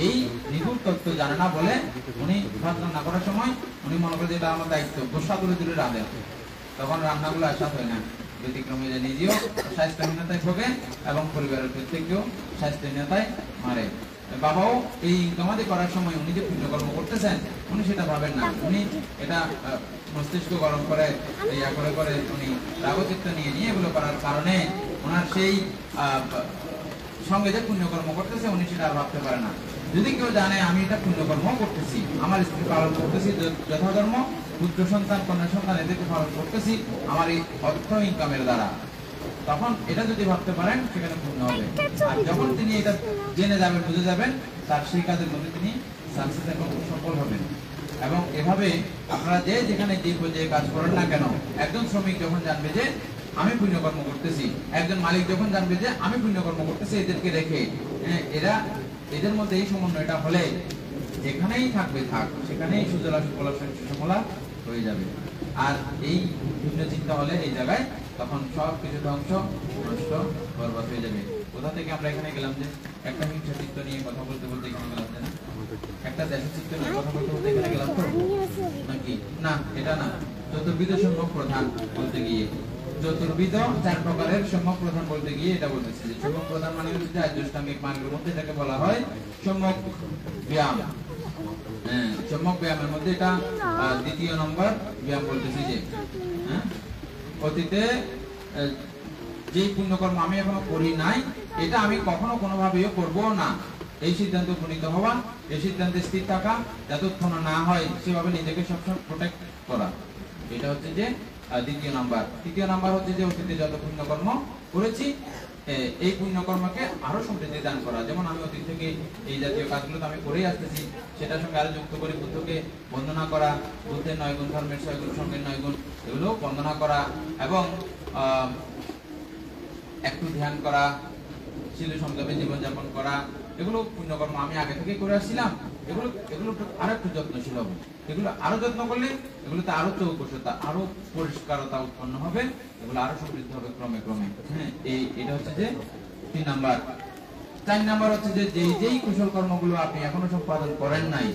এই নিগুড় তত্ত্ব জানে না বলে উনি ভাত রান্না করার সময় উনি মনে করে যে এটা আমার দায়িত্ব, গোসা তুলে তুলে রাঁধেন, তখন রান্নাগুলো আশা হয় না। ব্যতিক্রমে যে নিজেও স্বাস্থ্যহীনতায় ভোগে এবং পরিবারের প্রত্যেকেও স্বাস্থ্যহীনতায় মারে। বাবাও এই ইনকামাদি করার সময় উনি যে পুণ্যকর্ম করতেছেন, উনি সেটা ভাবেন না। উনি এটা মস্তিষ্ক গরম করে ইয়া করে করে উনি রাগচিত্ত নিয়ে নিয়ে এগুলো করার কারণে ওনার সেই সঙ্গে যে পুণ্যকর্ম করতেছে উনি সেটা আর ভাবতে পারে না। যদি কেউ জানে আমি এটা পুণ্যকর্ম করতেছি, আমার স্ত্রী পালন করতেছি যথাধর্ম, পুত্র সন্তান কন্যা সন্তান এদেরকে পালন করতেছি আমার এই অর্থ ইনকামের দ্বারা, তখন এটা যদি ভাবতে পারেন সেখানে পূর্ণ হবে। আর যখন তিনি এটা জেনে যাবেন, বুঝে যাবেন, তার সেই কাজের মধ্যে তিনি সাকসেস এবং সফল হবেন। এবং এভাবে আপনারা যে যেখানে যে পর্যায়ে কাজ করেন না কেন, একজন শ্রমিক যখন জানবে যে আমি পুণ্যকর্ম করতেছি, একজন মালিক যখন জানবে যে আমি পুণ্যকর্ম করতেছি, এদেরকে রেখে এরা এদের মধ্যে এই সমন্বয়টা হলে যেখানেই থাকবে থাক, সেখানেই সুজলা সুফলা সুফলা হয়ে যাবে। আর এই ভিন্ন চিন্তা হলে এই জায়গায় তখন সব কিছু ধ্বংস নষ্ট বরবাদ হয়ে যাবে। কোথা থেকে আমরা এখানে গেলাম যে একটা হিংসা চিত্ত নিয়ে কথা বলতে বলতে এখানে গেলাম যে না, একটা দেশ চিত্ত নিয়ে কথা বলতে বলতে এখানে গেলাম তো নাকি না, এটা না। চতুর্বিধ সম্যক প্রধান বলতে গিয়ে, চতুর্বিধ 4 প্রকারের সম্যক প্রধান বলতে গিয়ে এটা বলতেছে যে সম্যক প্রধান মানে হচ্ছে যে আর্যষ্টাঙ্গিক মার্গের মধ্যে এটাকে বলা হয় সম্যক ব্যায়াম। সম্যক ব্যায়ামের মধ্যে এটা 2য় নম্বর ব্যায়াম বলতেছি যে অতীতে যে পুণ্যকর্ম আমি এখনো করি নাই, এটা আমি কখনো কোনোভাবেও করব না, এই সিদ্ধান্ত উপনীত হওয়া, এই সিদ্ধান্তে স্থির থাকা, যতক্ষণ না হয় সেভাবে নিজেকে সবসময় প্রোটেক্ট করা, এটা হচ্ছে যে 2য় নাম্বার। 3য় নাম্বার হচ্ছে যে অতীতে যত পুণ্যকর্ম করেছি এই পুণ্যকর্মকে আরো সমৃদ্ধি দান করা। যেমন আমি অতীত থেকে এই জাতীয় কাজগুলো তো আমি করেই আসতেছি, সেটার সঙ্গে আরো যুক্ত করে বুদ্ধকে বন্দনা করা, বুদ্ধের 9 গুণ, ধর্মের 6 গুণ, সঙ্গের 9 গুণ, এগুলো বন্দনা করা এবং একটু ধ্যান করা, শীল সংযমে জীবনযাপন করা, এগুলো পুণ্যকর্ম আমি আগে থেকে করে আসছিলাম। এগুলো আরো একটু যত্নশীল হবো। এগুলো আরো যত্ন করলে এগুলোতে আরো চৌকসতা, আরো পরিষ্কারতা উৎপন্ন হবে, এগুলো আরো সমৃদ্ধ হবে ক্রমে ক্রমে। হ্যাঁ, এটা হচ্ছে যে 3 নাম্বার। 4 নাম্বার হচ্ছে যে যেই কুশল কর্মগুলো আপনি এখনো সম্পাদন করেন নাই,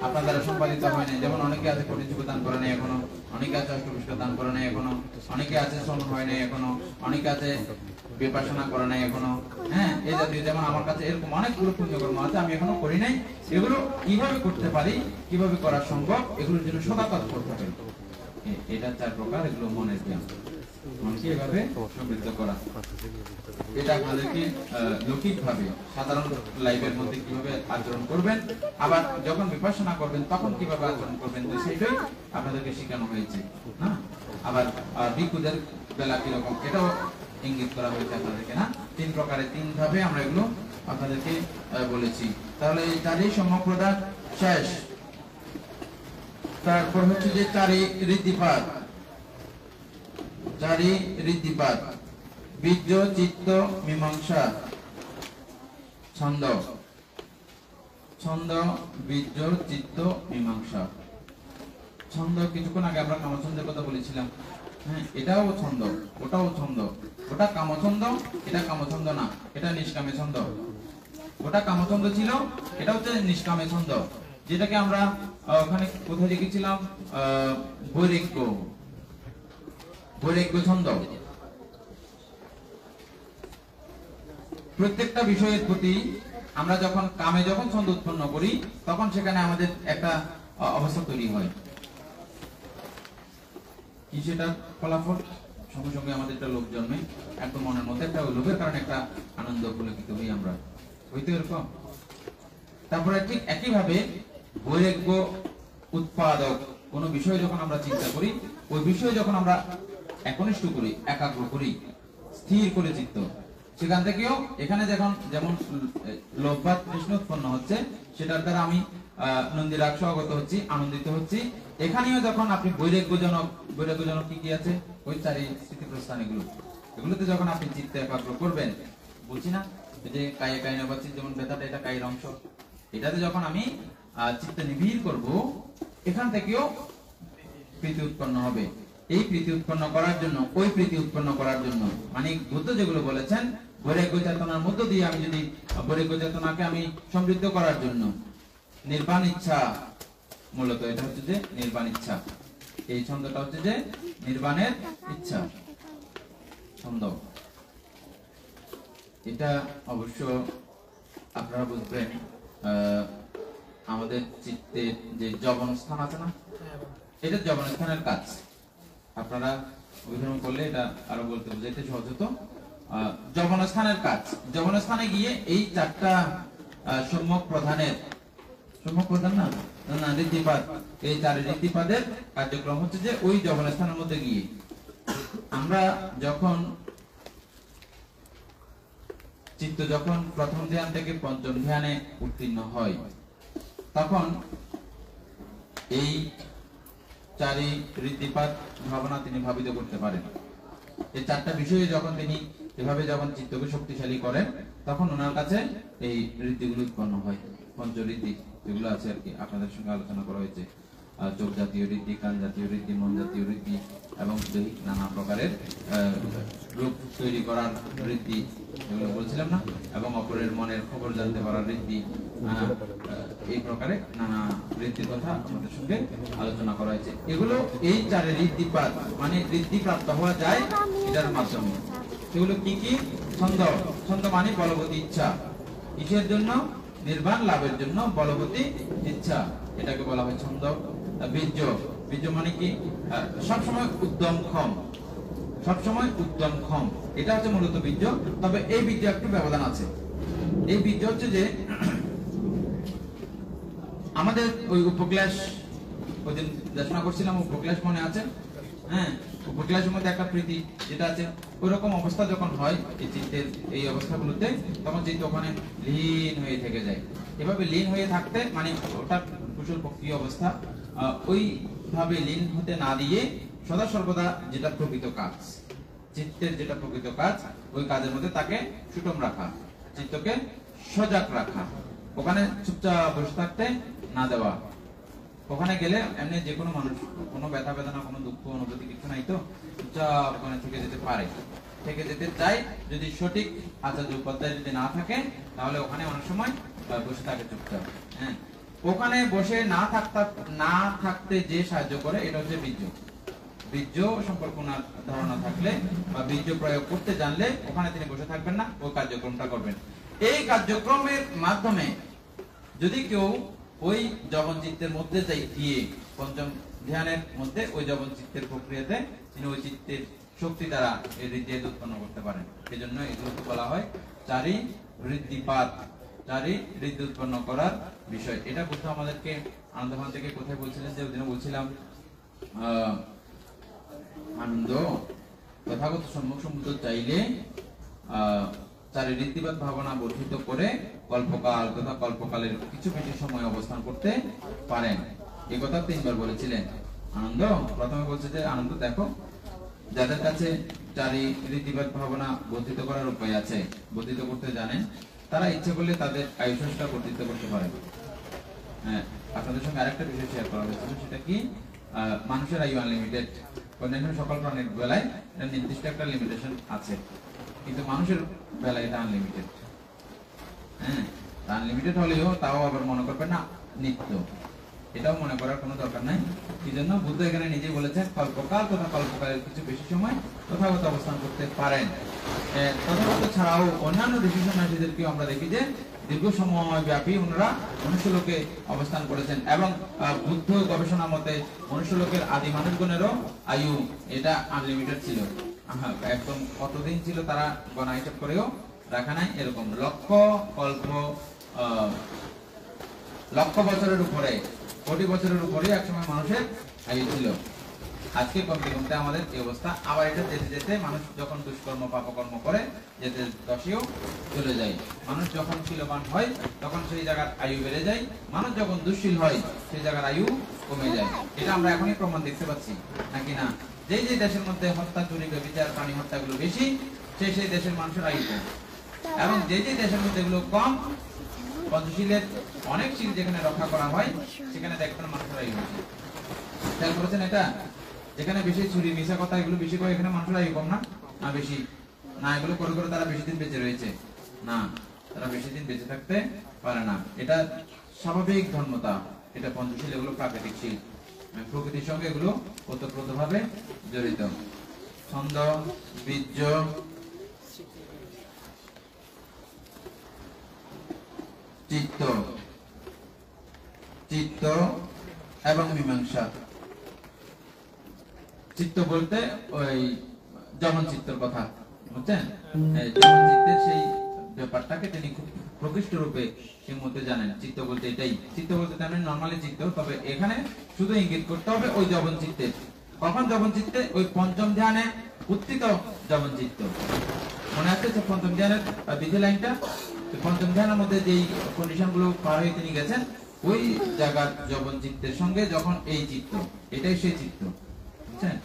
আপনার দ্বারা সম্পাদিত হয় নাই, যেমন অনেকে আছে কটিযুগ দান করে নাই এখনো, অনেকে আছে অষ্টপুষ্প দান করে নাই এখনো, অনেকে আছে শ্রমণ হয় নাই এখনো, অনেকে আছে বিপাসনা করে নাই এখনো। হ্যাঁ, এই জাতীয় যেমন আমার কাছে এরকম অনেকগুলো পুণ্যকর্ম আছে আমি এখনো করি নাই। এগুলো কিভাবে করতে পারি, কিভাবে করা সম্ভব, এগুলোর জন্য সদা তৎপর থাকেন। এটা 4 প্রকার, এগুলো মনের ব্যায়াম, মনকে এভাবে সমৃদ্ধ করা। এটা আপনাদেরকে লৌকিক ভাবে সাধারণ লাইফের মধ্যে কিভাবে আচরণ করবেন, আবার যখন বিপাসনা করবেন তখন কিভাবে আচরণ করবেন, সেটাই আপনাদেরকে শেখানো হয়েছে না। আবার ভিক্ষুদের বেলা কিরকম, এটাও ইঙ্গিত করা হয়েছে আপনাদেরকে না। 3 প্রকারে 3 ভাবে আমরা এগুলো আপনাদেরকে বলেছি। তাহলে এই 4ই সম্যক প্রদান শেষ। তারপর হচ্ছে যে 4ই ঋদ্ধিপাত। 4ই ঋদ্ধিপাত, বীর্য, চিত্ত, মীমাংসা, ছন্দ। ছন্দ, বীর্য, চিত্ত, মীমাংসা। ছন্দ কিছুক্ষণ আগে আমরা কামছন্দের কথা বলেছিলাম। হ্যাঁ, এটাও ছন্দ, ওটাও ছন্দ। ওটা কামছন্দ, এটা কামছন্দ না, এটা নিষ্কামে ছন্দ। ওটা কামছন্দ ছিল, এটা হচ্ছে নিষ্কামে ছন্দ, যেটাকে আমরা ওখানে কোথায় লিখেছিলাম, বৈরাগ্য, বৈরাগ্য ছন্দ। প্রত্যেকটা বিষয়ের প্রতি আমরা যখন কামে যখন ছন্দ উৎপন্ন করি, তখন সেখানে আমাদের একটা অবস্থা তৈরি হয়। কি সেটা ফলাফল? সঙ্গে সঙ্গে আমাদের একটা লোভ জন্মে, একদম মনের মধ্যে একটা লোভের কারণে একটা আনন্দ পুলকিত হই আমরা, হইতো এরকম। তারপরে ঠিক একইভাবে বৈরাগ্য উৎপাদক কোন বিষয় যখন আমরা চিন্তা করি, ওই বিষয়ে যখন আমরা একনিষ্ঠ করি, একাগ্র করি, স্থির করে চিত্ত, সেখান থেকেও এখানে যেমন লোভ বা তৃষ্ণা উৎপন্ন হচ্ছে, সেটার দ্বারা আমি নন্দিরাক্ষ অগত হচ্ছি, আনন্দিত হচ্ছি। এখানেও যখন আপনি বৈরাগ্যজনক কি আছে, ওই 4ই স্থিতিপ্রস্থান, এগুলোতে যখন আপনি চিত্তে একাগ্র করবেন, বলছি না যে কায়ে কায়ে নেবাচ্ছি, যেমন ব্যথাটা এটা কায়ের অংশ, এটাতে যখন আমি চিত্তে নিবিড় করব, এখান থেকেও প্রীতি উৎপন্ন হবে। এই প্রীতি উৎপন্ন করার জন্য, ওই প্রীতি উৎপন্ন করার জন্য, মানে বুদ্ধ যেগুলো বলেছেন, বৈরাগ্য চেতনার মধ্য দিয়ে আমি যদি বৈরাগ্য চেতনাকে আমি সমৃদ্ধ করার জন্য নির্বাণ ইচ্ছা, মূলত এটা হচ্ছে যে নির্বাণ ইচ্ছা, এই ছন্দটা হচ্ছে যে নির্বাণের ইচ্ছা ছন্দ। এটা অবশ্য আপনারা বুঝবেন, আমাদের চিত্তের যে যবন স্থান আছে না, এটা যবন স্থানের কাজ। আপনারা অভিধান করলে এটা আরো বলতে বুঝাইতে সহজ হতো। যবন স্থানের কাজ, যবন স্থানে গিয়ে এই 4টা সম্যক প্রধানের, সম্যক প্রধান না ঋদ্ধিপাত, এই 4 ঋদ্ধিপাদের কার্যক্রম হচ্ছে যে ওই যবন স্থানের মধ্যে গিয়ে আমরা যখন চিত্ত যখন প্রথম ধ্যান থেকে পঞ্চম ধ্যানে উত্তীর্ণ হয়, তখন এই 4ই ঋদ্ধিপাত ভাবনা তিনি ভাবিত করতে পারেন। এই 4টা বিষয়ে যখন তিনি এভাবে যখন চিত্তকে শক্তিশালী করেন, তখন ওনার কাছে এই ঋদ্ধিগুলো উৎপন্ন হয়। পঞ্চঋদ্ধি যেগুলো আছে আর কি আপনাদের সঙ্গে আলোচনা করা হয়েছে, চোখ জাতীয় ঋদ্ধি, কান জাতীয় ঋদ্ধি, মন জাতীয় ঋদ্ধি এবং দৈহিক নানা প্রকারের রূপ তৈরি করার ঋদ্ধি এগুলো বলছিলাম না, এবং অপরের মনের খবর জানতে পারার ঋদ্ধি, এই প্রকারে নানা ঋদ্ধির কথা আমাদের সঙ্গে আলোচনা করা হয়েছে। এগুলো এই চারে ঋদ্ধিপাত মানে ঋদ্ধি প্রাপ্ত হওয়া যায় এটার মাধ্যমে। সেগুলো কি কি? ছন্দ, ছন্দ মানে বলবতী ইচ্ছা, কিসের জন্য? নির্বাণ লাভের জন্য বলবতী ইচ্ছা, এটাকে বলা হয় ছন্দ। বীর্য, বীর্য মানে কি? সবসময় উদ্যমক্ষম, সবসময় উদ্যমক্ষম, এটা হচ্ছে মূলত বীর্য। তবে এই বীর্য একটু ব্যবধান আছে। এই বীর্য হচ্ছে যে আমাদের ওই উপক্লেশ, ওই দিন দেশনা করছিলাম উপক্লেশ মনে আছে? হ্যাঁ, উপক্লেশের মধ্যে একটা প্রীতি যেটা আছে, ওই রকম অবস্থা যখন হয় এই চিত্তের এই অবস্থাগুলোতে, তখন চিত্ত ওখানে লীন হয়ে থেকে যায়। এভাবে লীন হয়ে থাকতে মানে ওটা কুশল পক্ষী অবস্থা, ওইভাবে লীন হতে না দিয়ে সদা সর্বদা যেটা প্রকৃত কাজ, চিত্তের যেটা প্রকৃত কাজ, ওই কাজের মধ্যে তাকে সুষম রাখা, চিত্তকে সজাগ রাখা, ওখানে চুপচাপ বসে থাকতে না দেওয়া। ওখানে গেলে এমনি যে কোনো মানুষ কোনো ব্যথা বেদনা কোনো দুঃখ অনুভূতি কিছু নাই তো চুপচাপ ওখানে থেকে যেতে পারে, থেকে যেতে চাই। যদি সঠিক আচার্য উপাধ্যায় যদি না থাকে তাহলে ওখানে অনেক সময় বসে থাকে চুপচাপ। হ্যাঁ, ওখানে বসে না থাকতে যে সাহায্য করে এটা হচ্ছে বীর্য। বীর্য সম্পর্কে ওনার ধারণা থাকলে বা বীর্য প্রয়োগ করতে জানলে ওখানে তিনি বসে থাকবেন না, ওই কার্যক্রমটা করবেন। এই কার্যক্রমের মাধ্যমে যদি কেউ ওই জবন চিত্তের মধ্যে যাই গিয়ে পঞ্চম ধ্যানের মধ্যে ওই জবন চিত্তের প্রক্রিয়াতে তিনি ওই চিত্তের শক্তি দ্বারা এই ঋদ্ধি উৎপন্ন করতে পারেন। এই জন্য এগুলোকে বলা হয় চারি ঋদ্ধিপাত, চারি ঋদ্ধি উৎপন্ন করার বিষয়। এটা বুদ্ধ আমাদেরকে আনন্দভান থেকে কোথায় বলছিলেন? যে ওদিনে বলছিলাম আনন্দ তথাগত সম্মুখ সমুদ্র চাইলে চারি ঋদ্ধিপাত ভাবনা বর্ধিত করে কল্পকাল তথা কল্পকালের কিছু বেশি সময় অবস্থান করতে পারেন। এই কথা 3 বার বলেছিলেন আনন্দ। প্রথমে বলছে যে আনন্দ দেখো, যাদের কাছে চারি ঋদ্ধিপাত ভাবনা বর্ধিত করার উপায় আছে, বর্ধিত করতে জানেন, তারা ইচ্ছে করলে তাদের আয়ুষ্টা বর্ধিত করতে পারে। হ্যাঁ, আপনাদের সঙ্গে আরেকটা বিষয় শেয়ার করা হয়েছিল, সেটা কি? মানুষের আয়ু আনলিমিটেড। অন্যান্য সকল প্রাণীর বেলায় এটা নির্দিষ্ট একটা লিমিটেশন আছে, কিন্তু মানুষের বেলায় এটা আনলিমিটেড। হ্যাঁ, আনলিমিটেড হলেও তাও আবার মনে করবেন না নিত্য, এটাও মনে করার কোনো দরকার নাই। এই জন্য বুদ্ধ এখানে নিজেই বলেছেন কল্পকাল তথা কল্পকালের কিছু বেশি সময় তথাগত অবস্থান করতে পারেন। তথাগত ছাড়াও অন্যান্য ঋষি সন্ন্যাসীদেরকেও আমরা দেখি যে দীর্ঘ সময় ব্যাপী ওনারা মনুষ্যলোকে অবস্থান করেছেন, এবং বুদ্ধ গবেষণা মতে মনুষ্যলোকের আদি মানুষগণেরও আয়ু এটা আনলিমিটেড ছিল। একদম কতদিন ছিল তারা গণা হিসাব করেও রাখা নাই, এরকম লক্ষ বছরের উপরে, কোটি বছরের উপরে একসময় মানুষের আয়ু ছিল। আজকে কমতে কমতে আমাদের এই অবস্থা। আবার এটা যেতে যেতে মানুষ যখন দুষ্কর্ম পাপকর্ম করে যেতে দশেও চলে যায়। মানুষ যখন শীলবান হয় তখন সেই জায়গার আয়ু বেড়ে যায়, মানুষ যখন দুঃশীল হয় সেই জায়গার আয়ু কমে যায়। এটা আমরা এখনই প্রমাণ দেখতে পাচ্ছি নাকি না? যে যে দেশের মধ্যে হত্যা, চুরি, বিচার, প্রাণী হত্যাগুলো বেশি, সেই দেশের মানুষের আয়ু কম, এবং যে যে দেশের মধ্যে এগুলো কম, পঞ্চশীলের অনেক শীল যেখানে রক্ষা করা হয় সেখানে দেখবেন মানুষের আয়ু বেশি। খেয়াল করেছেন এটা? যেখানে বেশি চুরি, মিশা কথা এগুলো বেশি করে, এখানে মানুষের আয়ু কম না? না বেশি? না, এগুলো করে করে তারা বেশি দিন বেঁচে রয়েছে? না, তারা বেশি দিন বেঁচে থাকতে পারে না। এটা স্বাভাবিক ধর্মতা, এটা পঞ্চশীল, এগুলো প্রাকৃতিক শীল, প্রকৃতির সঙ্গে এগুলো ওতপ্রোতভাবে জড়িত। ছন্দ, বীর্য, চিত্ত এবং মীমাংসা। চিত্ত বলতে ওই যমন চিত্তের কথা, বুঝছেন? যমন চিত্তের সেই ব্যাপারটাকে তিনি খুব প্রকৃষ্ট রূপে এর মধ্যে জানেন। চিত্ত বলতে এটাই, চিত্ত বলতে তেমনি নর্মালি চিত্ত, তবে এখানে শুধু ইঙ্গিত করতে হবে ওই যমন চিত্তের। কখন যমন চিত্তে? ওই পঞ্চম ধ্যানে উত্থিত যমন চিত্ত। মনে আছে যে পঞ্চম ধ্যানের বিধি লাইনটা? পঞ্চম ধ্যানের মধ্যে যেই কন্ডিশন গুলো পার হয়ে তিনি গেছেন, ওই জায়গার যমন চিত্তের সঙ্গে যখন এই চিত্ত, এটাই সেই চিত্ত, বুঝছেন?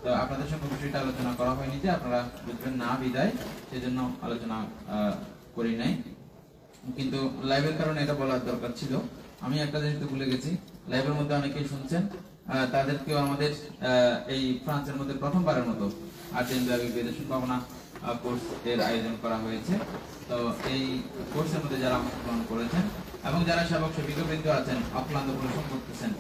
তো আপনাদের সঙ্গে বিষয়টা আলোচনা করা হয়নি যে আপনারা বুঝবেন না বিদায়, সেজন্য আলোচনা করি নাই। কিন্তু লাইভের কারণে এটা বলার দরকার ছিল। আমি একটা জিনিস তো ভুলে গেছি, লাইভের মধ্যে অনেকেই শুনছেন, তাদেরকেও আমাদের এই ফ্রান্সের মধ্যে প্রথমবারের মতো আর্জেন্টিনা বিদেশ সম্ভাবনা কোর্স এর আয়োজন করা হয়েছে। তো এই কোর্সের মধ্যে যারা অংশগ্রহণ করেছেন এবং যারা সেবক সেবিকাবৃন্দ আছেন, অক্লান্ত পরিশ্রম করতেছেন,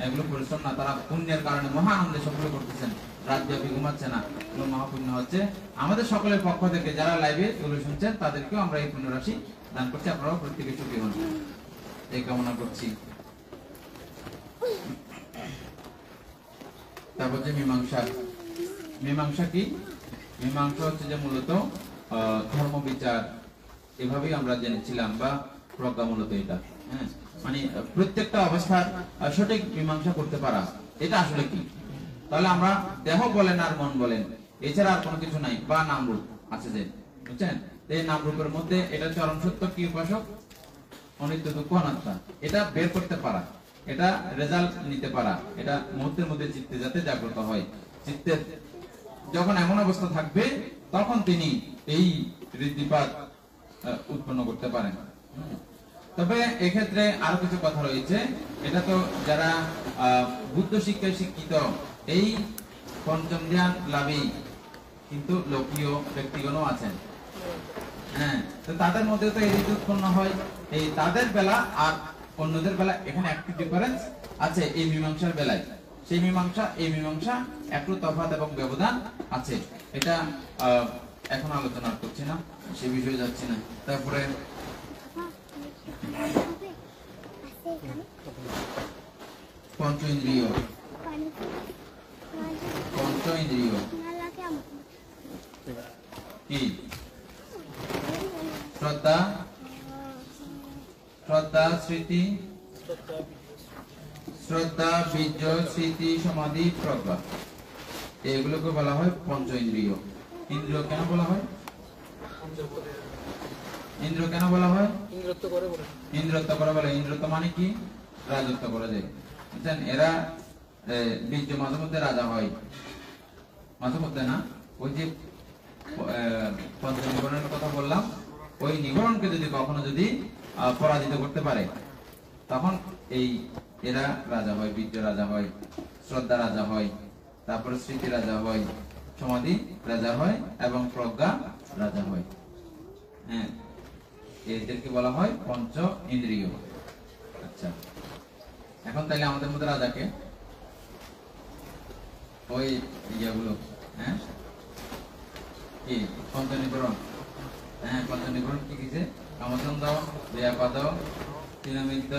এগুলো পরিশ্রম না, তারা পুণ্যের কারণে মহা আনন্দে সফল করতেছেন, রাত ব্যাপী ঘুমাচ্ছে না, এগুলো মহাপুণ্য হচ্ছে। আমাদের সকলের পক্ষ থেকে যারা লাইভে এগুলো শুনছেন তাদেরকেও আমরা এই পুণ্য রাশি দান করছি। আপনারাও প্রত্যেকে সুখী হন এই কামনা করছি। তারপর যে মীমাংসা কি? মীমাংসা হচ্ছে যে মূলত ধর্ম বিচার, এভাবেই আমরা জেনেছিলাম, বা প্রজ্ঞা মূলত এটা, হ্যাঁ, মানে প্রত্যেকটা অবস্থার সঠিক মীমাংসা করতে পারা, এটা আসলে কি? তাহলে আমরা দেহ বলেন আর মন বলেন, এছাড়া আর কোনো কিছু নাই, বা নাম রূপ আছে যে, বুঝছেন? এই নাম রূপের মধ্যে এটা চরম সত্য কি উপাসক? অনিত্য দুঃখ অনাত্মা, এটা বের করতে পারা, এটা রেজাল্ট নিতে পারা, এটা মুহূর্তের মধ্যে চিত্তে যাতে জাগ্রত হয়। চিত্তের যখন এমন অবস্থা থাকবে তখন তিনি এই ঋদ্ধিপাত উৎপন্ন করতে পারেন। তবে এক্ষেত্রে আরো কিছু কথা রয়েছে। এটা তো যারা বুদ্ধ শিক্ষায় শিক্ষিত, এই পঞ্চম ধ্যান লাভী কিন্তু লোকীয় ব্যক্তিগণও আছেন, হ্যাঁ, তো তাদের মধ্যে তো এই রীতি উৎপন্ন হয়। এই তাদের বেলা আর অন্যদের বেলা এখানে একটু ডিফারেন্স আছে এই মীমাংসার বেলায়। সেই মীমাংসা এই মীমাংসা একটু তফাৎ এবং ব্যবধান আছে, এটা এখন আলোচনা করছি না, সে বিষয়ে যাচ্ছি না। তারপরে পঞ্চ ইন্দ্রিয় কি? শ্রদ্ধা, স্মৃতি, বীর্য, স্মৃতি, সমাধি, প্রজ্ঞা, এগুলোকে বলা হয় পঞ্চ ইন্দ্রিয়। ইন্দ্রিয় কেন বলা হয়? ইন্দ্রত্ব করে বলে। ইন্দ্রত্ব মানে কি? রাজত্ব করা যায়, বুঝছেন? এরা বীর্য মাঝে মধ্যে রাজা হয়, মাঝে মধ্যে না, ওই যে পঞ্চ নিবরণের কথা বললাম, ওই নিবরণকে যদি কখনো যদি পরাজিত করতে পারে তখন এই এরা রাজা হয়, বীর্য রাজা হয়, শ্রদ্ধা রাজা হয়, তারপরে স্মৃতি রাজা হয়, সমাধি রাজা হয় এবং প্রজ্ঞা রাজা হয়। হ্যাঁ, এদেরকে বলা হয় পঞ্চ ইন্দ্রিয়। আচ্ছা, এখন তাইলে আমাদের মধ্যে রাজাকে ওই ইয়েগুলো, হ্যাঁ, কি পঞ্চনিকরণ? হ্যাঁ, পঞ্চনিকরণ কি কিছে? কামচন্দ, ব্যাপাদ, তৃণমিদ্য,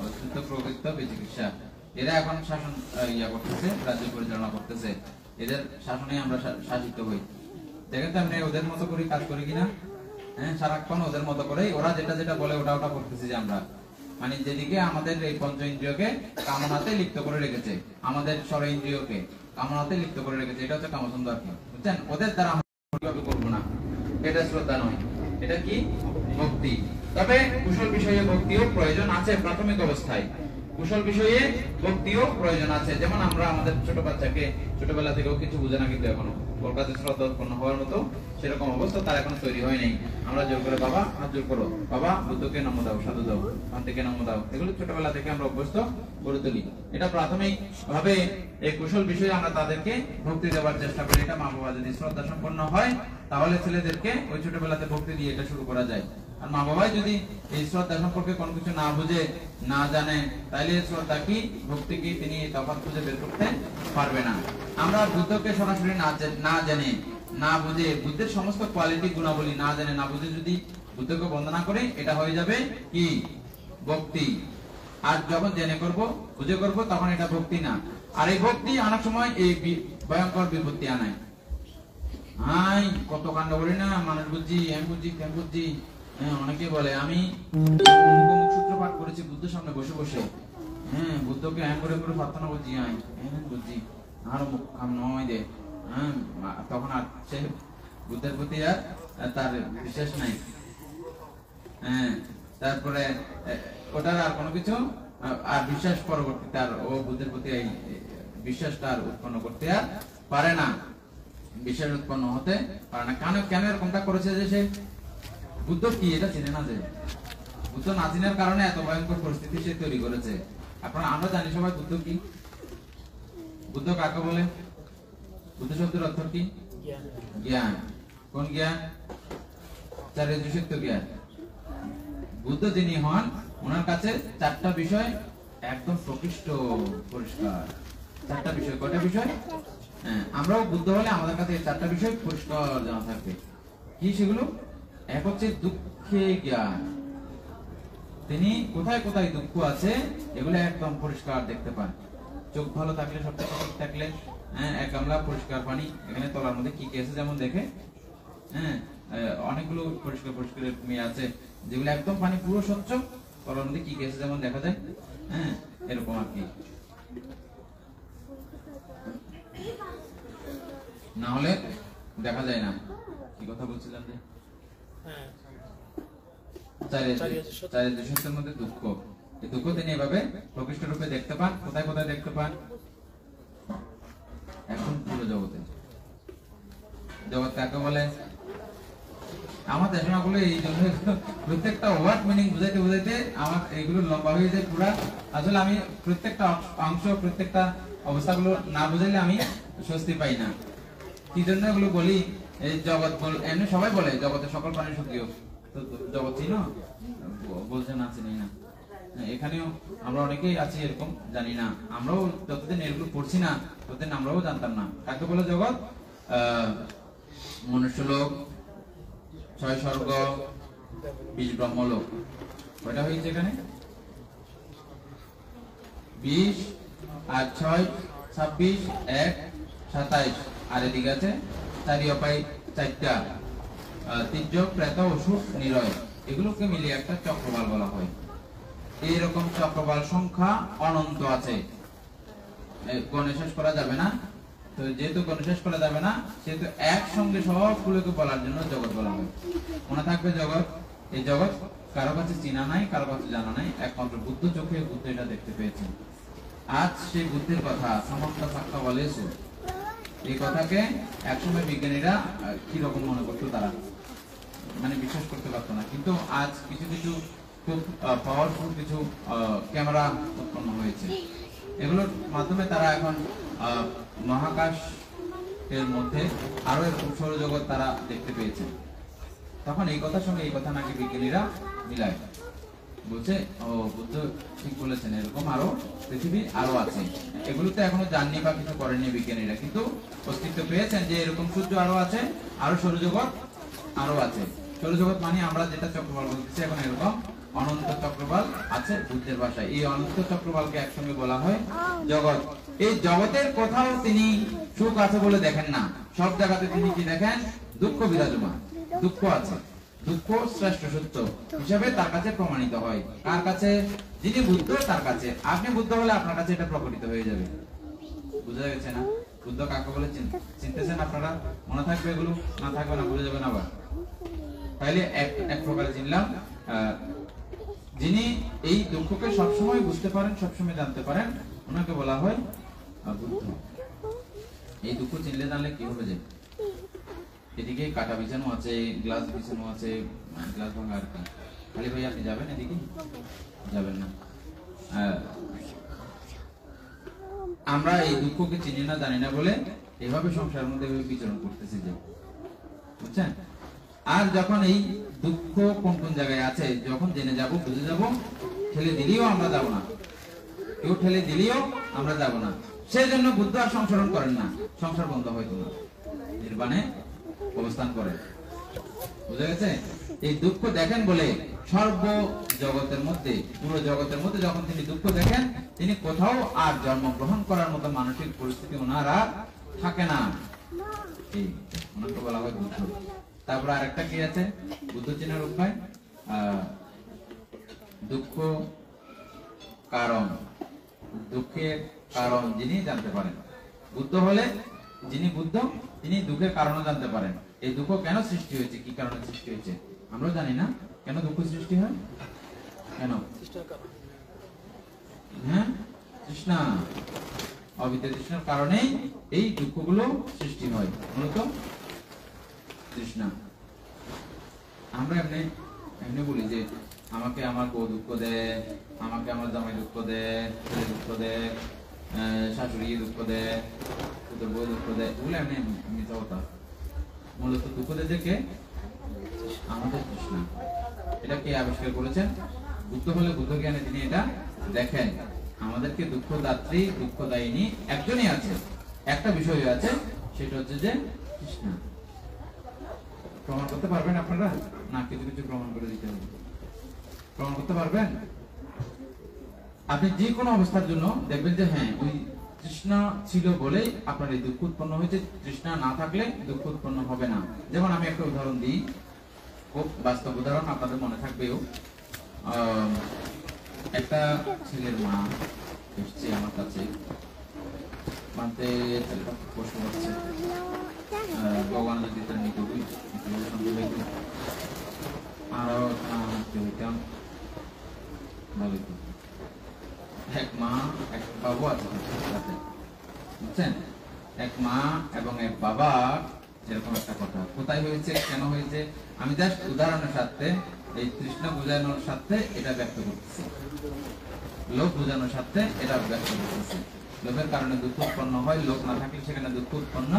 অশুদ্ধ, প্রবৃত্ত, বিচিকিৎসা, এরা এখন শাসন করতেছে, রাজ্য পরিচালনা করতেছে। এদের শাসনে আমরা শাসিত হই। দেখেন তো আমরা ওদের মতো করে কাজ করি কিনা? হ্যাঁ, সারাক্ষণ ওদের মতো করে ওরা যেটা যেটা বলে ওটা ওটা করতেছি যে আমরা, মানে যেদিকে আমাদের এই পঞ্চ ইন্দ্রিয়কে কামনাতে লিপ্ত করে রেখেছে, আমাদের ষড় ইন্দ্রিয়কে কামনাতে লিপ্ত করে রেখেছে, এটা হচ্ছে কামচন্দ আর কি, বুঝছেন? ওদের দ্বারা আমরা করবো না, এটা শ্রদ্ধা নয়, এটা কি? ভক্তি। তবে কুশল বিষয়ে ভক্তিও প্রয়োজন আছে প্রাথমিক অবস্থায়, কুশল বিষয়ে ভক্তিও প্রয়োজন আছে। যেমন আমরা আমাদের ছোট বাচ্চাকে ছোটবেলা থেকেও কিছু বুঝে না, কিন্তু এখনো ওর কাছে শ্রদ্ধা উৎপন্ন হওয়ার মতো সেরকম অবস্থা তার এখনো তৈরি হয় নাই। আমরা জোর করে বাবা হাত জোর করো, বাবা বুদ্ধকে নম দাও, সাধু দাও, শান্তিকে নম দাও, এগুলো ছোটবেলা থেকে আমরা অভ্যস্ত করে তুলি। এটা প্রাথমিক ভাবে এই কুশল বিষয়ে আমরা তাদেরকে ভক্তি দেওয়ার চেষ্টা করি। এটা মা বাবা যদি শ্রদ্ধা সম্পন্ন হয় তাহলে ছেলেদেরকে ওই ছোটবেলাতে ভক্তি দিয়ে এটা শুরু করা যায়। আর মা বাবাই যদি এই শ্রদ্ধা সম্পর্কে কোনো কিছু না বুঝে না জানে, তাইলে শ্রদ্ধা কি ভক্তি কি তিনি তফাৎ খুঁজে বের করতে পারবে না। আমরা বুদ্ধকে সরাসরি না জেনে না বুঝে, বুদ্ধের সমস্ত কোয়ালিটি গুণাবলী না জেনে না বুঝে যদি বুদ্ধকে বন্দনা করে, এটা হয়ে যাবে কি? ভক্তি। আর যখন জেনে করব, বুঝে করব, তখন এটা ভক্তি না। আর এই ভক্তি অনেক সময় এই ভয়ঙ্কর বিপত্তি আনায়। কত কাণ্ড করি না, মানুষ বুঝছি, আমি বুঝছি, কেন বুঝছি। হ্যাঁ, অনেকে বলে আমি অমুক সূত্র পাঠ করেছি বুদ্ধের সামনে বসে বসে, হ্যাঁ, বুদ্ধকে হ্যাঁ করে করে প্রার্থনা করছি, বুঝছি, আর মুখ কাম নয় দে, হ্যাঁ, তখন আর সে বুদ্ধের প্রতি আর তার বিশ্বাস নাই। হ্যাঁ, তারপরে ওটার আর কোনো কিছু আর বিশ্বাস পরবর্তীতে আর ও বুদ্ধের প্রতি এই বিশ্বাসটা আর উৎপন্ন করতে আর পারে না, বিশ্বাস উৎপন্ন হতে পারে না। কেন এরকমটা করেছে যে সে বুদ্ধ কি এটা চেনে না, যে বুদ্ধ না চেনার কারণে এত ভয়ঙ্কর পরিস্থিতি সে তৈরি করেছে। আপনারা আমরা জানি সবাই বুদ্ধ কি, বুদ্ধ কাকে বলে? বুদ্ধ শব্দের অর্থ কি? জ্ঞান। কোন জ্ঞান? চারিত্রিক জ্ঞান। বুদ্ধ যিনি হন, ওনার কাছে চারটা বিষয় একদম প্রকৃষ্ট পরিষ্কার। চারটা বিষয়, কয়টা বিষয়? হ্যাঁ, আমরাও বুদ্ধ হলে আমাদের কাছে চারটা বিষয় পরিষ্কার জানা থাকবে। কি সেগুলো? এক হচ্ছে দুঃখে জ্ঞান, তিনি কোথায় কোথায় দুঃখ আছে এগুলো একদম পরিষ্কার দেখতে পান। চোখ ভালো থাকলে, সবটা ঠিক থাকলে, হ্যাঁ, এক গামলা পরিষ্কার পানি, এখানে তলার মধ্যে কি কি আছে যেমন দেখে, হ্যাঁ, অনেকগুলো পরিষ্কার পরিষ্কার মেয়ে আছে যেগুলো একদম পানি পুরো স্বচ্ছ, তলার মধ্যে কি কি আছে যেমন দেখা যায়, হ্যাঁ, এরকম আর কি। না হলে দেখা যায় না। কি কথা বলছিলাম যে চারিত্রিকের মধ্যে দুঃখ, এই দুঃখ তিনি এভাবে প্রকৃষ্ট রূপে দেখতে পান। কোথায় কোথায় দেখতে পান? এখন পুরো জগতে। জগৎ কাকে বলে? আমার দেশনাগুলো এই জন্য প্রত্যেকটা ওয়ার্ড মিনিং বুঝাইতে বুঝাইতে আমার এইগুলো লম্বা হয়ে যায় পুরা। আসলে আমি প্রত্যেকটা অংশ, প্রত্যেকটা অবস্থাগুলো না বুঝাইলে আমি স্বস্তি পাই না। কি জন্য এগুলো বলি? এই জগৎ এমনি সবাই বলে জগতের সকল প্রাণী সক্রিয়, তো জগৎ চিনো? বলছে না, চিনি না। এখানেও আমরা অনেকেই আছি এরকম, জানি না। আমরাও যতদিন এগুলো পড়ছি না ততদিন আমরাও জানতাম না। কাকে বলে জগৎ? মনুষ্যলোক, 6 স্বর্গ, 20 ব্রহ্মলোক। কয়টা হয়েছে এখানে? 20 আর 6 26, 1 27, আর এদিকে আছে 4 অপায় 4টা, তির্য, প্রেত, অসুর, নিরয়। এগুলোকে মিলিয়ে একটা চক্রবাল বলা হয়। এইরকম চক্রবাল সংখ্যা অনন্ত আছে, গণে শেষ করা যাবে না। তো যেহেতু গণে শেষ করা যাবে না, সেহেতু একসঙ্গে সবগুলোকে বলার জন্য জগৎ বলা হয়। মনে থাকবে জগৎ, এই জগৎ কারো কাছে চিনা নাই, কারো কাছে জানা নাই, একমাত্র বুদ্ধ চোখে বুদ্ধ এটা দেখতে পেয়েছেন। আজ সেই বুদ্ধের কথা সমস্ত সাক্ষা বলেছে। এই কথাকে একসময় বিজ্ঞানীরা কিরকম মনে করতো, তারা মানে বিশ্বাস করতে পারতো না। কিন্তু আজ কিছু কিছু খুব পাওয়ারফুল কিছু ক্যামেরা উৎপন্ন হয়েছে, এগুলোর মাধ্যমে তারা এখন মহাকাশ এর মধ্যে আরো এরকম সৌরজগৎ তারা দেখতে পেয়েছেন। তখন এই কথার সঙ্গে এই কথা নাকি বিজ্ঞানীরা মিলায়, বলছে ও বুদ্ধ ঠিক বলেছেন, এরকম আরো পৃথিবী আরো আছে। এগুলোতে এখনো জাননি বা কিছু করেনি বিজ্ঞানীরা, কিন্তু অস্তিত্ব পেয়েছেন যে এরকম সূর্য আরো আছে, আরো সৌরজগৎ আরো আছে। সৌরজগৎ মানে আমরা যেটা চক্রবাল বলতেছি, এখন এরকম অনন্ত চক্রবাল আছে বুদ্ধের ভাষায়। এই অনন্ত চক্রবালকে একসঙ্গে বলা হয় জগৎ। এই জগতের কোথাও তিনি সুখ আছে বলে দেখেন না, সব জায়গাতে তিনি কি দেখেন? দুঃখ বিরাজমান, দুঃখ আছে। দুঃখ শ্রেষ্ঠ সত্য হিসাবে তার কাছে প্রমাণিত হয়। কার কাছে? যিনি বুদ্ধ তার কাছে। আপনি বুদ্ধ হলে আপনার কাছে এটা প্রকটিত হয়ে যাবে। বুঝা গেছে না? বুদ্ধ কাকে বলে চিনতেছেন আপনারা? মনে থাকবে এগুলো? না থাকবে না, ভুলে যাবেন আবার। তাইলে এক প্রকারে চিনলাম, যিনি এই দুঃখকে সবসময় বুঝতে পারেন, সবসময় জানতে পারেন, ওনাকে বলা হয় বুদ্ধ। এই দুঃখ চিনলে জানলে কি হবে? যে এদিকে কাটা বিছানো আছে, গ্লাস বিছানো আছে, গ্লাস ভাঙা আর কি। খালি ভাই আপনি যাবেন এদিকে? যাবেন না। আমরা এই দুঃখকে চিনি না, জানি না বলে এভাবে সংসারের মধ্যে বিচরণ করতেছি, যে বুঝছেন? আর যখন এই দুঃখ কোন কোন জায়গায় আছে যখন জেনে যাব, বুঝে যাব, ঠেলে দিলেও আমরা যাব না, কেউ ঠেলে দিলেও আমরা যাব না। সেই জন্য বুদ্ধ আর সংসারণ করেন না, সংসার বন্ধ হয়তো না, নির্বাণে অবস্থান করেন। বুঝা গেছে? এই দুঃখ দেখেন বলে সর্ব জগতের মধ্যে, পুরো জগতের মধ্যে যখন তিনি দুঃখ দেখেন, তিনি কোথাও আর জন্মগ্রহণ করার মতো মানসিক পরিস্থিতি ওনার আর থাকে না। এই ওনাকে বলা হয় বুদ্ধ। তারপর আরেকটা কি আছে বুদ্ধ চেনার উপায়? দুঃখ কারণ, দুঃখের কারণ যিনি জানতে পারেন। বুদ্ধ হলে যিনি বুদ্ধ, তিনি দুঃখের কারণও জানতে পারেন। এই দুঃখ কেন সৃষ্টি হয়েছে, কি কারণে সৃষ্টি হয়েছে আমরাও জানি না। কেন দুঃখ সৃষ্টি হয়? কেন? হ্যাঁ, তৃষ্ণা, অবিদ্যা তৃষ্ণার কারণেই এই দুঃখগুলো সৃষ্টি হয়, মূলত তৃষ্ণা। আমরা এমনি এমনি বলি যে আমাকে আমার বউ দুঃখ দেয়, আমাকে আমার জামাই দুঃখ দেয়, ছেলে দুঃখ দেয়, শাশুড়ি দুঃখ দেয়, তোদের বউ দুঃখ দেয়, এগুলো এমনি মিথ্যা কথা। মূলত দুঃখ দেয় যে কে? আমাদের তৃষ্ণা। এটা কে আবিষ্কার করেছেন? বুদ্ধ হলে বুদ্ধ জ্ঞানে তিনি এটা দেখেন। আমাদেরকে দুঃখদাত্রী দুঃখদায়িনী একজনই আছে, একটা বিষয় আছে, সেটা হচ্ছে যে তৃষ্ণা। প্রমাণ করতে পারবেন আপনারা? না কিছু কিছু প্রমাণ করে দিতে হবে। প্রমাণ করতে পারবেন? আপনি যে কোনো অবস্থার জন্য দেখবেন যে হ্যাঁ ওই তৃষ্ণা ছিল বলে আপনার এই দুঃখ উৎপন্ন হয়েছে, তৃষ্ণা না থাকলে দুঃখ উৎপন্ন হবে না। যেমন আমি একটা উদাহরণ দিই, খুব বাস্তব উদাহরণ, আপনাদের মনে থাকবেও। একটা ছেলের মা এসছে আমার কাছে, মানতে ছেলেটা প্রশ্ন করছে ভগবান যদি তার নিতে আরো হইতাম ভালো। এক মা এক বাবু আছে বুঝছেন, এক মা এবং এক বাবা, এরকম একটা কথা। কোথায় হয়েছে, কেন হয়েছে, আমি জাস্ট উদাহরণের সাথে এই তৃষ্ণা বোঝানোর সাথে এটা ব্যক্ত করতেছি, লোক বোঝানোর সাথে এটা ব্যক্ত করতেছি। লোকের কারণে দুঃখ উৎপন্ন হয়, লোক না থাকলে সেখানে দুঃখ উৎপন্ন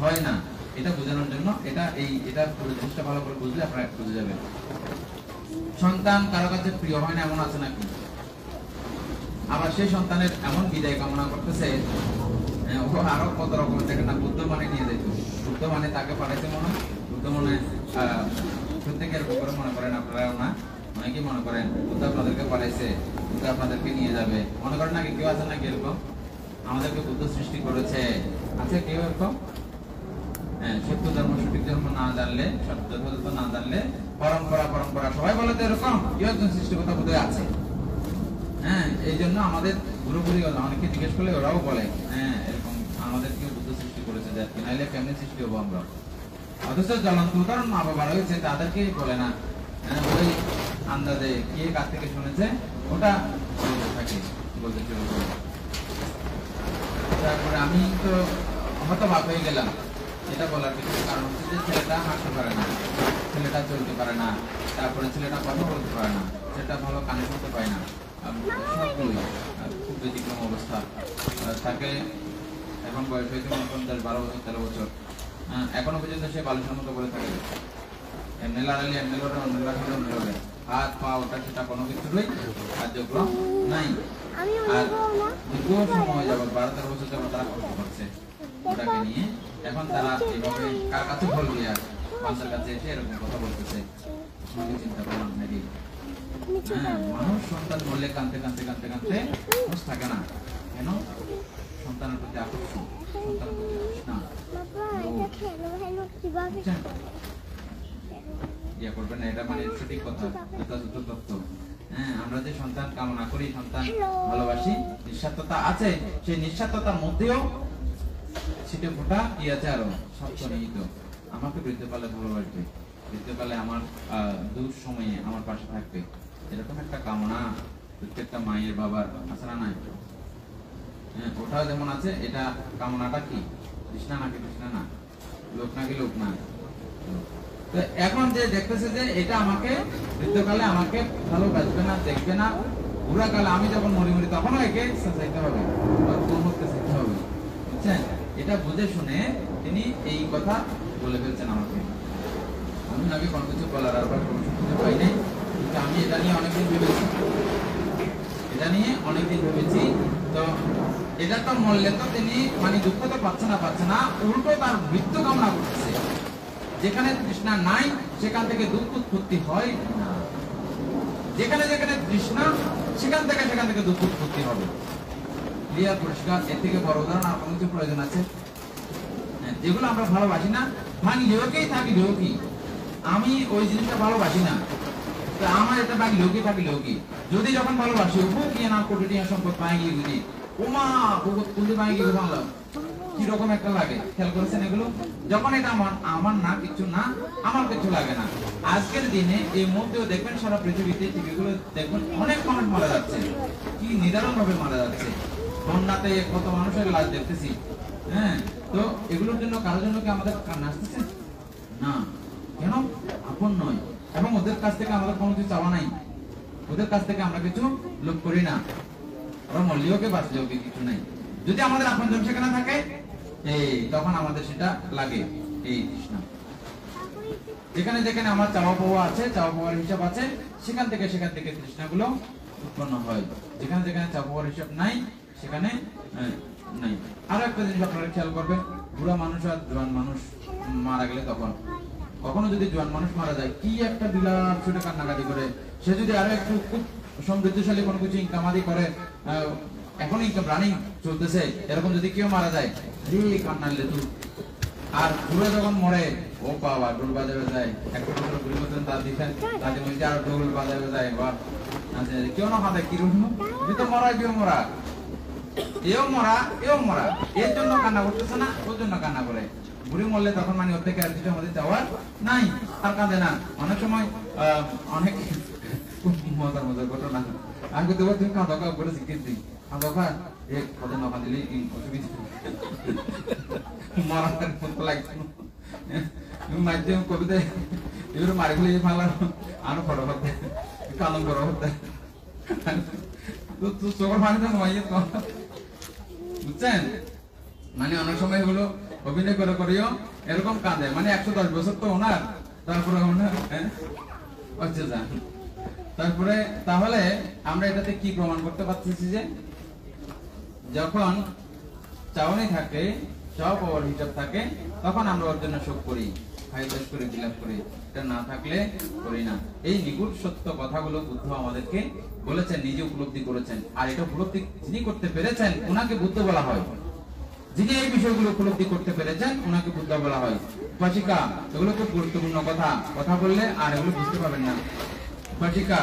হয় না, এটা বোঝানোর জন্য এটা পুরো জিনিসটা ভালো করে বুঝলে আপনারা বুঝে যাবেন। সন্তান কারো কাছে প্রিয় হয় না এমন আছে নাকি? আবার সেই সন্তানের এমন বিদায় কামনা করতেছে, ও আরো কত রকমের দেখেন না, বুদ্ধ মানে নিয়ে যেত, বুদ্ধ মানে তাকে পাঠাইছে মনে, বুদ্ধ মনে প্রত্যেকের উপরে মনে করেন আপনারাও না, অনেকেই মনে করেন বুদ্ধ আপনাদেরকে পাঠাইছে, বুদ্ধ আপনাদেরকে নিয়ে যাবে, মনে করেন নাকি? কেউ আছে নাকি এরকম? আমাদেরকে বুদ্ধ সৃষ্টি করেছে, আছে কেউ এরকম? হ্যাঁ, সত্য ধর্ম সঠিক ধর্ম না জানলে, সত্য ধর্ম না জানলে পরম্পরা সবাই বলে তো এরকম, কেউ একজন সৃষ্টিকর্তা বোধহয় আছে। হ্যাঁ, এই জন্য আমাদের পুরোপুরি অনেকে জিজ্ঞেস করলে ওরাও বলে হ্যাঁ এরকম আমাদের কেউ বুদ্ধ সৃষ্টি করেছে, নাইলে কেমনি সৃষ্টি হবো আমরা। অথচ জ্বলন্ত উদাহরণ মা বাবা রয়েছে, তাদেরকে বলে না, ওই আন্দাজে কে কাছ থেকে শুনেছে ওটা থাকে বলতে শুরু করে। তারপরে আমি তো হতবাক হয়ে গেলাম এটা বলার কিছু কারণ হচ্ছে যে ছেলেটা হাঁটতে পারে না, ছেলেটা চলতে পারে না, তারপরে ছেলেটা কথা বলতে পারে না, ছেলেটা ভালো কানে শুনতে পায় না, সবগুলোই খুব ব্যতিক্রম অবস্থা। তাকে এখন বয়স হয়েছে 12-13 বছর, এখনো পর্যন্ত সে বালিশের মতো করে থাকে, এমনি লড়ালে এমনি লড়ে, অন্য লড়ালে অন্য লড়ে, হাত পা ওটা সেটা কোনো কিছুরই কার্যক্রম নাই। আর দীর্ঘ সময় যাবত 12-13 বছর যাবত তারা কষ্ট করছে ওটাকে নিয়ে। এখন তারা এইভাবে কার কাছে বলবে, আর মানুষের কাছে এসে এরকম কথা বলতেছে, চিন্তা করলাম নাকি মানুষ সন্তান বললে কাঁদতে কাঁদতে কাঁদতে কাঁদতে হুঁশ থাকে না কেন? সন্তানের প্রতি আকর্ষণ, সন্তানের প্রতি তৃষ্ণা ইয়ে করবেন না, এটা মানে সঠিক কথা, যথাযথ তথ্য। হ্যাঁ, আমরা যে সন্তান কামনা করি, সন্তান ভালোবাসি, নিঃস্বার্থতা আছে, সেই নিঃস্বার্থতার মধ্যেও ছিটে ফোটা কি আছে আরো সত্য নিহিত। আমাকে বৃদ্ধকালে ভালোবাসবে, বৃদ্ধকালে আমার দুঃসময়ে আমার পাশে থাকবে, এরকম একটা কামনা প্রত্যেকটা মায়ের বাবার আছে না নাই? হ্যাঁ, ওটাও যেমন আছে, এটা কামনাটা কি তৃষ্ণা নাকি তৃষ্ণা না, লোক নাকি লোক না? তো এখন যে দেখতেছে যে এটা আমাকে বৃদ্ধকালে আমাকে ভালোবাসবে না, দেখবে না, বুড়াকালে আমি যখন মরি তখনও একে চাইতে হবে, চাইতে হবে, বুঝছেন? এটা বুঝে শুনে তিনি এই কথা বলে ফেলছেন আমাকে। আমি আগে কোনো কিছু বলার আর খুঁজে পাই নাই, কিন্তু আমি এটা নিয়ে অনেকদিন ভেবেছি, তো এটা তো মরলে তো তিনি মানে দুঃখ তো পাচ্ছে না, উল্টো তার মৃত্যু কামনা করতেছে। যেখানে তৃষ্ণা নাই সেখান থেকে দুঃখ উৎপত্তি হয় না, যেখানে যেখানে তৃষ্ণা সেখান থেকে দুঃখ উৎপত্তি হবে। ক্লিয়ার, পরিষ্কার? এর থেকে বড় উদাহরণ আর কোনো কিছু প্রয়োজন আছে? যেগুলো আমরা ভালোবাসি না, ভাঙলেও কি থাকিলেও কি, আমি ওই জিনিসটা ভালোবাসি না, তো আমার এটা ভাঙলেও কি থাকিলেও কি, যদি যখন ভালোবাসি কি না কোটি টাকা সম্পদ পাই গিয়ে বুঝি ওমা কুলি পাই গিয়ে ভাঙলাম, কিরকম একটা লাগে, খেয়াল করেছেন এগুলো? যখন এটা আমার না, কিছু না, আমার কিছু লাগে না। আজকের দিনে এই মধ্যেও দেখবেন সারা পৃথিবীতে টিভিগুলো দেখবেন অনেক মানুষ মারা যাচ্ছে, কি নিদারুণ ভাবে মারা যাচ্ছে, বন্যাতে কত মানুষের লাশ দেখতেছি। হ্যাঁ, তো এগুলোর জন্য কারোর জন্য কি আমাদের কান্না আসতেছে না? কেন? আপন নয়, এবং ওদের কাছ থেকে আমাদের কোনো কিছু চাওয়া নাই, ওদের কাছ থেকে আমরা কিছু লোভ করি না, ওরা মরলেও কে বাঁচলেও কে কিছু নাই। যদি আমাদের আপনজন সেখানে থাকে তখন আমাদের সেটা লাগে, এই তৃষ্ণা। যেখানে যেখানে আমার চাওয়া পাওয়া আছে, চাওয়া পাওয়ার হিসাব আছে, সেখান থেকে তৃষ্ণাগুলো উৎপন্ন হয়। যেখানে যেখানে চাওয়া পাওয়ার হিসাব নাই সেখানে নাই। আরো একটা জিনিস আপনারা খেয়াল করবেন, বুড়া মানুষ আর জোয়ান মানুষ মারা গেলে তখন, কখনো যদি জোয়ান মানুষ মারা যায় কি একটা বিলাপ ছুটে কান্নাকাটি করে, সে যদি আরো একটু খুব সমৃদ্ধশালী কোনো কিছু ইনকাম আদি করে, এখন ইনকাম রানিং চলতেছে, এরকম যদি কেউ মারা যায় কান্নালে তুই। আর বুড়ো যখন মরে, ও বাবা ঢোল বাজাবে যায়, একটা বছর বুড়ি মতন তার দিতেন, তাদের মধ্যে আরো ঢোল বাজাবে যায়, বা কেউ না হাতে কি রুম তো মরা, কেউ মরা, এও মরা এও মরা, এর জন্য কান্না করতেছে না, ওর জন্য কান্না করে। বুড়ি মরলে তখন মানে ওর থেকে আর কিছু আমাদের চাওয়ার নাই, আর কাঁদে না। অনেক সময় অনেক মজার মজার ঘটনা আমি করতে পারছি, কাঁদা কা করে শিখিয়ে দিই, কাঁদা কা এ কদে না কাঁদিলে অসুবিধা মরার মতো লাগছে মাধ্যম কবিতা এগুলো মারি ফেলে ফালার আরো ফটো করতে কালম বড় হতে তো চোখের পানিতে নয়, বুঝছেন? মানে অনেক সময় এগুলো অভিনয় করে করেও এরকম কাঁদে, মানে 110 বছর তো ওনার, তারপরে ওনার হচ্ছে যা। তারপরে তাহলে আমরা এটাতে কি প্রমাণ করতে পারতেছি যে যখন চাওয়ানি থাকে, চাওয়া পাওয়ার হিসাব থাকে, তখন আমরা ওর জন্য শোক করি, হাইদাস করে বিলাপ করি, এটা না থাকলে করি না। এই নিগুড় সত্য কথাগুলো বুদ্ধ আমাদেরকে বলেছেন, নিজে উপলব্ধি করেছেন। আর এটা উপলব্ধি যিনি করতে পেরেছেন ওনাকে বুদ্ধ বলা হয়। যিনি এই বিষয়গুলো উপলব্ধি করতে পেরেছেন ওনাকে বুদ্ধ বলা হয়। উপাসিকা, এগুলো খুব গুরুত্বপূর্ণ কথা, কথা বললে আর এগুলো বুঝতে পারবেন না। উপাসিকা,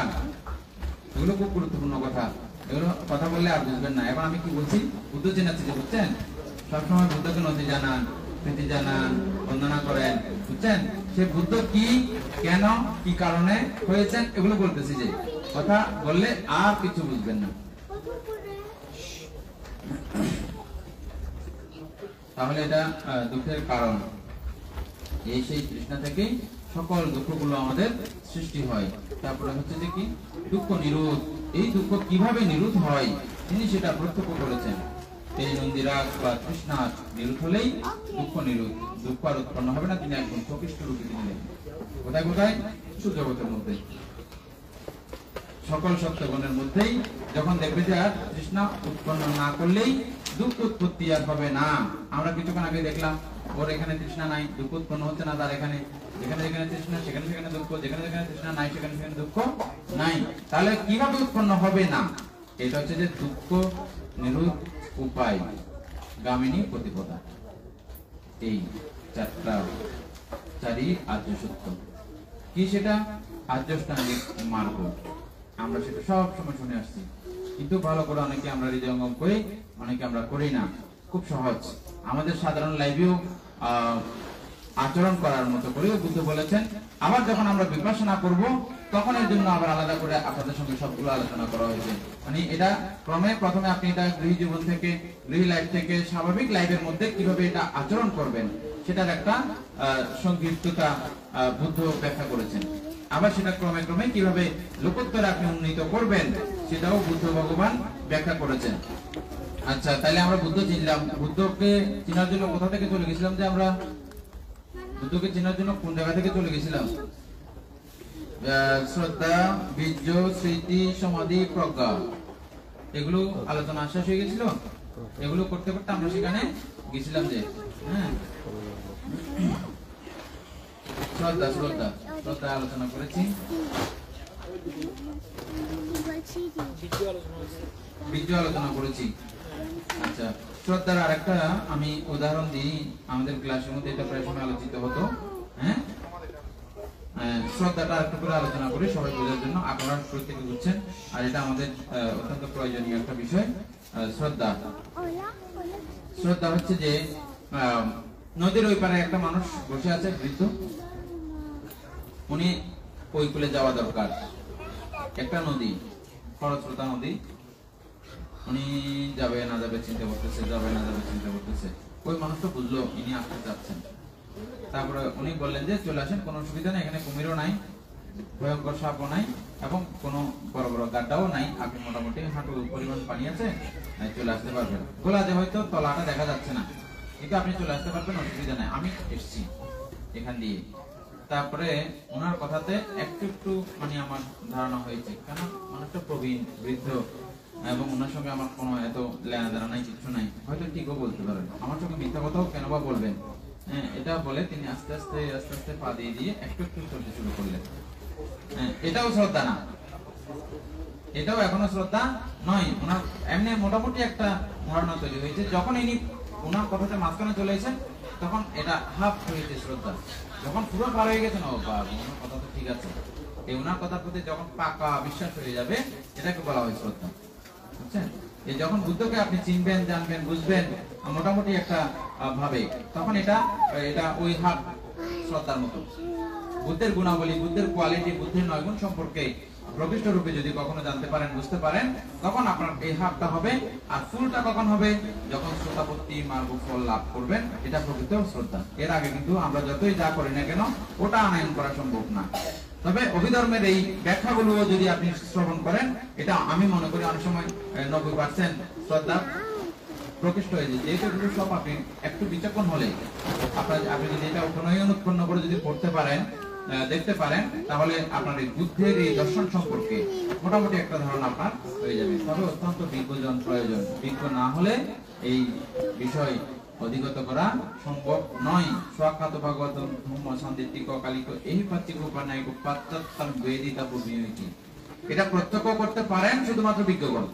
এগুলো খুব গুরুত্বপূর্ণ কথা, এগুলো কথা বললে আর বুঝবেন না। এখন আমি কি বলছি, বুদ্ধ চেনাচ্ছি যে, বুঝছেন? সবসময় বুদ্ধকে নদী জানান, প্রীতি জানান, বন্দনা করেন, বুঝছেন? সে বুদ্ধ কি, কেন, কি কারণে হয়েছেন, এগুলো বলতেছি। যে কথা বললে আর কিছু বুঝবেন না। তাহলে এটা দুঃখের কারণ। এই সেই তৃষ্ণা থেকে সকল দুঃখগুলো আমাদের সৃষ্টি হয়। তারপরে হচ্ছে যে কি, দুঃখ নিরোধ। এই দুঃখ কিভাবে নিরোধ হয় তিনি সেটা প্রত্যক্ষ করেছেন। এই নন্দিরাগ বা তৃষ্ণা নিরোধ হলেই দুঃখ নিরোধ, দুঃখ আর উৎপন্ন হবে না। তিনি একদম প্রকৃষ্ট রূপে দিলেন। কোথায় কোথায়? সুজগতের মধ্যে, সকল সত্যগণের মধ্যেই যখন দেখবে যে আর তৃষ্ণা উৎপন্ন না করলেই দুঃখ উৎপত্তি আর হবে না। আমরা কিছুক্ষণ আগে দেখলাম ওর এখানে তৃষ্ণা নাই, দুঃখ উৎপন্ন হচ্ছে না, তার এখানে যেখানে যেখানে তৃষ্ণা সেখানে সেখানে দুঃখ, যেখানে যেখানে তৃষ্ণা নাই সেখানে সেখানে দুঃখ নাই। তাহলে কিভাবে উৎপন্ন হবে না? এটা হচ্ছে যে দুঃখ নিরোধ উপায়, গামিনী প্রতিপদা। এই চারি আর্য সত্য। কি সেটা? আর্যষ্টাঙ্গিক মার্গ। আমরা সেটা সব সময় শুনে আসছি, কিন্তু ভালো করে অনেকে আমরা হৃদয়ঙ্গম করি, অনেকে আমরা করি না। খুব সহজ, আমাদের সাধারণ লাইফেও আচরণ করার মতো করে বুদ্ধ বলেছেন। আবার যখন আমরা বিপাসনা করব তখন এর জন্য আবার আলাদা করে আপনাদের সঙ্গে সবগুলো আলোচনা করা হয়েছে। মানে এটা ক্রমে প্রথমে আপনি এটা গৃহী জীবন থেকে, গৃহী লাইফ থেকে স্বাভাবিক লাইফের মধ্যে কিভাবে এটা আচরণ করবেন সেটার একটা সংক্ষিপ্ততা বুদ্ধ ব্যাখ্যা করেছেন। আবার সেটা ক্রমে ক্রমে কিভাবে লোকোত্তর আপনি উন্নীত করবেন সেটাও বুদ্ধ ভগবান ব্যাখ্যা করেছেন। আচ্ছা, তাহলে আমরা বুদ্ধ চিনলাম। বুদ্ধকে চেনার জন্য কোথা থেকে চলে গেছিলাম? যে আমরা বুদ্ধকে চেনার জন্য কোন জায়গা থেকে চলে গেছিলাম? শ্রদ্ধা, বীর্য, স্মৃতি, সমাধি, প্রজ্ঞা, এগুলো আলোচনা শেষ হয়ে গেছিল। এগুলো করতে করতে আমরা সেখানে গেছিলাম যে শ্রদ্ধা শ্রদ্ধা শ্রদ্ধা আলোচনা করেছি, বীর্য আলোচনা করেছি। আচ্ছা, শ্রদ্ধার আরেকটা আমি উদাহরণ দিই, আমাদের ক্লাসের মধ্যে এটা প্রায় সময় আলোচিত হতো। হ্যাঁ, শ্রদ্ধাটা একটু করে আলোচনা করি সবাই বোঝার জন্য, আপনারা প্রত্যেকে বুঝছেন। আর এটা আমাদের অত্যন্ত প্রয়োজনীয় একটা বিষয়। শ্রদ্ধা শ্রদ্ধা হচ্ছে যে নদীর ওই পারে একটা মানুষ বসে আছে, বৃদ্ধ, উনি ওই কুলে যাওয়া দরকার। একটা নদী, খরস্রোতা নদী, উনি যাবে না যাবে চিন্তা করতেছে, যাবে না যাবে চিন্তা করতেছে। ওই মানুষটা বুঝলো ইনি আসতে যাচ্ছেন। তারপরে উনি বললেন যে চলে আসেন, কোনো অসুবিধা নেই, এখানে কুমিরও নাই, ভয়ঙ্কর সাপও নাই এবং কোনো বড় বড় গাড্ডাও নাই। আপনি মোটামুটি হাঁটু পরিমাণ পানি আছে, চলে আসতে পারবেন। গোলাতে হয়তো তলাটা দেখা যাচ্ছে না, কিন্তু আপনি চলে আসতে পারবেন, অসুবিধা নাই। আমি এসছি এখান দিয়ে। তারপরে ওনার কথাতে একটু একটু মানে আমার ধারণা হয়েছে, কেন অনেকটা প্রবীণ বৃদ্ধ এবং ওনার সঙ্গে আমার কোনো এত লেনা দেনা নাই, কিছু নাই, হয়তো ঠিকও বলতে পারেন। আমার সঙ্গে মিথ্যা কথাও কেন বা বলবেন, এটা বলে তিনি আস্তে আস্তে আস্তে আস্তে পা দিয়ে দিয়ে একটু একটু চলতে শুরু করলেন। এটাও শ্রদ্ধা না, এটাও এখনো শ্রদ্ধা নয়। ওনার এমনি মোটামুটি একটা ধারণা তৈরি হয়েছে। যখন ইনি ওনার কথাতে মাঝখানে চলে এসেছেন, তখন এটা হাফ হয়েছে শ্রদ্ধা। যখন পুরো পার হয়ে গেছেন, ও বাবা ওনার কথা তো ঠিক আছে, এই ওনার কথার প্রতি যখন পাকা বিশ্বাস হয়ে যাবে, এটাকে বলা হয় শ্রদ্ধা। বুঝছেন? এই যখন বুদ্ধকে আপনি চিনবেন, জানবেন, বুঝবেন মোটামুটি একটা ভাবে, তখন এটা ওই হাফ শ্রদ্ধার মতো। বুদ্ধের গুণাবলী, বুদ্ধের কোয়ালিটি, বুদ্ধের 9 গুণ সম্পর্কে প্রকৃষ্ট রূপে যদি কখনো জানতে পারেন, বুঝতে পারেন, তখন আপনার এই হাফটা হবে। আর ফুলটা কখন হবে? যখন শ্রদ্ধাপত্তি মার্গ ফল লাভ করবেন, এটা প্রকৃত শ্রদ্ধা। এর আগে কিন্তু আমরা যতই যা করি না কেন, ওটা আনয়ন করা সম্ভব না। তবে অভিধর্মের এই ব্যাখ্যাগুলো যদি আপনি শ্রবণ করেন, এটা আমি মনে করি অনেক সময় 90% শ্রদ্ধা প্রকৃষ্ট হয়ে যায়। যেহেতু এগুলো সব আপনি একটু বিচক্ষণ হলে আপনি যদি এটা উৎপন্ন করে যদি পড়তে পারেন, দেখতে পারেন, তাহলে আপনার এই বুদ্ধের এই দর্শন সম্পর্কে মোটামুটি একটা ধারণা আপনার হয়ে যাবে। তবে অত্যন্ত বিজ্ঞজন প্রয়োজন। বিজ্ঞ না হলে এই বিষয় অধিগত করা সম্ভব নয়। স্বাখ্যাত ভাগবত ধর্ম সন্দিত্তিক কালিক এই পাত্রিক উপানায়িক পাত্তাত্তাম বেদিতা পূর্বীয়তি, এটা প্রত্যক্ষ করতে পারেন শুধুমাত্র বিজ্ঞগণ।